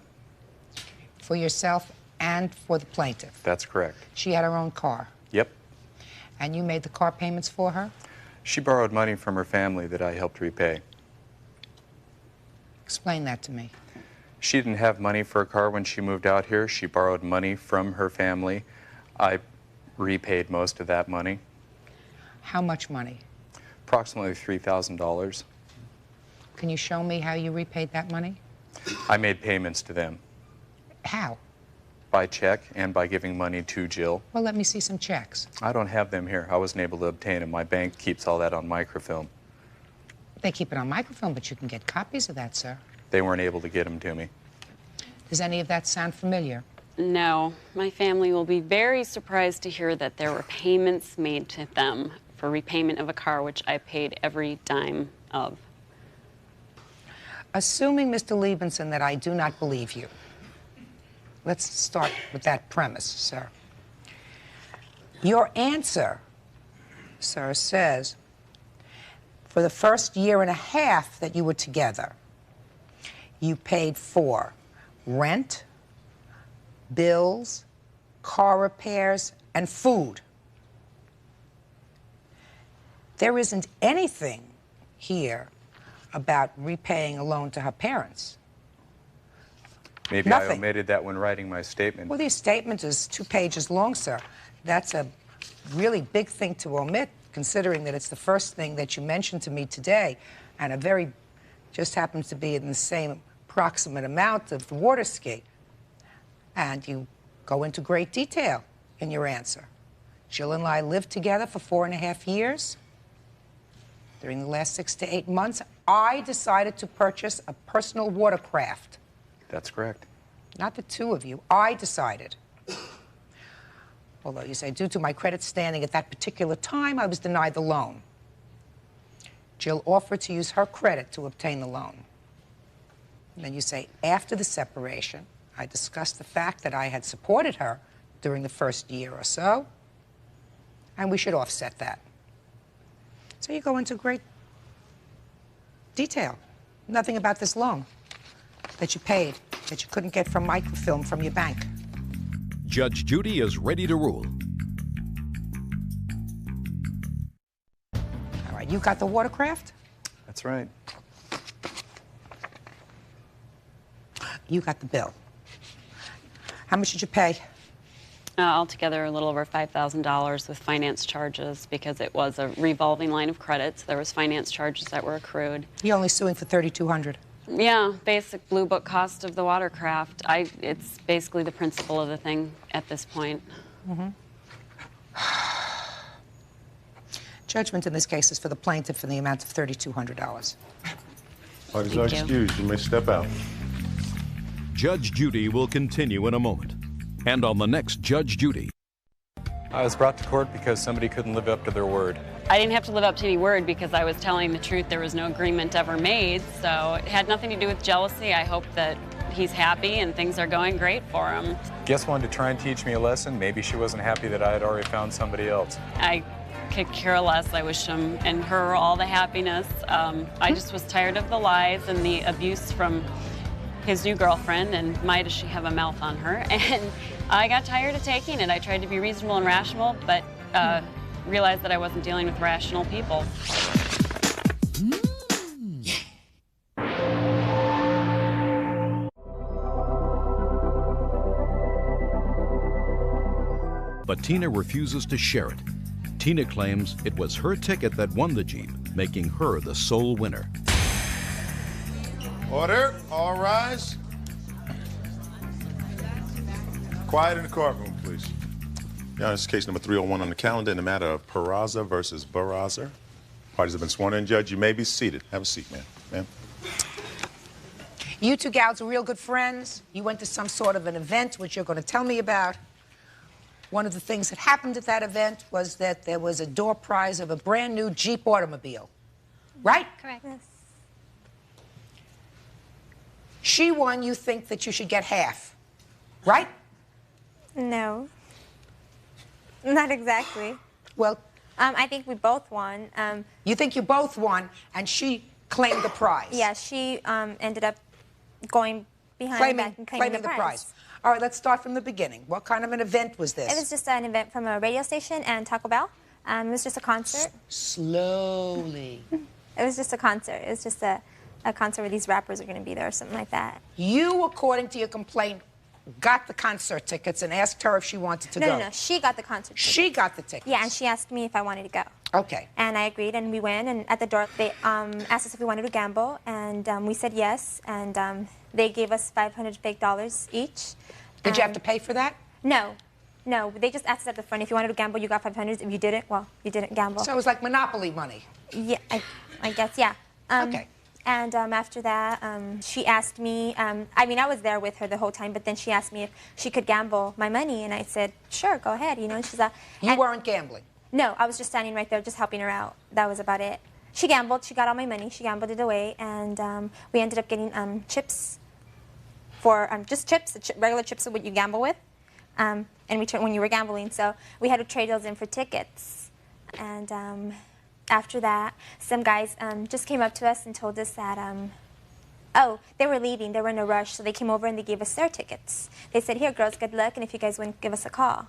For yourself and for the plaintiff? That's correct. She had her own car? Yep. And you made the car payments for her? She borrowed money from her family that I helped repay. Explain that to me. She didn't have money for a car when she moved out here. She borrowed money from her family. I repaid most of that money. How much money? Approximately $3,000. Can you show me how you repaid that money? I made payments to them. How? By check and by giving money to Jill. Well, let me see some checks. I don't have them here. I wasn't able to obtain them. My bank keeps all that on microfilm. They keep it on microfilm, but you can get copies of that, sir. They weren't able to get them to me. Does any of that sound familiar? No, my family will be very surprised to hear that there were payments made to them for repayment of a car, which I paid every dime of. Assuming, Mr. Liebenson, that I do not believe you. Let's start with that premise, sir. Your answer, sir, says for the first year and a half that you were together, you paid for rent, bills, car repairs, and food. There isn't anything here about repaying a loan to her parents. Maybe Nothing. I omitted that when writing my statement. Well, this statement is 2 pages long, sir. That's a really big thing to omit, considering that it's the first thing that you mentioned to me today, and just happens to be in the same approximate amount of the water ski. And you go into great detail in your answer. Jill and I lived together for 4.5 years. During the last 6 to 8 months, I decided to purchase a personal watercraft. That's correct. Not the two of you. I decided. Although you say, due to my credit standing at that particular time, I was denied the loan. Jill offered to use her credit to obtain the loan. And then you say, after the separation, I discussed the fact that I had supported her during the first year or so, and we should offset that. So you go into great detail. Nothing about this loan that you paid, that you couldn't get from microfilm from your bank. Judge Judy is ready to rule. All right, you got the watercraft? That's right. You got the bill. How much did you pay? Altogether, a little over $5,000 with finance charges because it was a revolving line of credit. So there was finance charges that were accrued. You're only suing for $3,200. Yeah, basic blue book cost of the watercraft. It's basically the principle of the thing at this point. Mm-hmm. Judgment in this case is for the plaintiff in the amount of $3,200. Parties are excused. You may step out. Judge Judy will continue in a moment. And on the next Judge Judy. I was brought to court because somebody couldn't live up to their word. I didn't have to live up to any word because I was telling the truth. There was no agreement ever made, so it had nothing to do with jealousy. I hope that he's happy and things are going great for him. Guess wanted to try and teach me a lesson. Maybe she wasn't happy that I had already found somebody else. I could care less. I wish him and her all the happiness. I just was tired of the lies and the abuse from his new girlfriend, and my, does she have a mouth on her. And I got tired of taking it. I tried to be reasonable and rational, but realized that I wasn't dealing with rational people. But Tina refuses to share it. Tina claims it was her ticket that won the Jeep, making her the sole winner. Order. All rise. Quiet in the courtroom, please. Your Honor, this is case number 301 on the calendar in the matter of Peraza versus Barraza. Parties have been sworn in. Judge, you may be seated. Have a seat, ma'am. Ma'am. You two gals are real good friends. You went to some sort of an event, which you're going to tell me about. One of the things that happened at that event was that there was a door prize of a brand new Jeep automobile. Right? Correct. Yes. She won, you think that you should get half. Right? No. Not exactly. Well, I think we both won. You think you both won, and she claimed the prize. Yeah, she ended up going behind the back and claiming the prize. All right, let's start from the beginning. What kind of an event was this? It was just an event from a radio station and Taco Bell. It was just a concert. Slowly. It was just a concert. It was just a a concert where these rappers are going to be there or something like that. You, according to your complaint, got the concert tickets and asked her if she wanted to go. No. She got the concert tickets. She got the tickets. Yeah, and she asked me if I wanted to go. Okay. And I agreed, and we went, and at the door, they asked us if we wanted to gamble, and we said yes, and they gave us $500 fake dollars each. Did you have to pay for that? No. No, they just asked us at the front, if you wanted to gamble, you got $500. If you didn't, well, you didn't gamble. So it was like Monopoly money. Yeah, I guess, yeah. Okay. And after that, she asked me, I mean, I was there with her the whole time, but then she asked me if she could gamble my money, and I said, sure, go ahead, you know, and she's like... You weren't gambling? No, I was just standing right there, just helping her out. That was about it. She gambled, she got all my money, she gambled it away, and we ended up getting chips for, just chips, regular chips of what you gamble with, and when you were gambling, so we had to trade those in for tickets. And after that, some guys just came up to us and told us that, oh, they were leaving, they were in a rush, so they came over and they gave us their tickets. They said, here, girls, good luck, and if you guys win, give us a call.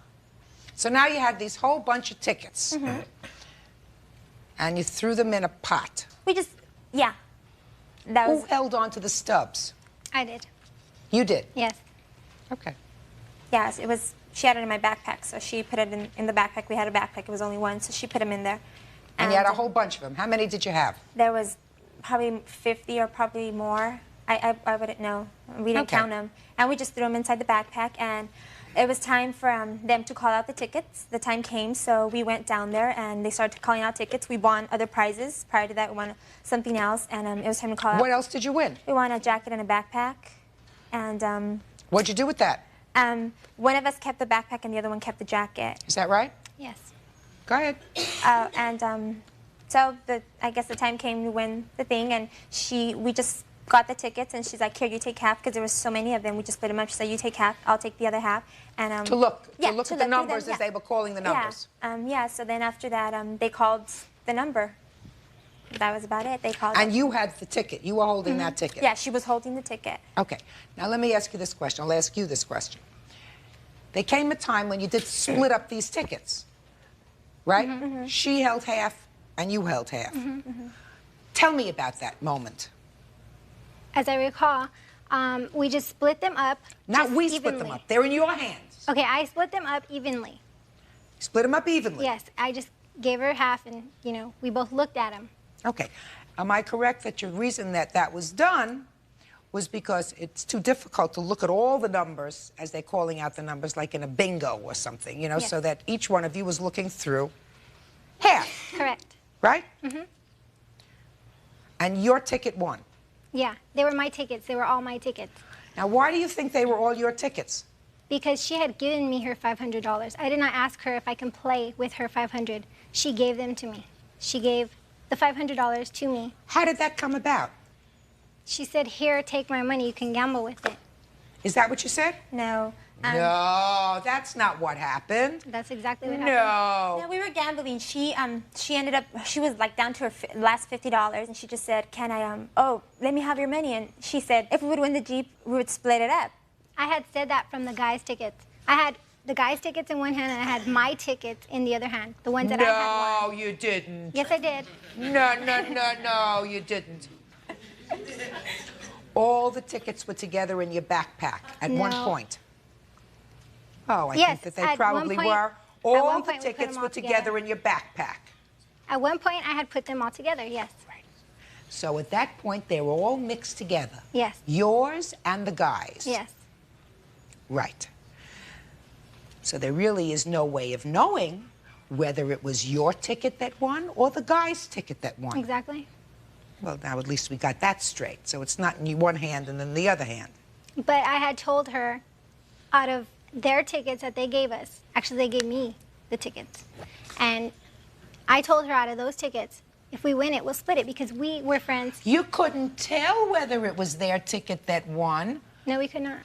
So now you had these whole bunch of tickets, and you threw them in a pot. We just, yeah. Who held on to the stubs? I did. You did? Yes. Okay. Yes, it was, she had it in my backpack, so she put it in the backpack. We had a backpack, it was only one, so she put them in there. And you had a whole bunch of them. How many did you have? There was probably 50 or probably more. I wouldn't know. We didn't count them. And we just threw them inside the backpack, and it was time for them to call out the tickets. The time came, so we went down there, and they started calling out tickets. We won other prizes. Prior to that, we won something else, and it was time to call out. What else did you win? We won a jacket and a backpack. And what'd you do with that? One of us kept the backpack, and the other one kept the jacket. Is that right? Yes. Go ahead. So I guess the time came to win the thing, and we just got the tickets, and she's like, here, you take half, because there was so many of them. We just split them up. She said, you take half, I'll take the other half. And to look at the numbers as they were calling the numbers. Yeah, so then after that, they called the number. That was about it. They called And you had the ticket. You were holding that ticket. Yeah, she was holding the ticket. Okay. Now let me ask you this question. I'll ask you this question. There came a time when you did split up these tickets, right? She held half, and you held half. Tell me about that moment. As I recall, we just split them up. Not we split them up. They're in your hands. Okay, I split them up evenly. Split them up evenly? Yes, I just gave her half, and, you know, we both looked at them. Okay. Am I correct that your reason that was done was because it's too difficult to look at all the numbers as they're calling out the numbers, like in a bingo or something, you know, so that each one of you was looking through half? Correct. Right? And your ticket won? Yeah, they were my tickets. They were all my tickets. Now, why do you think they were all your tickets? Because she had given me her $500. I did not ask her if I can play with her $500. She gave them to me. She gave the $500 to me. How did that come about? She said, here, take my money. You can gamble with it. Is that what you said? No. No, that's not what happened. That's exactly what happened. No, we were gambling. She ended up, she was like down to her last $50, and she just said, can I, let me have your money. And she said, if we would win the Jeep, we would split it up. I had said that from the guys' tickets. I had the guys' tickets in one hand, and I had my tickets in the other hand. The ones that I had won. No, you didn't. Yes, I did. No, you didn't. All the tickets were together in your backpack at one point. Oh, I think that they probably were. All the tickets were together in your backpack. At one point, I had put them all together, yes. Right. So at that point, they were all mixed together. Yes. Yours and the guys. Yes. Right. So there really is no way of knowing whether it was your ticket that won or the guy's ticket that won. Exactly. Well, now at least we got that straight. So it's not in one hand and then the other hand. But I had told her, out of their tickets that they gave us, actually they gave me the tickets. And I told her, out of those tickets, if we win it, we'll split it, because we were friends. You couldn't tell whether it was their ticket that won. No, we could not.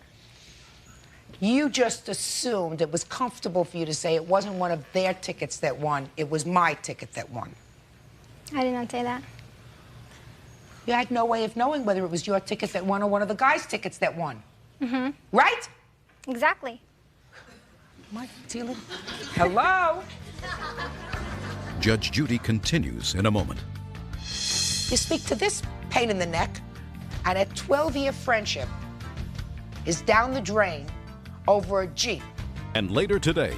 You just assumed it was comfortable for you to say it wasn't one of their tickets that won, it was my ticket that won. I did not say that. You had no way of knowing whether it was your ticket that won or one of the guys' tickets that won. Right? Exactly. Hello? Judge Judy continues in a moment. You speak to this pain in the neck, And a 12-year friendship is down the drain over a Jeep. And later today,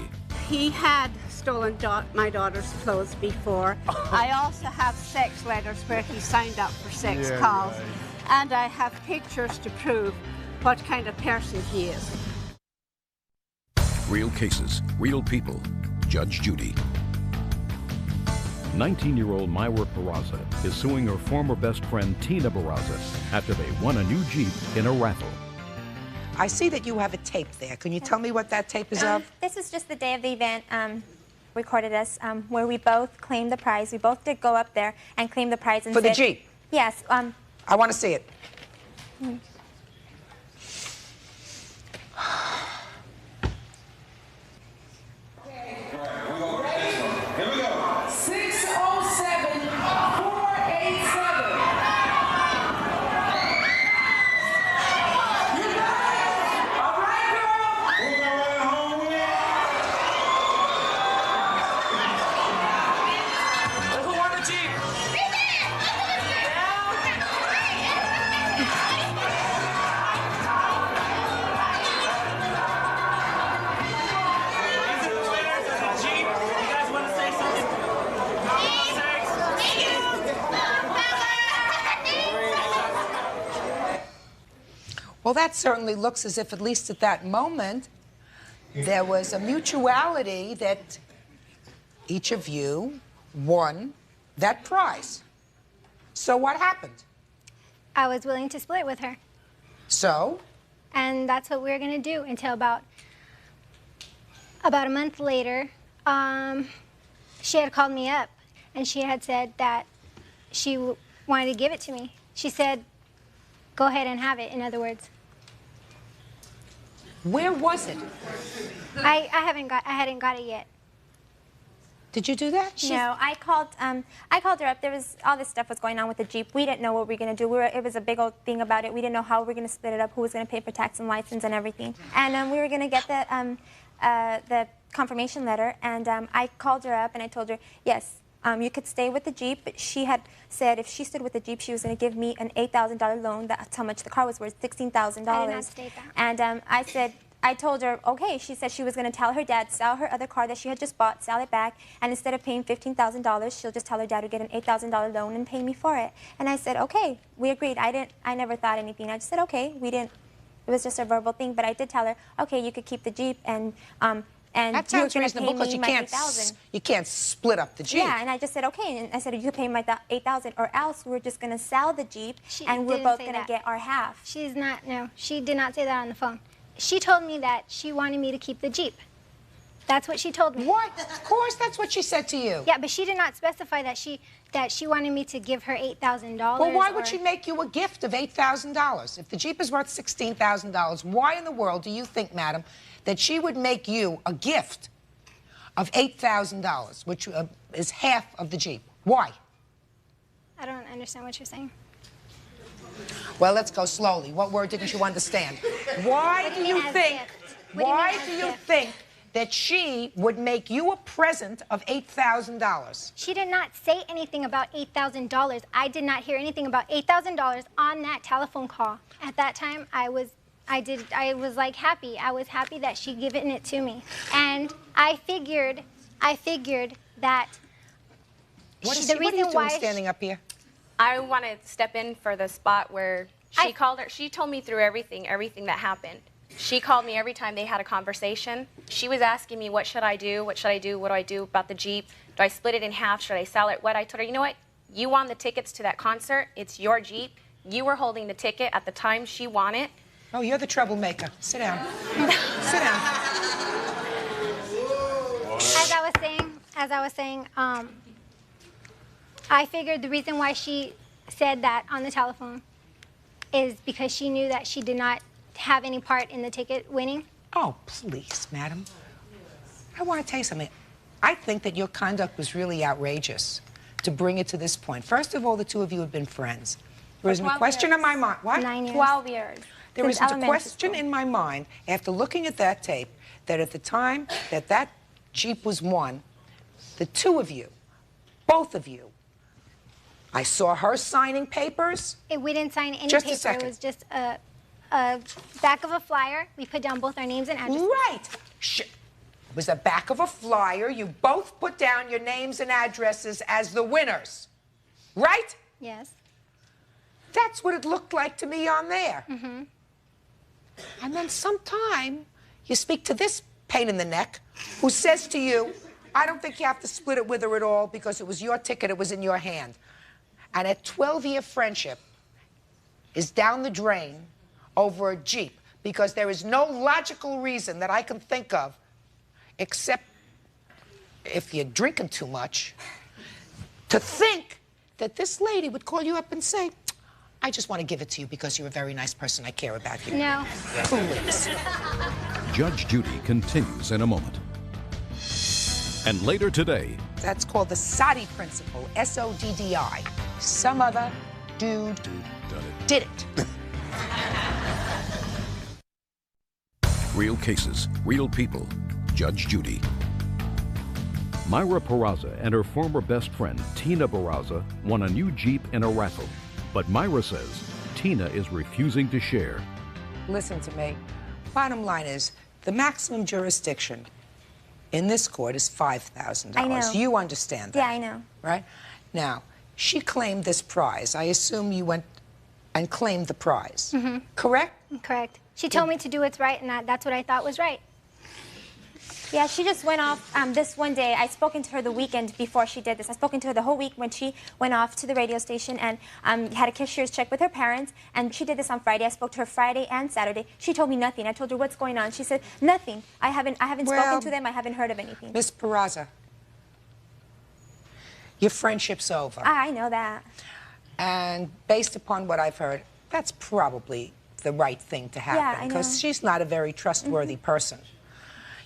He had stolen my daughter's clothes before. I also have sex letters where he signed up for sex calls. right. And I have pictures to prove what kind of person he is. Real cases, real people. Judge Judy. 19-year-old Myra Barraza is suing her former best friend Tina Barraza after they won a new Jeep in a raffle. I see that you have a tape there. Can you tell me what that tape is of? This is just the day of the event. Recorded us where we both claimed the prize. We both did go up there and claim the prize. And For the said, Jeep? Yes. I want to see it. Here we go. 607-487. Who won the Jeep? These are the winners of the Jeep. You guys want to say something? Well, that certainly looks as if, at least at that moment, there was a mutuality that each of you won that prize. So what happened? I was willing to split with her. So? And that's what we were going to do until about a month later. She had called me up, and she had said that she wanted to give it to me. She said, go ahead and have it, in other words. Where was it? I hadn't got it yet. Did you do that? No, I called her up. There was all this stuff was going on with the Jeep. We didn't know what we were going to do. It was a big old thing about it. We didn't know how we were going to split it up, who was going to pay for tax and license and everything. And we were going to get the confirmation letter. And I called her up and I told her, yes, you could stay with the Jeep. But she had said if she stood with the Jeep, she was going to give me an $8,000 loan. That's how much the car was worth, $16,000. I did not state that. And I told her, okay. She said she was going to tell her dad, sell her other car that she had just bought, sell it back, and instead of paying $15,000, she'll just tell her dad to get an $8,000 loan and pay me for it. And I said, okay. We agreed. I never thought anything. I just said, okay. We didn't. It was just a verbal thing. But I did tell her, okay, you could keep the Jeep, and that sounds reasonable because you can't split up the Jeep. Yeah, and I just said, okay. And I said, you could pay my $8,000, or else we're just going to sell the Jeep, and we're both going to get our half. She's not. No, she did not say that on the phone. She told me that she wanted me to keep the Jeep. That's what she told me. What? Of course, that's what she said to you. Yeah, but she did not specify that she wanted me to give her $8,000. Well, why would she make you a gift of $8,000? If the Jeep is worth $16,000, why in the world do you think, madam, that she would make you a gift of $8,000, which is half of the Jeep? Why? I don't understand what you're saying. Well, let's go slowly. What word didn't you understand? Why do you think that she would make you a present of $8,000? She did not say anything about $8,000. I did not hear anything about $8,000 on that telephone call. At that time, I was like happy. I was happy that she given it to me. And I figured that what are you doing standing up here? I want to step in for the spot where she called her. She told me through everything that happened. She called me every time they had a conversation. She was asking me, what should I do? What should I do? What do I do about the Jeep? Do I split it in half? Should I sell it? What? I told her, you know what? You won the tickets to that concert. It's your Jeep. You were holding the ticket at the time she won it. Oh, you're the troublemaker. Sit down. Sit down. As I was saying, I figured the reason why she said that on the telephone is because she knew that she did not have any part in the ticket winning. Oh, please, madam. I want to tell you something. I think that your conduct was really outrageous to bring it to this point. First of all, the two of you have been friends. There isn't a question in my mind. What? 9 years. 12 years. There isn't a question in my mind, after looking at that tape, that at the time that that Jeep was won, the two of you, both of you, I saw her signing papers. We didn't sign any Just a paper. second. It was just a back of a flyer. We put down both our names and addresses. Right. It was the back of a flyer. You both put down your names and addresses as the winners. Right? Yes. That's what it looked like to me on there. Mm-hmm. And then sometime you speak to this pain in the neck who says to you, I don't think you have to split it with her at all because it was your ticket, it was in your hand. And a 12-year friendship is down the drain over a Jeep because there is no logical reason that I can think of except if you're drinking too much to think that this lady would call you up and say, I just want to give it to you because you're a very nice person. I care about you. No. Please. Judge Judy continues in a moment. And later today, That's called the Soddy principle, S-O-D-D-I. Some other dude did it. real cases, real people. Judge Judy. Myra Peraza and her former best friend, Tina Peraza, won a new Jeep in a raffle. But Myra says Tina is refusing to share. Listen to me. Bottom line is, the maximum jurisdiction in this court is $5,000. I know. You understand that? Yeah, I know. Right? Now, she claimed this prize. I assume you went and claimed the prize. Mm-hmm. Correct? Correct. She told me to do what's right, and that's what I thought was right. Yeah, she just went off this one day. I'd spoken to her the weekend before she did this. I'd spoken to her the whole week when she went off to the radio station and had a cashier's check with her parents. And she did this on Friday. I spoke to her Friday and Saturday. She told me nothing. I told her, what's going on? She said, nothing. I haven't spoken to them. I haven't heard of anything. Miss Peraza, your friendship's over. I know that. And based upon what I've heard, that's probably the right thing to Yeah, I happen know. because she's not a very trustworthy person.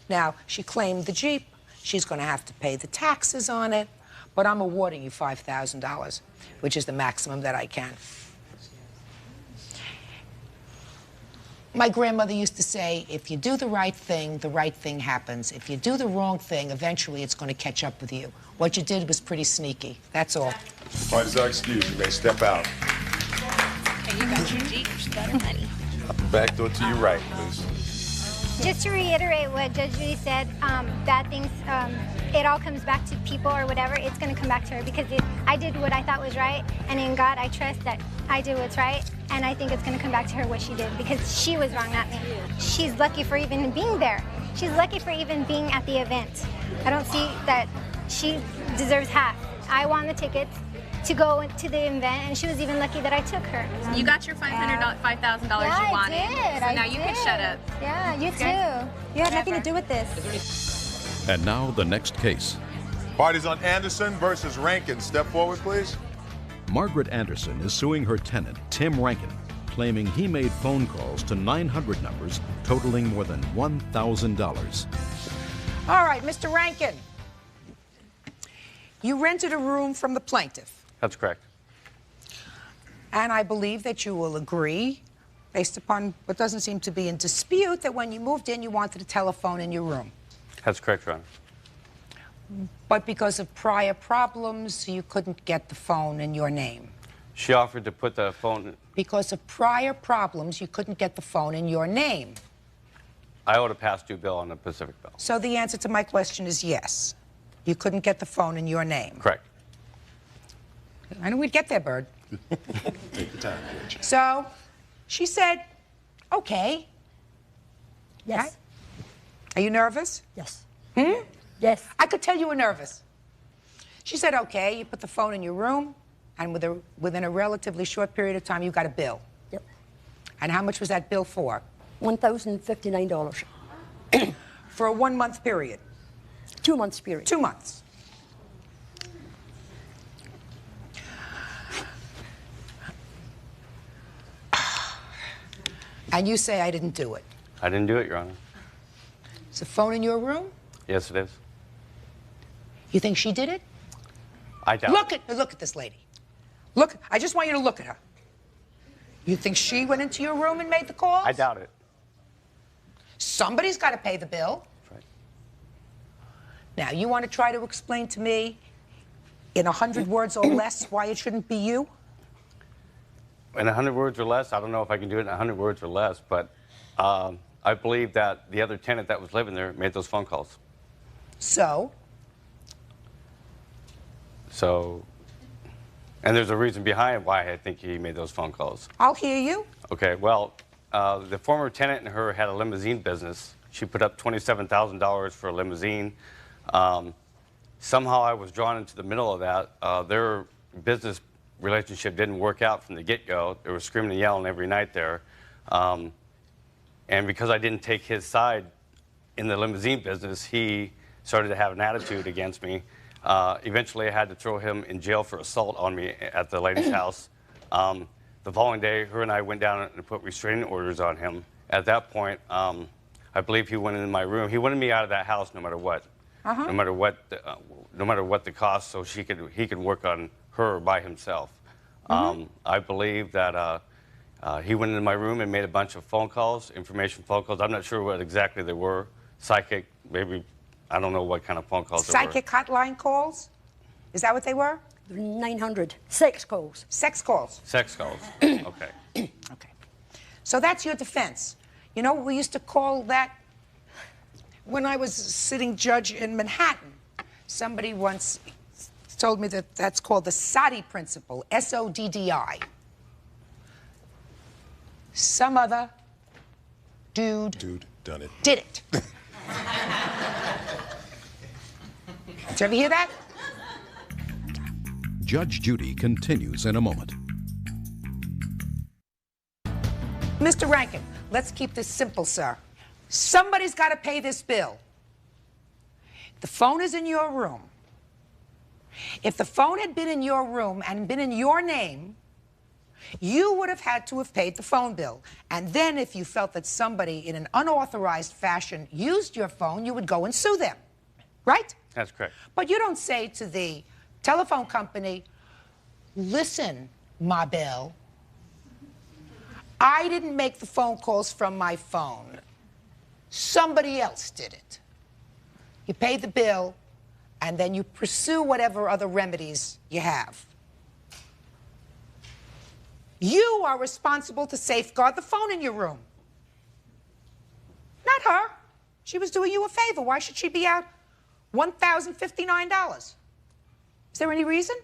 Now, she claimed the Jeep. She's going to have to pay the taxes on it, but I'm awarding you $5,000, which is the maximum that I can. My grandmother used to say, if you do the right thing happens. If you do the wrong thing, eventually it's going to catch up with you. What you did was pretty sneaky. That's all. Pardon is excused. You may step out. Okay, you got your Jeep. She got her money. Back door to your right, please. Just to reiterate what Judge Judy said, bad things, it all comes back to people or whatever. It's going to come back to her because I did what I thought was right, and in God, I trust that I did what's right, and I think it's going to come back to her what she did because she was wrong, not me. She's lucky for even being there. She's lucky for even being at the event. I don't see that she deserves half. I won the tickets to go to the event, and she was even lucky that I took her. You got your $5,000 Yeah, you wanted. I did. So I now you can did. shut up. Yeah, you Okay. too. You had nothing to do with this. And now the next case. Parties on Anderson versus Rankin. Step forward, please. Margaret Anderson is suing her tenant, Tim Rankin, claiming he made phone calls to 900 numbers totaling more than $1,000. All right, Mr. Rankin. You rented a room from the plaintiff. That's correct. And I believe that you will agree, based upon what doesn't seem to be in dispute, that when you moved in, you wanted a telephone in your room. That's correct, Your Honor. But because of prior problems, you couldn't get the phone in your name. She offered to put the phone. Because of prior problems, you couldn't get the phone in your name. I owed a past due bill on the Pacific bill. So the answer to my question is yes. You couldn't get the phone in your name. Correct. I knew we'd get there, Bird. Take your time, George. So she said, okay. Yes. Right? Are you nervous? Yes. Hmm? Yes. I could tell you were nervous. She said, okay, you put the phone in your room, and within a relatively short period of time, you got a bill. Yep. And how much was that bill for? $1,059. For a 1 month period? 2 months period. 2 months. And you say I didn't do it. I didn't do it, Your Honor. Is the phone in your room? Yes, it is. You think she did it? I doubt Look it. at this lady. Look, I just want you to look at her. You think she went into your room and made the calls? I doubt it. Somebody's got to pay the bill. That's right. Now, you want to try to explain to me in 100 words or less why it shouldn't be you? In 100 words or less, I don't know if I can do it in 100 words or less, but I believe that the other tenant that was living there made those phone calls. So? And there's a reason behind why I think he made those phone calls. I'll hear you. Okay, well, the former tenant and her had a limousine business. She put up $27,000 for a limousine. Somehow I was drawn into the middle of that. Their business relationship didn't work out from the get-go. They were screaming and yelling every night there. And because I didn't take his side in the limousine business, he started to have an attitude against me. Eventually, I had to throw him in jail for assault on me at the lady's house. The following day, her and I went down and put restraining orders on him. At that point, I believe he went in my room. He wanted me out of that house no matter what. No matter what the cost, so he could work on her by himself. I believe that he went into my room and made a bunch of phone calls, information phone calls. I'm not sure what exactly they were. Psychic, maybe, I don't know what kind of phone calls they were. Psychic hotline calls? Is that what they were? 900. Sex calls. Sex calls. Sex calls. Okay. Okay. So that's your defense. You know, we used to call that, when I was sitting judge in Manhattan, somebody once told me that that's called the Soddy principle, S-O-D-D-I. Some other dude done it. Did it. Did you ever hear that? Judge Judy continues in a moment. Mr. Rankin, let's keep this simple, sir. Somebody's got to pay this bill. The phone is in your room. If the phone had been in your room and been in your name, you would have had to have paid the phone bill. And then if you felt that somebody in an unauthorized fashion used your phone, you would go and sue them. Right? That's correct. But you don't say to the telephone company, listen, Ma Belle, I didn't make the phone calls from my phone. Somebody else did it. You pay the bill, and then you pursue whatever other remedies you have. You are responsible to safeguard the phone in your room. Not her. She was doing you a favor. Why should she be out $1,059? Is there any reason?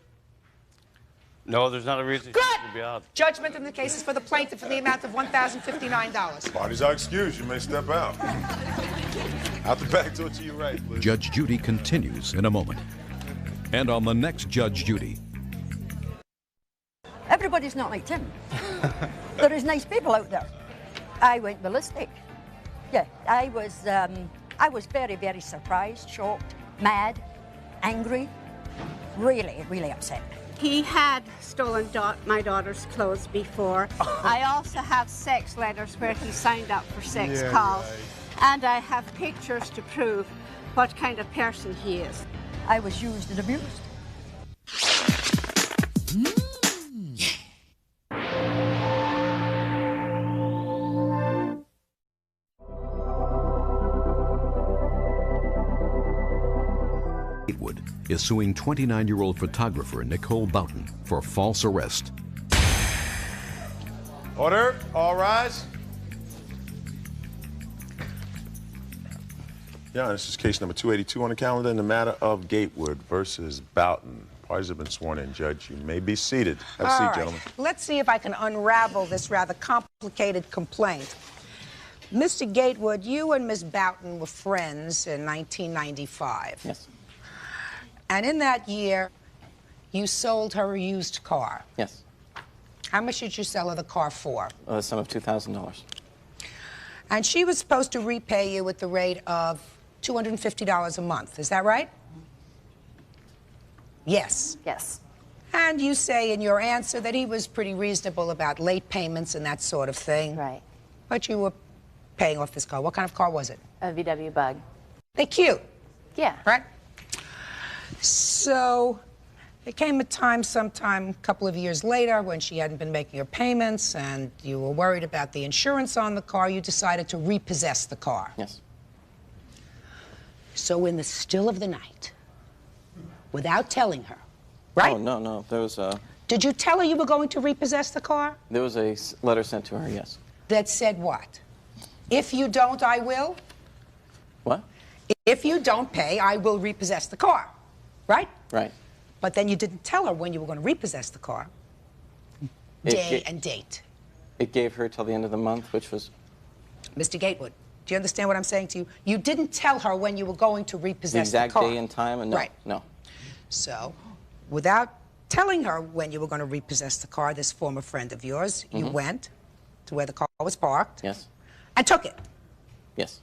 No, there's not a reason Good. she should be out. Judgment in the case is for the plaintiff in the amount of $1,059. Parties are excused. You may step out. Out the back door to your right, please. Judge Judy continues in a moment. And on the next Judge Judy. Everybody's not like Tim. There is nice people out there. I went ballistic. Yeah, I was very, very surprised, shocked, mad, angry, really, really upset. He had stolen my daughter's clothes before. I also have sex letters where he signed up for sex calls. Right. And I have pictures to prove what kind of person he is. I was used and abused. Gatewood is suing 29-year-old photographer Nicole Boughton for false arrest. Order. All rise. Yeah, this is case number 282 on the calendar in the matter of Gatewood versus Boughton. Parties have been sworn in, Judge. You may be seated. Have a seat, All right. gentlemen. Let's see if I can unravel this rather complicated complaint. Mr. Gatewood, you and Miss Boughton were friends in 1995. Yes. And in that year, you sold her a used car. Yes. How much did you sell her the car for? A sum of $2,000. And she was supposed to repay you at the rate of $250 a month. Is that right? Yes. Yes. And you say in your answer that he was pretty reasonable about late payments and that sort of thing. Right. But you were paying off this car. What kind of car was it? A VW Bug. They're cute. Yeah. Right? So there came a time sometime a couple of years later when she hadn't been making her payments and you were worried about the insurance on the car. You decided to repossess the car. Yes. So in the still of the night, without telling her, right? Oh, no. There was a Did you tell her you were going to repossess the car? letter sent to her, yes. That said what? If you don't, I will? What? If you don't pay, I will repossess the car, right? Right. But then you didn't tell her when you were going to repossess the car. Day and date. It gave her till the end of the month, which was... Mr. Gatewood, do you understand what I'm saying to you? You didn't tell her when you were going to repossess the car. The exact day and time? And no, right. No. So, without telling her when you were going to repossess the car, this former friend of yours, you went to where the car was parked. Yes. And took it. Yes.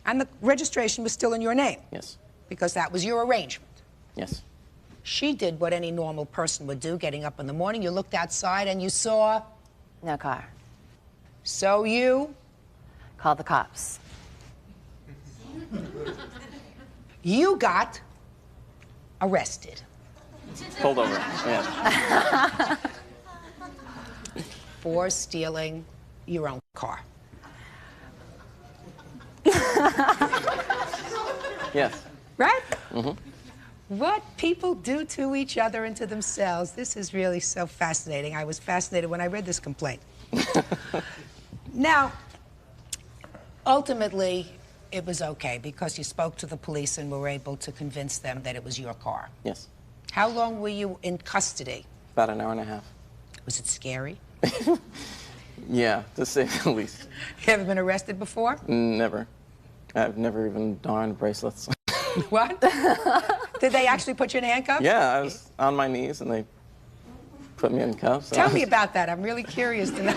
And the registration was still in your name. Yes. Because that was your arrangement. Yes. She did what any normal person would do, getting up in the morning. You looked outside and you saw... No car. So you... Called the cops. You got arrested. Pulled over, yeah. For stealing your own car. Yes. Right? Mm-hmm. What people do to each other and to themselves. This is really so fascinating. I was fascinated when I read this complaint. Now, ultimately, it was okay because you spoke to the police and were able to convince them that it was your car. Yes. How long were you in custody? About an hour and a half. Was it scary? Yeah, to say the least. You ever been arrested before? Never. I've never even darned bracelets. What? Did they actually put you in handcuffs? Yeah, I was on my knees and they put me in cuffs. Tell me about that. I'm really curious to know.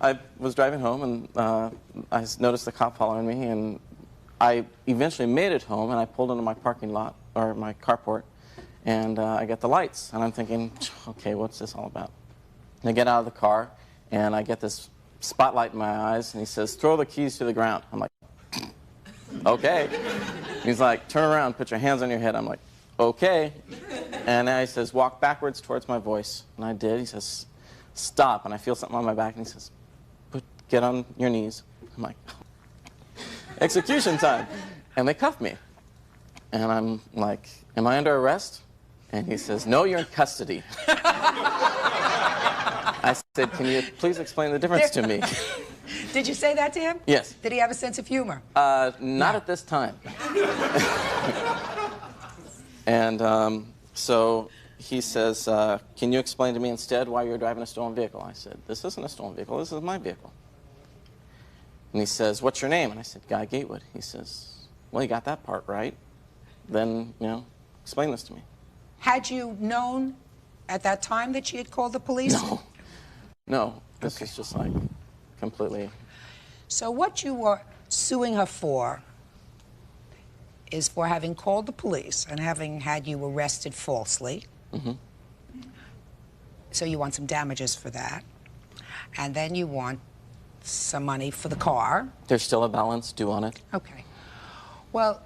I was driving home and I noticed the cop following me, and I eventually made it home, and I pulled into my parking lot, or my carport, and I get the lights, and I'm thinking, okay, what's this all about? And I get out of the car, and I get this spotlight in my eyes, and he says, throw the keys to the ground. I'm like, okay. He's like, turn around, put your hands on your head. I'm like, okay. And then he says, walk backwards towards my voice. And I did. He says, stop. And I feel something on my back, and he says, get on your knees. I'm like, execution time. And they cuff me. And I'm like, am I under arrest? And he says, no, you're in custody. I said, can you please explain the difference to me? Did you say that to him? Yes. Did he have a sense of humor? Not at this time. And so he says, can you explain to me instead why you're driving a stolen vehicle? I said, this isn't a stolen vehicle, this is my vehicle. And he says, what's your name? And I said, Guy Gatewood. He says, well, you got that part right. Then, explain this to me. Had you known at that time that she had called the police? No. No. This is just like completely... So what you were suing her for is for having called the police and having had you arrested falsely. Mm-hmm. So you want some damages for that. And then you want some money for the car. There's still a balance due on it. Okay. Well,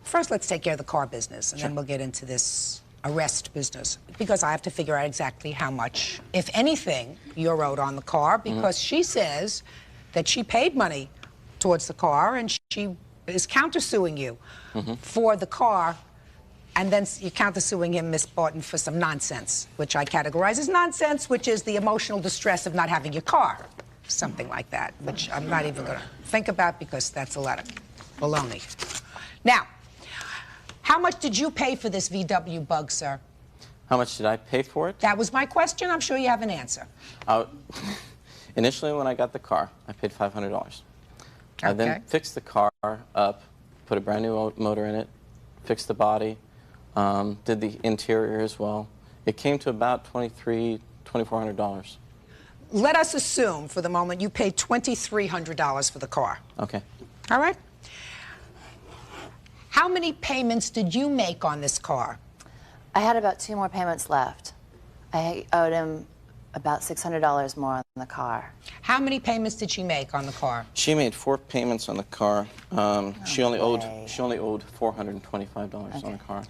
first let's take care of the car business, and then we'll get into this arrest business, because I have to figure out exactly how much, if anything, you're owed on the car, because she says that she paid money towards the car, and she is countersuing you for the car, and then you're countersuing him, Miss Barton, for some nonsense, which I categorize as nonsense, which is the emotional distress of not having your car. Something like that, which I'm not even going to think about because that's a lot of baloney. Now, how much did you pay for this VW Bug, sir? How much did I pay for it? That was my question. I'm sure you have an answer. Initially, when I got the car, I paid $500. I then fixed the car up, put a brand new motor in it, fixed the body, did the interior as well. It came to about $2,400. Let us assume, for the moment, you paid $2,300 for the car. Okay. All right? How many payments did you make on this car? I had about 2 more payments left. I owed him about $600 more on the car. How many payments did she make on the car? She made 4 payments on the car. She only owed $425 on the car.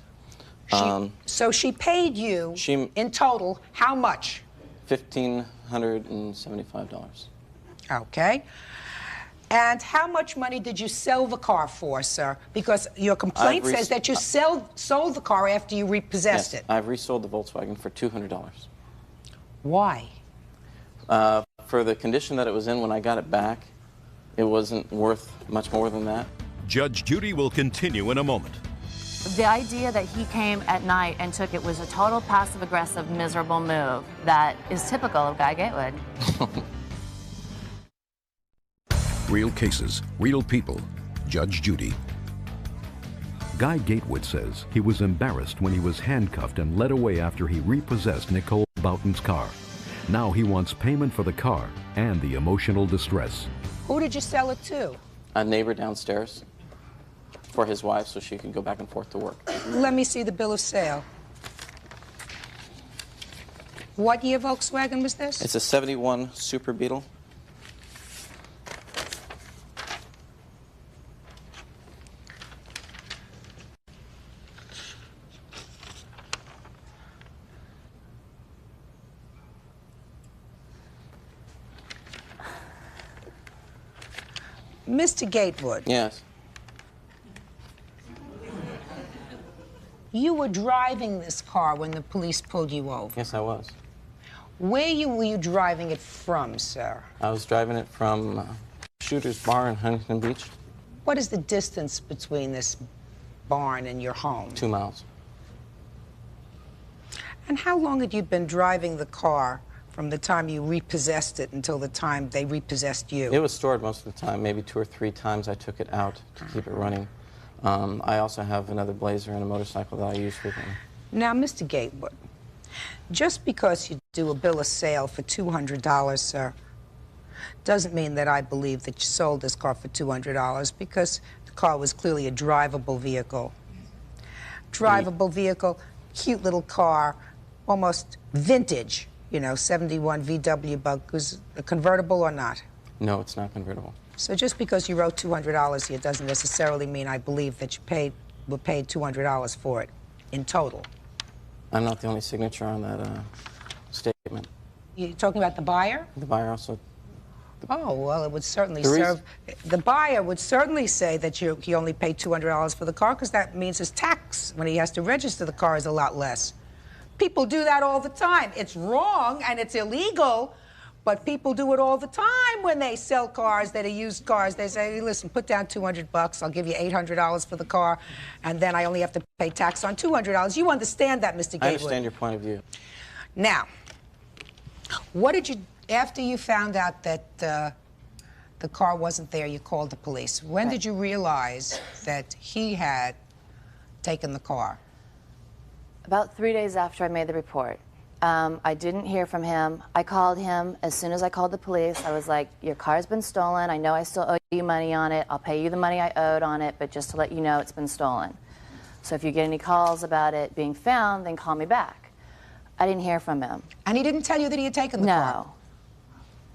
So she paid you in total how much? $1,575. Okay. And how much money did you sell the car for, sir? Because your complaint says that you sold the car after you repossessed Yes, it. I've resold the Volkswagen for $200. Why? For the condition that it was in when I got it back, it wasn't worth much more than that. Judge Judy will continue in a moment. The idea that he came at night and took it was a total passive-aggressive, miserable move that is typical of Guy Gatewood. Real cases, real people. Judge Judy. Guy Gatewood says he was embarrassed when he was handcuffed and led away after he repossessed Nicole Boughton's car. Now he wants payment for the car and the emotional distress. Who did you sell it to? A neighbor downstairs for his wife so she could go back and forth to work. Let me see the bill of sale. What year Volkswagen was this? It's a 71 Super Beetle. Mr. Gatewood. Yes. You were driving this car when the police pulled you over. Yes, I was. Where were you driving it from, sir? I was driving it from Shooter's Bar in Huntington Beach. What is the distance between this barn and your home? 2 miles. And how long had you been driving the car from the time you repossessed it until the time they repossessed you? It was stored most of the time. Maybe 2 or 3 times I took it out to keep it running. I also have another Blazer and a motorcycle that I use frequently. Now, Mr. Gatewood, just because you do a bill of sale for $200, sir, doesn't mean that I believe that you sold this car for $200, because the car was clearly a drivable vehicle. Drivable vehicle, cute little car, almost vintage, you know, 71 VW Bug. Was a convertible or not? No, it's not convertible. So just because you wrote $200 here doesn't necessarily mean I believe that you were paid $200 for it in total. I'm not the only signature on that statement. You're talking about the buyer? The buyer also. Oh, well, it would certainly serve. The buyer would certainly say that he only paid $200 for the car, because that means his tax when he has to register the car is a lot less. People do that all the time. It's wrong and it's illegal, but people do it all the time when they sell cars that are used cars. They say, hey, listen, put down $200, I'll give you $800 for the car, and then I only have to pay tax on $200. You understand that, Mr. Gatewood? I understand your point of view. Now, what did you, after you found out that the car wasn't there, you called the police. When did you realize that he had taken the car? About 3 days after I made the report. I didn't hear from him. I called him as soon as I called the police. I was like, your car's been stolen. I know I still owe you money on it. I'll pay you the money I owed on it, but just to let you know, it's been stolen. So if you get any calls about it being found, then call me back. I didn't hear from him. And he didn't tell you that he had taken the car? No.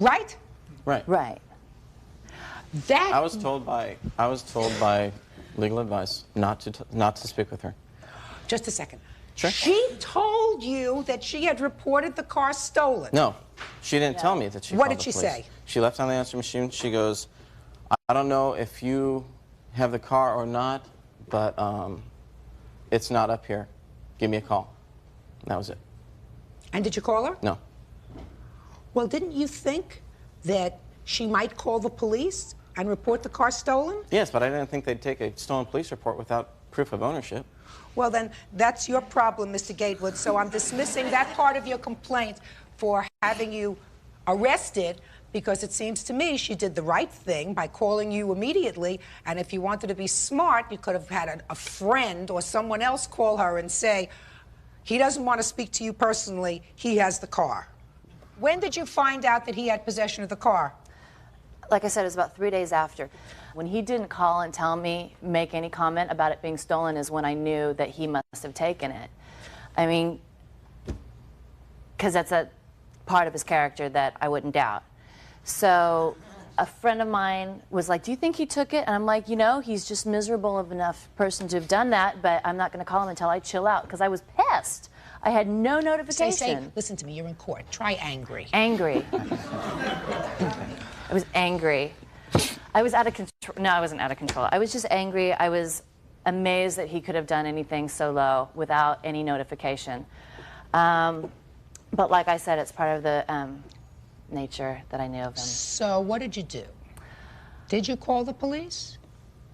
Right? Right. Right. That... I was told by legal advice not to speak with her. Just a second. Sure. She told you that she had reported the car stolen. No, she didn't tell me that she What called did she the police. say? She left on the answering machine. She goes, I don't know if you have the car or not, but it's not up here. Give me a call. And that was it. And did you call her? No. Well, didn't you think that she might call the police and report the car stolen? Yes, but I didn't think they'd take a stolen police report without proof of ownership. Well, then, that's your problem, Mr. Gatewood, so I'm dismissing that part of your complaint for having you arrested, because it seems to me she did the right thing by calling you immediately, and if you wanted to be smart, you could have had a friend or someone else call her and say, he doesn't want to speak to you personally, he has the car. When did you find out that he had possession of the car? Like I said, it was about 3 days after. When he didn't call and tell me, make any comment about it being stolen, is when I knew that he must have taken it. I mean, because that's a part of his character that I wouldn't doubt. So a friend of mine was like, do you think he took it? And I'm like, you know, he's just miserable of enough person to have done that, but I'm not going to call him until I chill out, because I was pissed. I had no notification. Say, listen to me, you're in court. Try angry. Angry. I was angry. I was out of control. No, I wasn't out of control. I was just angry. I was amazed that he could have done anything so low without any notification. But like I said, it's part of the nature that I knew of him. So what did you do? Did you call the police?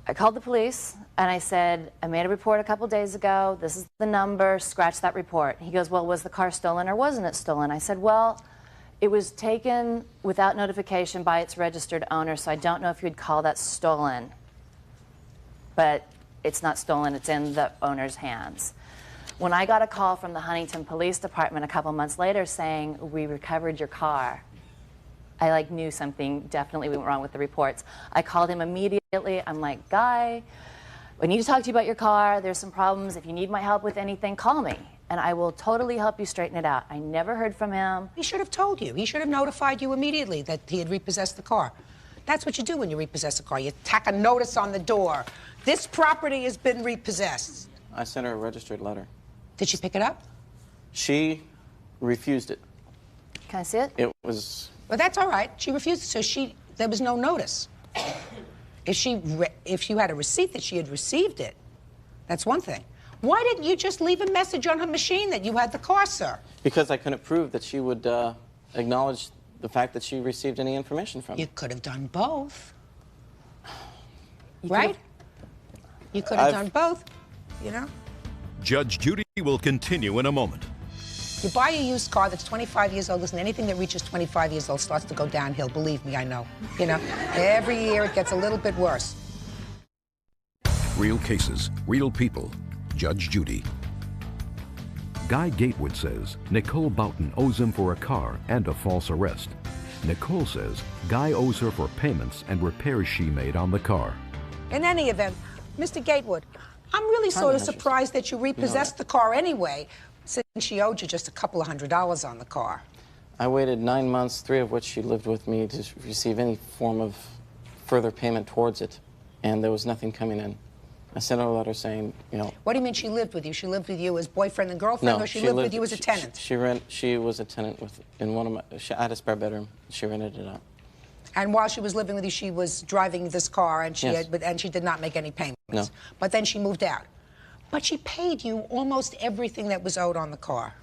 I called the police and I said, I made a report a couple days ago. This is the number. Scratch that report. He goes, well, was the car stolen or wasn't it stolen? I said, well, it was taken without notification by its registered owner, so I don't know if you'd call that stolen. But it's not stolen. It's in the owner's hands. When I got a call from the Huntington Police Department a couple months later saying, we recovered your car, I knew something definitely went wrong with the reports. I called him immediately. I'm like, Guy, I need to talk to you about your car. There's some problems. If you need my help with anything, call me, and I will totally help you straighten it out. I never heard from him. He should have told you. He should have notified you immediately that he had repossessed the car. That's what you do when you repossess a car. You tack a notice on the door. This property has been repossessed. I sent her a registered letter. Did she pick it up? She refused it. Can I see it? It was... Well, that's all right. She refused it, so there was no notice. If you had a receipt that she had received it, that's one thing. Why didn't you just leave a message on her machine that you had the car, sir? Because I couldn't prove that she would acknowledge the fact that she received any information from me. You could have done both. Right? You could have done both, you know? Judge Judy will continue in a moment. You buy a used car that's 25 years old. Listen, anything that reaches 25 years old starts to go downhill. Believe me, I know. You know, every year it gets a little bit worse. Real cases, real people. Judge Judy. Guy Gatewood says Nicole Boughton owes him for a car and a false arrest. Nicole says Guy owes her for payments and repairs she made on the car. In any event, Mr. Gatewood, I'm really sort of surprised that you repossessed the car anyway, since she owed you just a couple of $100s on the car. I waited 9 months, 3 of which she lived with me, to receive any form of further payment towards it, and there was nothing coming in. I sent her a letter saying, you know... What do you mean she lived with you? She lived with you as boyfriend and girlfriend, no, or she lived with you as a tenant? She was a tenant in one of my... I had a spare bedroom. She rented it out. And while she was living with you, she was driving this car, and she Yes. and she did not make any payments. No. But then she moved out. But she paid you almost everything that was owed on the car.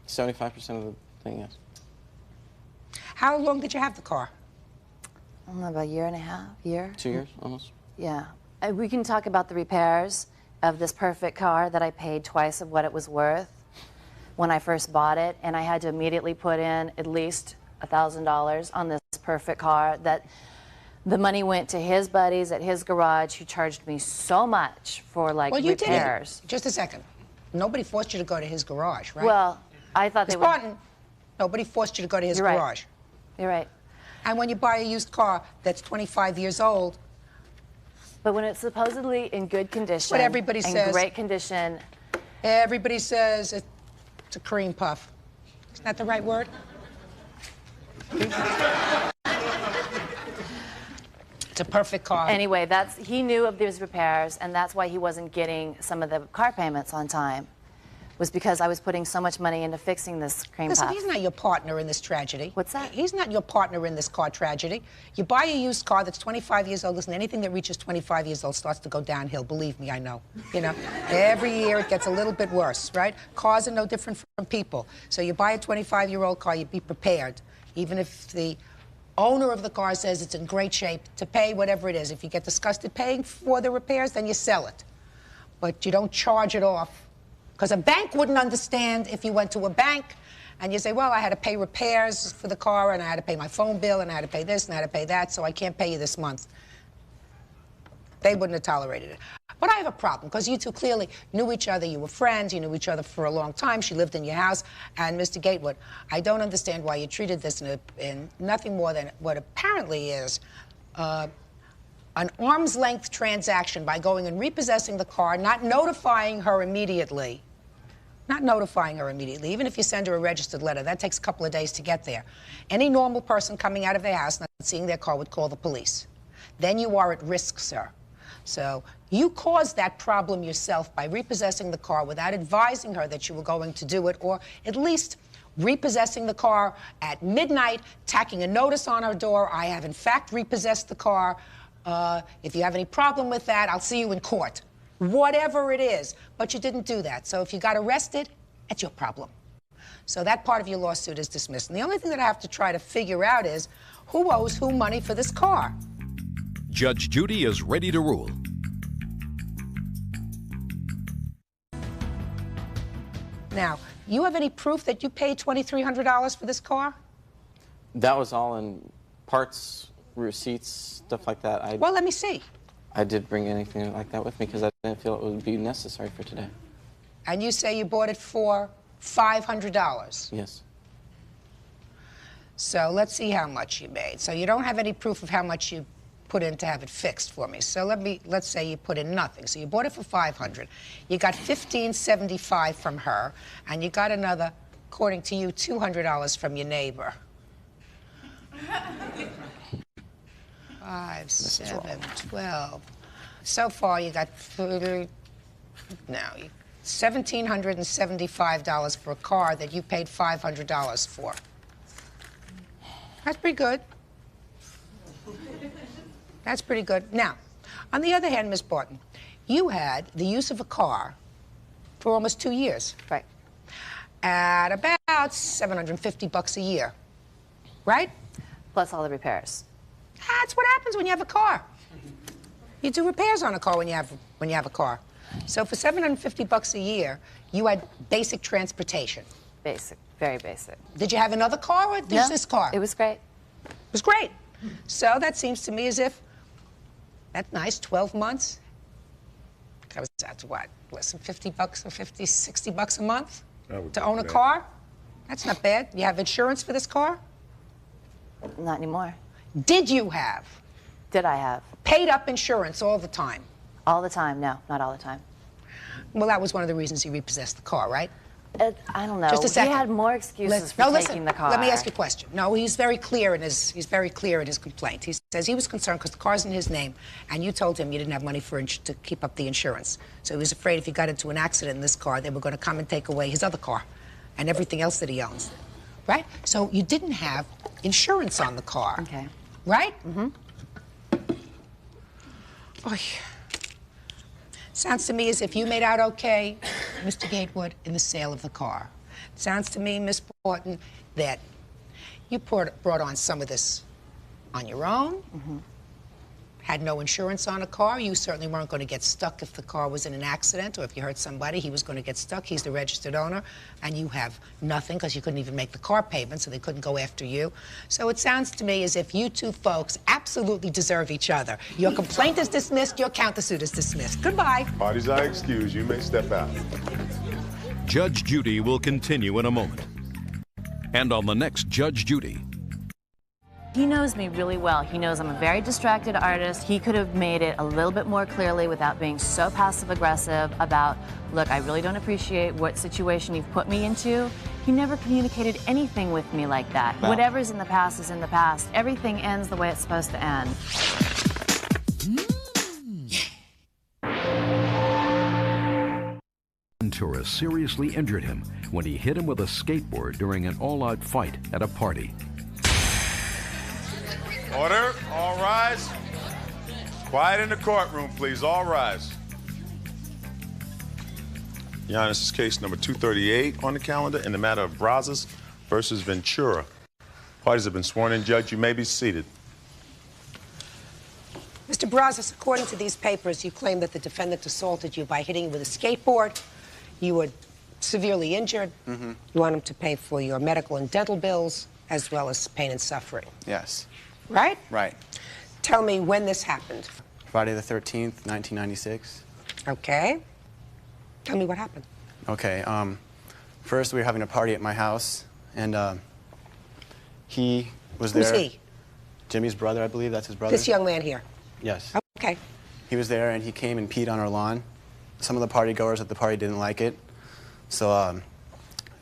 75% of the thing, yes. How long did you have the car? I don't know, about a year and a half, year? 2 years, almost. Yeah. We can talk about the repairs of this perfect car that I paid twice of what it was worth when I first bought it, and I had to immediately put in at least $1,000 on this perfect car. That the money went to his buddies at his garage who charged me so much for repairs. Just a second. Nobody forced you to go to his garage, right? Well, I thought they Ms. would. Barton, nobody forced you to go to his You're right. garage. You're right. And when you buy a used car that's 25 years old. But when it's supposedly in good condition, What everybody in says. great condition. Everybody says it's a cream puff. Isn't that the right word? It's a perfect car. Anyway, he knew of these repairs, and that's why he wasn't getting some of the car payments on time, was because I was putting so much money into fixing this cream Listen, puff. he's not your partner in this tragedy. What's that? He's not your partner in this car tragedy. You buy a used car that's 25 years old. Listen, anything that reaches 25 years old starts to go downhill. Believe me, I know. You know, every year it gets a little bit worse, right? Cars are no different from people. So you buy a 25-year-old car, you be prepared, even if the owner of the car says it's in great shape, to pay whatever it is. If you get disgusted paying for the repairs, then you sell it. But you don't charge it off. Because a bank wouldn't understand if you went to a bank and you say, well, I had to pay repairs for the car, and I had to pay my phone bill, and I had to pay this, and I had to pay that, so I can't pay you this month. They wouldn't have tolerated it. But I have a problem, because you two clearly knew each other. You were friends. You knew each other for a long time. She lived in your house. And Mr. Gatewood, I don't understand why you treated this in nothing more than what apparently is an arm's-length transaction by going and repossessing the car, not notifying her immediately. Not notifying her immediately. Even if you send her a registered letter, that takes a couple of days to get there. Any normal person coming out of their house not seeing their car would call the police. Then you are at risk, sir. So you caused that problem yourself by repossessing the car without advising her that you were going to do it, or at least repossessing the car at midnight, tacking a notice on our door. I have, in fact, repossessed the car. If you have any problem with that, I'll see you in court. Whatever it is. But you didn't do that. So if you got arrested, that's your problem. So that part of your lawsuit is dismissed. And the only thing that I have to try to figure out is who owes who money for this car. Judge Judy is ready to rule. Now, you have any proof that you paid $2,300 for this car? That was all in parts, receipts, stuff like that. Well, let me see. I did bring anything like that with me because I didn't feel it would be necessary for today. And you say you bought it for $500? Yes. So let's see how much you made. So you don't have any proof of how much you put in to have it fixed for me. So let's say you put in nothing. So you bought it for $500. You got $1,575 from her, and you got another, according to you, $200 from your neighbor. 5, 7, 12. So far, you got $1,775 for a car that you paid $500 for. That's pretty good. That's pretty good. Now, on the other hand, Miss Barton, you had the use of a car for almost 2 years. Right. At about $750 a year, right? Plus all the repairs. That's what happens when you have a car. You do repairs on a car when you have a car. So for $750 a year, you had basic transportation. Basic, very basic. Did you have another car or just this car? It was great. It was great. So that seems to me as if, that's nice, 12 months. That was, that's what, less than $50 or $50, $60 a month to own a car? That's not bad. You have insurance for this car? Not anymore. Did you have? Did I have? Paid up insurance all the time? All the time, no, not all the time. Well, that was one of the reasons he repossessed the car, right? I don't know. Just a second. He had more excuses for taking the car. Let me ask you a question. No, he's very clear in his complaint. He says he was concerned because the car's in his name, and you told him you didn't have money to keep up the insurance. So he was afraid if he got into an accident in this car, they were going to come and take away his other car and everything else that he owns, right? So you didn't have insurance on the car, okay? Right? Mm-hmm. Oy. Sounds to me as if you made out okay, Mr. Gatewood, in the sale of the car. Sounds to me, Miss Barton, that you brought on some of this on your own, had no insurance on a car. You certainly weren't going to get stuck if the car was in an accident or if you hurt somebody. He was going to get stuck. He's the registered owner, and you have nothing because you couldn't even make the car payment, so they couldn't go after you. So it sounds to me as if you two folks absolutely deserve each other. Your complaint is dismissed. Your countersuit is dismissed. Goodbye. Parties are excused. You may step out. Judge Judy will continue in a moment. And on the next Judge Judy. He knows me really well. He knows I'm a very distracted artist. He could have made it a little bit more clearly without being so passive-aggressive about, look, I really don't appreciate what situation you've put me into. He never communicated anything with me like that. Wow. Whatever's in the past is in the past. Everything ends the way it's supposed to end. Ventura seriously injured him when he hit him with a skateboard during an all-out fight at a party. Order, all rise. Quiet in the courtroom, please, all rise. Your Honor, this is case number 238 on the calendar in the matter of Brazos versus Ventura. Parties have been sworn in. Judge, you may be seated. Mr. Brazos, according to these papers, you claim that the defendant assaulted you by hitting you with a skateboard. You were severely injured. You want him to pay for your medical and dental bills, as well as pain and suffering. Yes. Right? Right. Tell me when this happened. Friday the 13th, 1996. Okay. Tell me what happened. Okay. First, we were having a party at my house, and he was there. Who's he? Jimmy's brother, I believe. That's his brother. This young man here. Yes. Okay. He was there, and he came and peed on our lawn. Some of the party goers at the party didn't like it, so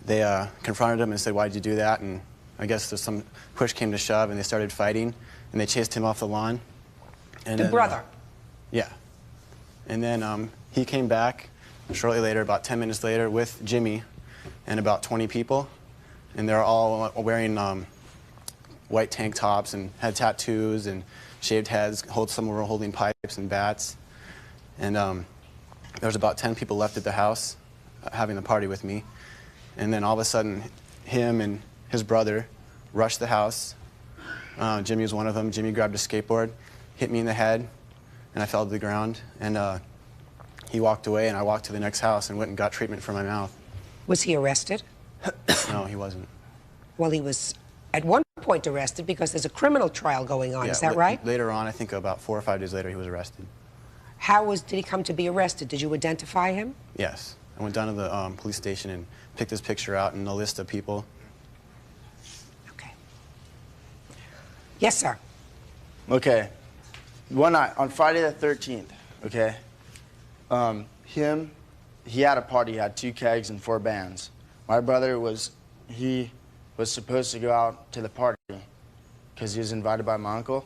they confronted him and said, "Why did you do that?" And I guess there's some push came to shove, and they started fighting, and they chased him off the lawn. And The brother? Yeah. And then he came back shortly later, about 10 minutes later, with Jimmy and about 20 people. and they're all wearing white tank tops and had tattoos and shaved heads. Some were holding pipes and bats. And there was about 10 people left at the house having the party with me. And then all of a sudden, him and his brother rushed the house. Jimmy was one of them. Jimmy grabbed a skateboard, hit me in the head, and I fell to the ground. And he walked away, and I walked to the next house and went and got treatment for my mouth. Was he arrested? No, he wasn't. Well, he was at one point arrested because there's a criminal trial going on. Yeah, Is that right? Later on, I think about 4 or 5 days later, he was arrested. Did he come to be arrested? Did you identify him? Yes. I went down to the police station and picked his picture out and a list of people. Okay. Yes, sir. Okay. One night, on Friday the 13th, okay, he had a party, he had 2 kegs and 4 bands. My brother was supposed to go out to the party because he was invited by my uncle.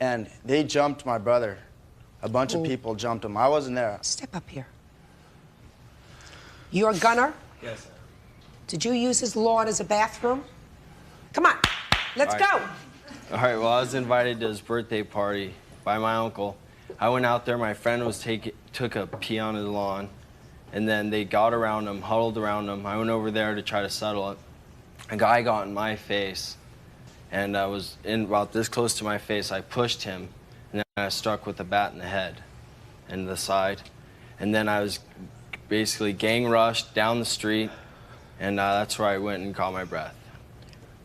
And they jumped my brother. A bunch of people jumped him. I wasn't there. Step up here. You're a gunner? Yes, sir. Did you use his lawn as a bathroom? Come on, let's All go. right. All right, well, I was invited to his birthday party by my uncle. I went out there, my friend took a pee on his lawn, and then they got around him, huddled around him. I went over there to try to settle it. A guy got in my face, and I was about this close to my face. I pushed him, and then I struck with a bat in the head and the side. And then I was basically gang rushed down the street, and that's where I went and caught my breath.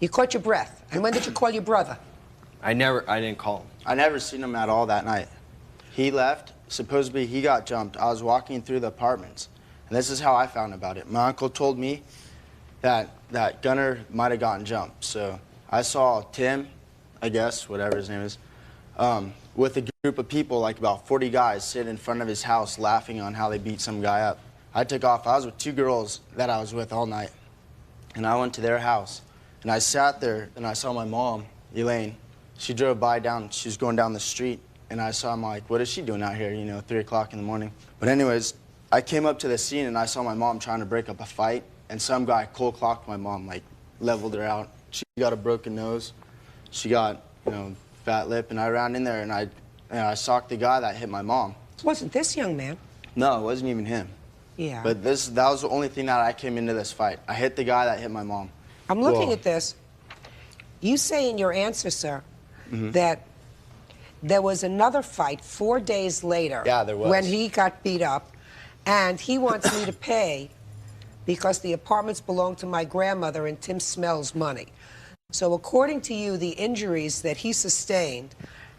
You caught your breath. And when did you call your brother? I didn't call him. I never seen him at all that night. He left. Supposedly he got jumped. I was walking through the apartments, and this is how I found about it. My uncle told me that Gunner might have gotten jumped. So I saw Tim, I guess, whatever his name is, with a group of people, like about 40 guys, sit in front of his house laughing on how they beat some guy up. I took off. I was with 2 girls that I was with all night, and I went to their house. And I sat there, and I saw my mom, Elaine. She drove by she was going down the street, and I saw, I'm like, what is she doing out here, 3 o'clock in the morning? But anyways, I came up to the scene, and I saw my mom trying to break up a fight, and some guy cold clocked my mom, like, leveled her out. She got a broken nose. She got, fat lip, and I ran in there, and I socked the guy that hit my mom. It wasn't this young man. No, it wasn't even him. Yeah. But that was the only thing that I came into this fight. I hit the guy that hit my mom. I'm looking at this. You say in your answer, sir, that there was another fight 4 days later. Yeah, there was. When he got beat up, and he wants me to pay because the apartments belong to my grandmother and Tim smells money. So according to you, the injuries that he sustained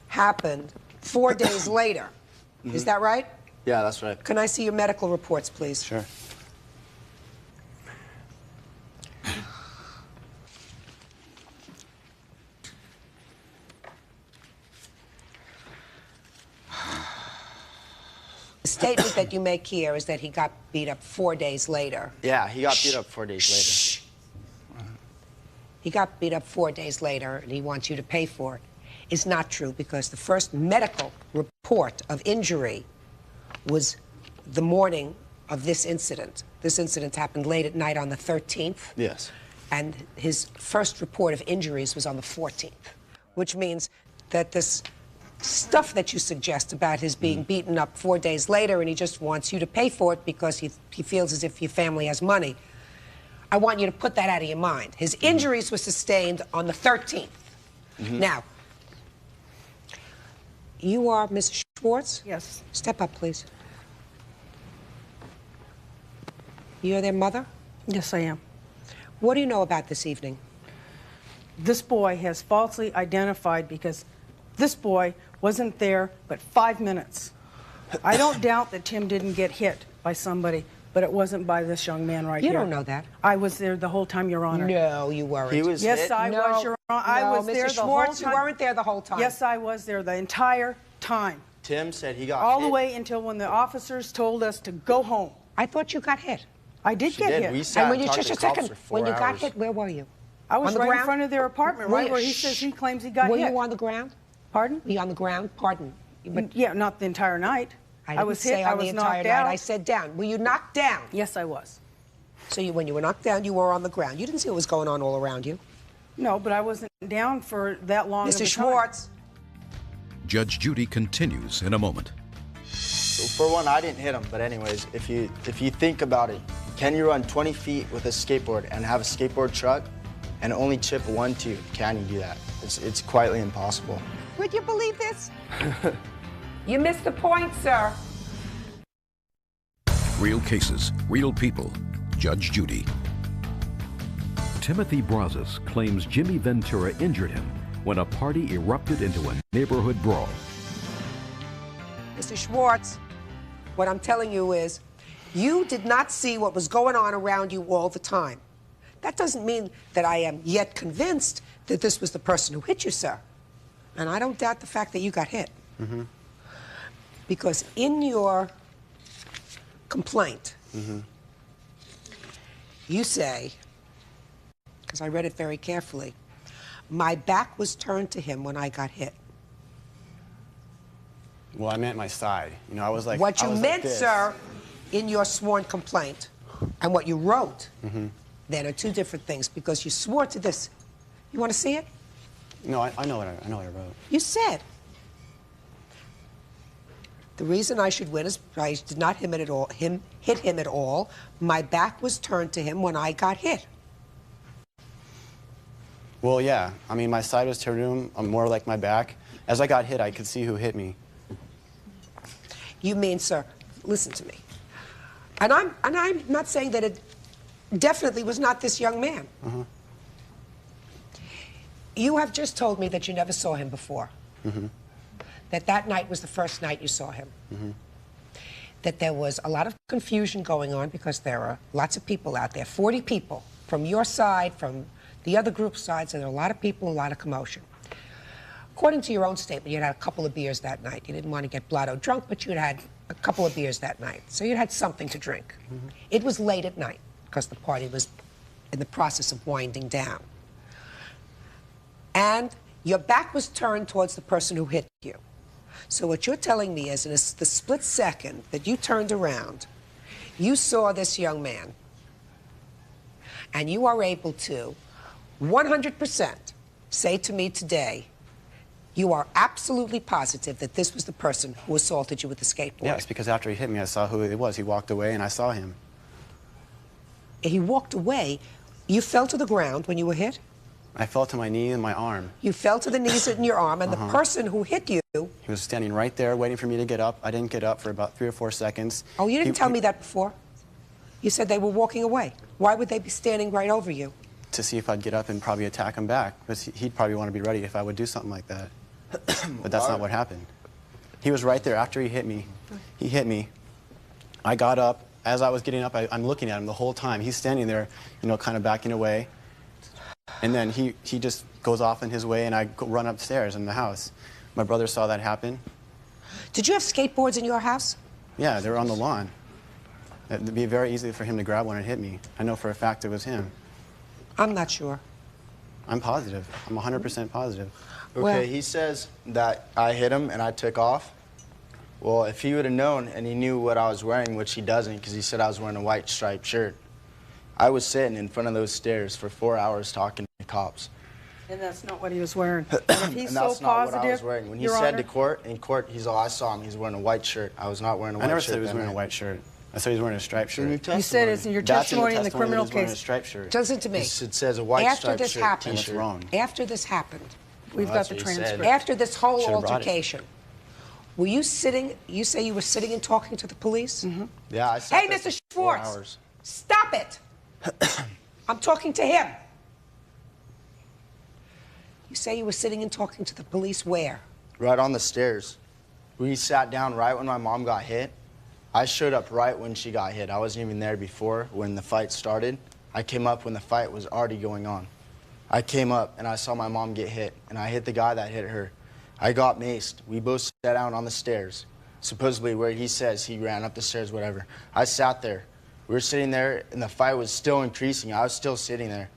happened 4 days later. Is that right? Yeah, that's right. Can I see your medical reports, please? Sure. The statement that you make here is that he got beat up 4 days later. Yeah, he got beat up 4 days later. He got beat up 4 days later, and he wants you to pay for it. It's not true, because the first medical report of injury was the morning of this incident. This incident happened late at night on the 13th. Yes. And his first report of injuries was on the 14th, which means that this stuff that you suggest about his being beaten up 4 days later and he just wants you to pay for it because he feels as if your family has money, I want you to put that out of your mind. His injuries were sustained on the 13th. Now, you are Mrs. Schwartz? Yes. Step up, please. You're their mother? Yes, I am. What do you know about this evening? This boy has falsely identified because this boy wasn't there but 5 minutes. I don't doubt that Tim didn't get hit by somebody, but it wasn't by this young man right You here. don't know that. I was there the whole time, Your Honor. No, you weren't. He was Yes, hit? I was, Your Honor. I was there the whole Schwartz, time. you weren't there the whole time. Yes, I was there the entire time. Tim said he got All hit. the way until when the officers told us to go home. I thought you got hit. I did She get did. hit. We sat And when and you talked just to a cops second, for 4 when you got hours. hit, where were you? I was On the right in ground? front of their apartment, Were right you- where he says he claims he got Were hit. you on the ground? Pardon? Were you on the ground? Pardon. But Yeah, not the entire night. I didn't was say hit. on I was the entire knocked night. out. I said down. Were you knocked down? Yes, I was. So when you were knocked down, you were on the ground. You didn't see what was going on all around you. No, but I wasn't down for that long. Mr. Schwartz. Judge Judy continues in a moment. So for one, I didn't hit him, but anyways, if you think about it, can you run 20 feet with a skateboard and have a skateboard truck and only chip one tooth? Can you do that? It's quietly impossible. Would you believe this? You missed the point, sir. Real cases, real people. Judge Judy. Timothy Brazos claims Jimmy Ventura injured him when a party erupted into a neighborhood brawl. Mr. Schwartz, what I'm telling you is, you did not see what was going on around you all the time. That doesn't mean that I am yet convinced that this was the person who hit you, sir. And I don't doubt the fact that you got hit. Mm-hmm. Because in your complaint, you say, because I read it very carefully, my back was turned to him when I got hit. Well, I meant my side. You know, I was like, What you I was meant, like this. sir, in your sworn complaint and what you wrote, then are two different things, because you swore to this. You want to see it? No, I know what I wrote. You said, the reason I should win is I did not hit him at all. My back was turned to him when I got hit. Well, yeah. I mean, my side was turned to him. I'm more like my back. As I got hit, I could see who hit me. You mean, sir, listen to me. And I'm not saying that it definitely was not this young man. You have just told me that you never saw him before. That night was the first night you saw him. That there was a lot of confusion going on because there are lots of people out there, 40 people from your side, from the other group's side, so there are a lot of people, a lot of commotion. According to your own statement, you had a couple of beers that night. You didn't want to get blotto drunk, but you had a couple of beers that night. So you had something to drink. It was late at night because the party was in the process of winding down. And your back was turned towards the person who hit you. So what you're telling me is, in the split second that you turned around, you saw this young man, and you are able to 100% say to me today, you are absolutely positive that this was the person who assaulted you with the skateboard. Yes, because after he hit me, I saw who it was. He walked away, and I saw him. He walked away. You fell to the ground when you were hit? I fell to my knee and my arm. You fell to the knees and your arm, and the person who hit you... He was standing right there waiting for me to get up. I didn't get up for about 3 or 4 seconds. Oh, you didn't tell me that before. You said they were walking away. Why would they be standing right over you? To see if I'd get up and probably attack him back, because he'd probably want to be ready if I would do something like that. But that's not what happened. He was right there after he hit me. He hit me. I got up. As I was getting up, I'm looking at him the whole time. He's standing there, you know, kind of backing away. And then he just goes off in his way, and I run upstairs in the house. My brother saw that happen. Did you have skateboards in your house? Yeah, they were on the lawn. It'd be very easy for him to grab one and hit me. I know for a fact it was him. I'm not sure. I'm positive. I'm 100% positive. Okay, he says that I hit him and I took off. Well, if he would have known and he knew what I was wearing, which he doesn't, because he said I was wearing a white striped shirt, I was sitting in front of those stairs for 4 hours talking to cops. And that's not what he was wearing. And if he's And that's so not positive, what I was wearing. When he Your said Honor, to court, in court, I saw him, he's wearing a white shirt. I was not wearing a white shirt. I never said he was that wearing a night. white shirt. I said he was wearing a striped shirt. You said it's in your testimony in the criminal that he's wearing a case. striped shirt. Listen to me. It says a white After striped this shirt, happened, t-shirt. wrong. After this happened, We've got the transcript. after this whole Should've brought it. altercation, were you sitting, you say you were sitting and talking to the police? Yeah, I sat Hey, there Mr. for 4 Schwartz, hours. stop it. I'm talking to him. You say you were sitting and talking to the police where? Right on the stairs. We sat down right when my mom got hit. I showed up right when she got hit. I wasn't even there before when the fight started. I came up when the fight was already going on. I came up and I saw my mom get hit, and I hit the guy that hit her. I got maced. We both sat down on the stairs, supposedly where he says he ran up the stairs, whatever. I sat there. We were sitting there, and the fight was still increasing. I was still sitting there.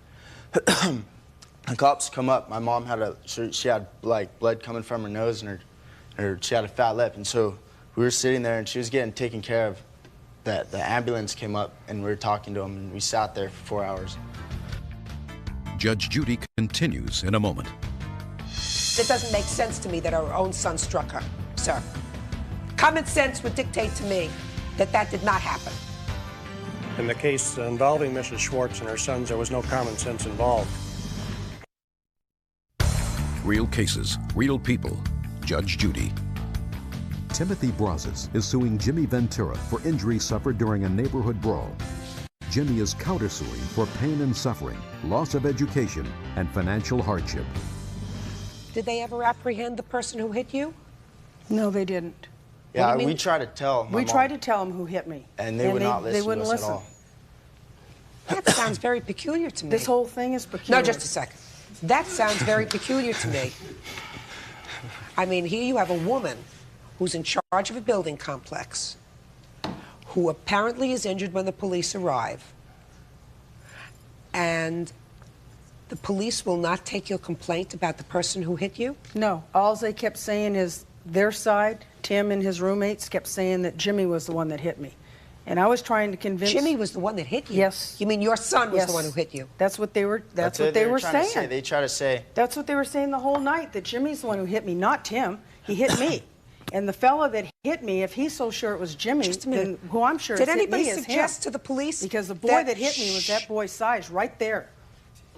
The cops come up. My mom had she had like blood coming from her nose, and she had a fat lip, and so we were sitting there, and she was getting taken care of. the ambulance came up and we were talking to him, and we sat there for 4 hours. Judge Judy continues in a moment. It doesn't make sense to me that her own son struck her, sir. Common sense would dictate to me that that did not happen. In the case involving Mrs. Schwartz and her sons, there was no common sense involved. Real cases, real people. Judge Judy. Timothy Brazos is suing Jimmy Ventura for injuries suffered during a neighborhood brawl. Jimmy is countersuing for pain and suffering, loss of education, and financial hardship. Did they ever apprehend the person who hit you? No, they didn't. Yeah, we tried to tell my We mom, tried to tell them who hit me. and they would not listen They wouldn't to us listen. at all. That sounds very peculiar to me. This whole thing is peculiar. No, just a second. That sounds very peculiar to me. I mean, here you have a woman who's in charge of a building complex, who apparently is injured when the police arrive, and the police will not take your complaint about the person who hit you? No. All they kept saying is their side, Tim and his roommates, kept saying that Jimmy was the one that hit me. And I was trying to convince... Jimmy was the one that hit you? Yes. You mean your son was Yes. the one who hit you? That's what they were, that's what what they were were trying to say. saying. They try to say... That's what they were saying the whole night, that Jimmy's the one who hit me, not Tim. He hit me. And the fella that hit me, if he's so sure it was Jimmy, then who I'm sure Did has hit me anybody is suggest him. to the police Because the boy that hit me was that boy's size right there.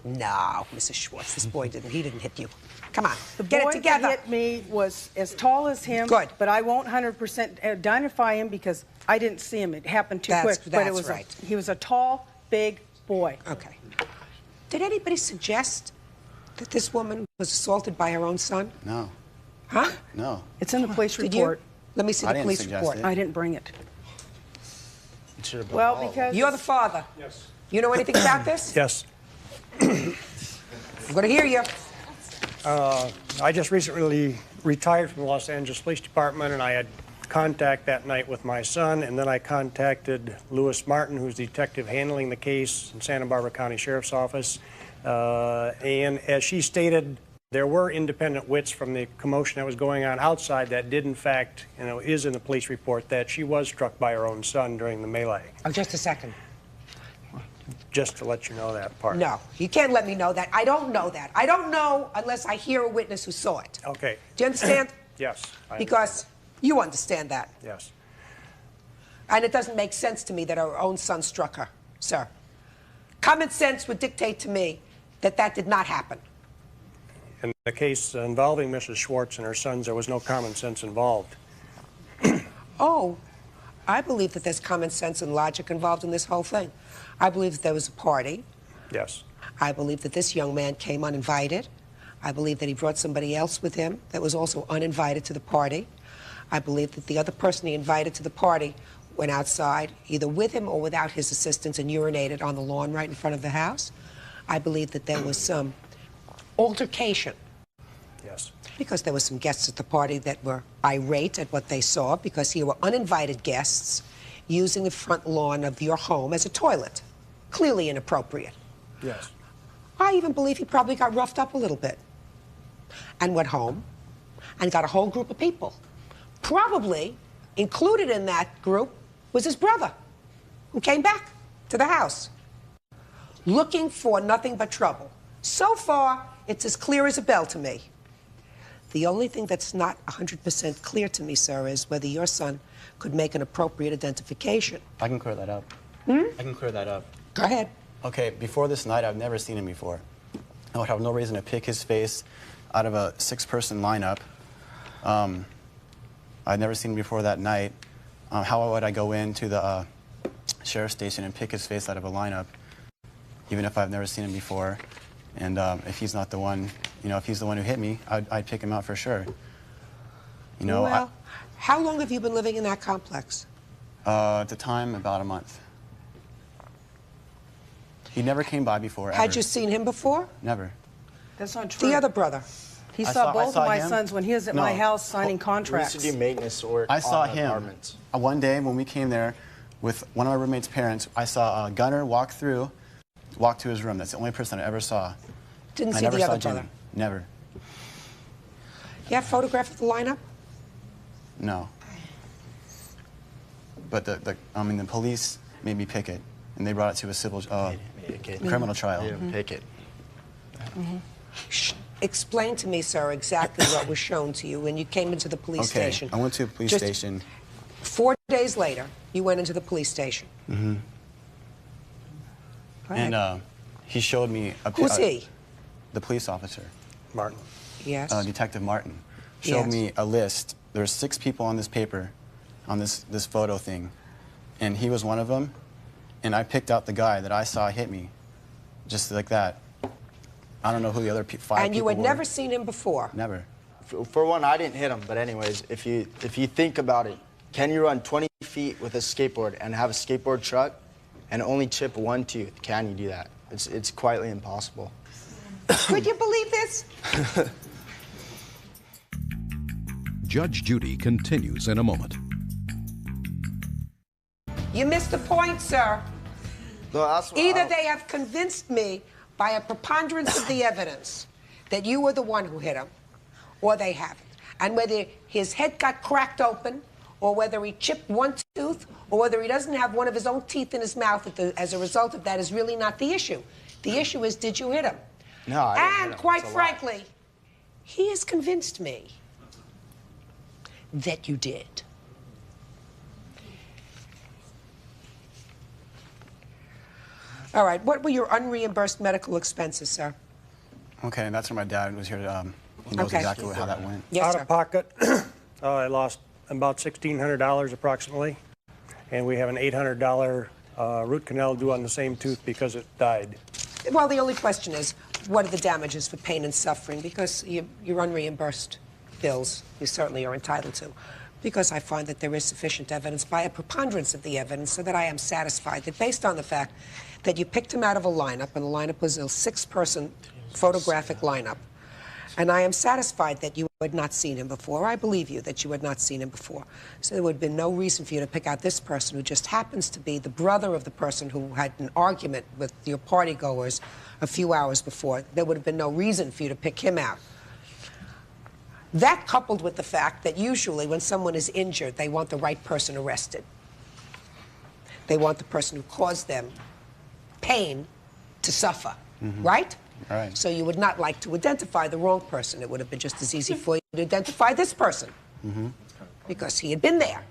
No, Mrs. Schwartz, this boy didn't. He didn't hit you. Come on, The get boy it together. that hit me was as tall as him. Good. But I won't 100% identify him because I didn't see him. It happened too That's- quick. But it that's was right. he was a tall, big boy. Okay. Did anybody suggest that this woman was assaulted by her own son? No. Huh? No. It's in the police Did report. you? Let me see I the didn't police suggest report. it. I didn't bring it. It should have been Well, all of because You're the father. Yes. You know anything about this? Yes. I'm going to hear you. I just recently retired from the Los Angeles Police Department, and I had contact that night with my son, and then I contacted Lewis Martin, who's the detective handling the case in Santa Barbara County Sheriff's Office. And as she stated, there were independent wits from the commotion that was going on outside that did, in fact, is in the police report that she was struck by her own son during the melee. Oh, just a second. Just to let you know that part. No, you can't let me know that. I don't know that. I don't know unless I hear a witness who saw it. Okay. Do you understand? Yes. I Because you understand that. Yes. And it doesn't make sense to me that her own son struck her, sir. Common sense would dictate to me that that did not happen. In the case involving Mrs. Schwartz and her sons, there was no common sense involved. Oh, I believe that there's common sense and logic involved in this whole thing. I believe that there was a party. Yes. I believe that this young man came uninvited. I believe that he brought somebody else with him that was also uninvited to the party. I believe that the other person he invited to the party went outside, either with him or without his assistance, and urinated on the lawn right in front of the house. I believe that there was some altercation. Yes. Because there were some guests at the party that were irate at what they saw because here were uninvited guests using the front lawn of your home as a toilet. Clearly inappropriate. Yes. I even believe he probably got roughed up a little bit and went home and got a whole group of people. Probably included in that group was his brother, who came back to the house looking for nothing but trouble. So far, it's as clear as a bell to me. The only thing that's not 100% clear to me, sir, is whether your son could make an appropriate identification. I can clear that up. Hmm? I can clear that up. Go ahead. Okay, before this night, I've never seen him before. I would have no reason to pick his face out of a 6-person lineup. I'd never seen him before that night. How would I go into the sheriff's station and pick his face out of a lineup, even if I've never seen him before? And if he's not the one, if he's the one who hit me, I'd pick him out for sure. Well, how long have you been living in that complex? At the time, about a month. He never came by before, Had ever. you seen him before? Never. That's not true. The other brother. He I saw both saw of my him. sons when he was at my house signing contracts. We used to do maintenance work I saw on him. apartments. One day when we came there with one of my roommate's parents, I saw Gunner walk to his room. That's the only person I ever saw. Didn't I see never the saw other Jimmy. brother. Never. You have a photograph of the lineup? No. but the police made me pick it, and they brought it to a civil criminal trial. Pick it. Explain to me, sir, exactly what was shown to you when you came into the police station. I went to the police station. 4 days later, you went into the police station. Mm-hmm. And he showed me a Who's he? The police officer. Martin. Yes. Detective Martin. Showed me a list. There were 6 people on this paper, on this photo thing, and he was one of them. And I picked out the guy that I saw hit me, just like that. I don't know who the other 5 people were. And you had never seen him before? Never. For one, I didn't hit him, but anyways, if you think about it, can you run 20 feet with a skateboard and have a skateboard truck and only chip 1 tooth? Can you do that? It's quietly impossible. Could you believe this? Judge Judy continues in a moment. You missed the point, sir. No, that's what Either they have convinced me by a preponderance of the evidence that you were the one who hit him, or they haven't. And whether his head got cracked open, or whether he chipped 1 tooth, or whether he doesn't have one of his own teeth in his mouth as a result of that is really not the issue. The issue is, did you hit him? No, I didn't hit And him. quite It's a lie. frankly, he has convinced me that you did. All right, what were your unreimbursed medical expenses, sir? Okay, and that's where my dad was here. He knows exactly how that went. Yes, Out sir. of pocket, I lost about $1,600 approximately, and we have an $800 root canal due on the same tooth because it died. Well, the only question is, what are the damages for pain and suffering? Because your unreimbursed bills, you certainly are entitled to. Because I find that there is sufficient evidence by a preponderance of the evidence so that I am satisfied that based on the fact that you picked him out of a lineup, and the lineup was a 6-person photographic lineup, and I am satisfied that you had not seen him before. I believe you that you had not seen him before. So there would have been no reason for you to pick out this person who just happens to be the brother of the person who had an argument with your partygoers a few hours before. There would have been no reason for you to pick him out. That coupled with the fact that usually when someone is injured, they want the right person arrested. They want the person who caused them pain to suffer, right? Right. So you would not like to identify the wrong person. It would have been just as easy for you to identify this person because he had been there.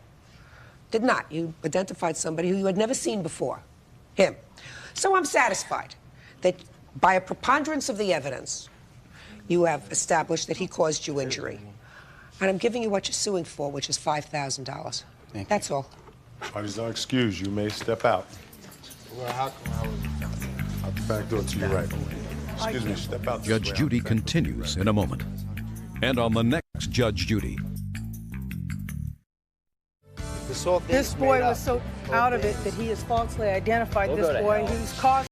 Did not. You identified somebody who you had never seen before, him. So I'm satisfied that by a preponderance of the evidence, you have established that he caused you injury. And I'm giving you what you're suing for, which is $5,000. That's all. Parties are excused. You may step out. Well, how come I was... Out the back door to your right. Excuse me, step out. Judge Judy continues in a moment. And on the next Judge Judy. This whole thing. This boy was so out of it that he has falsely identified this boy. He's caused.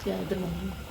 Yeah, the moment.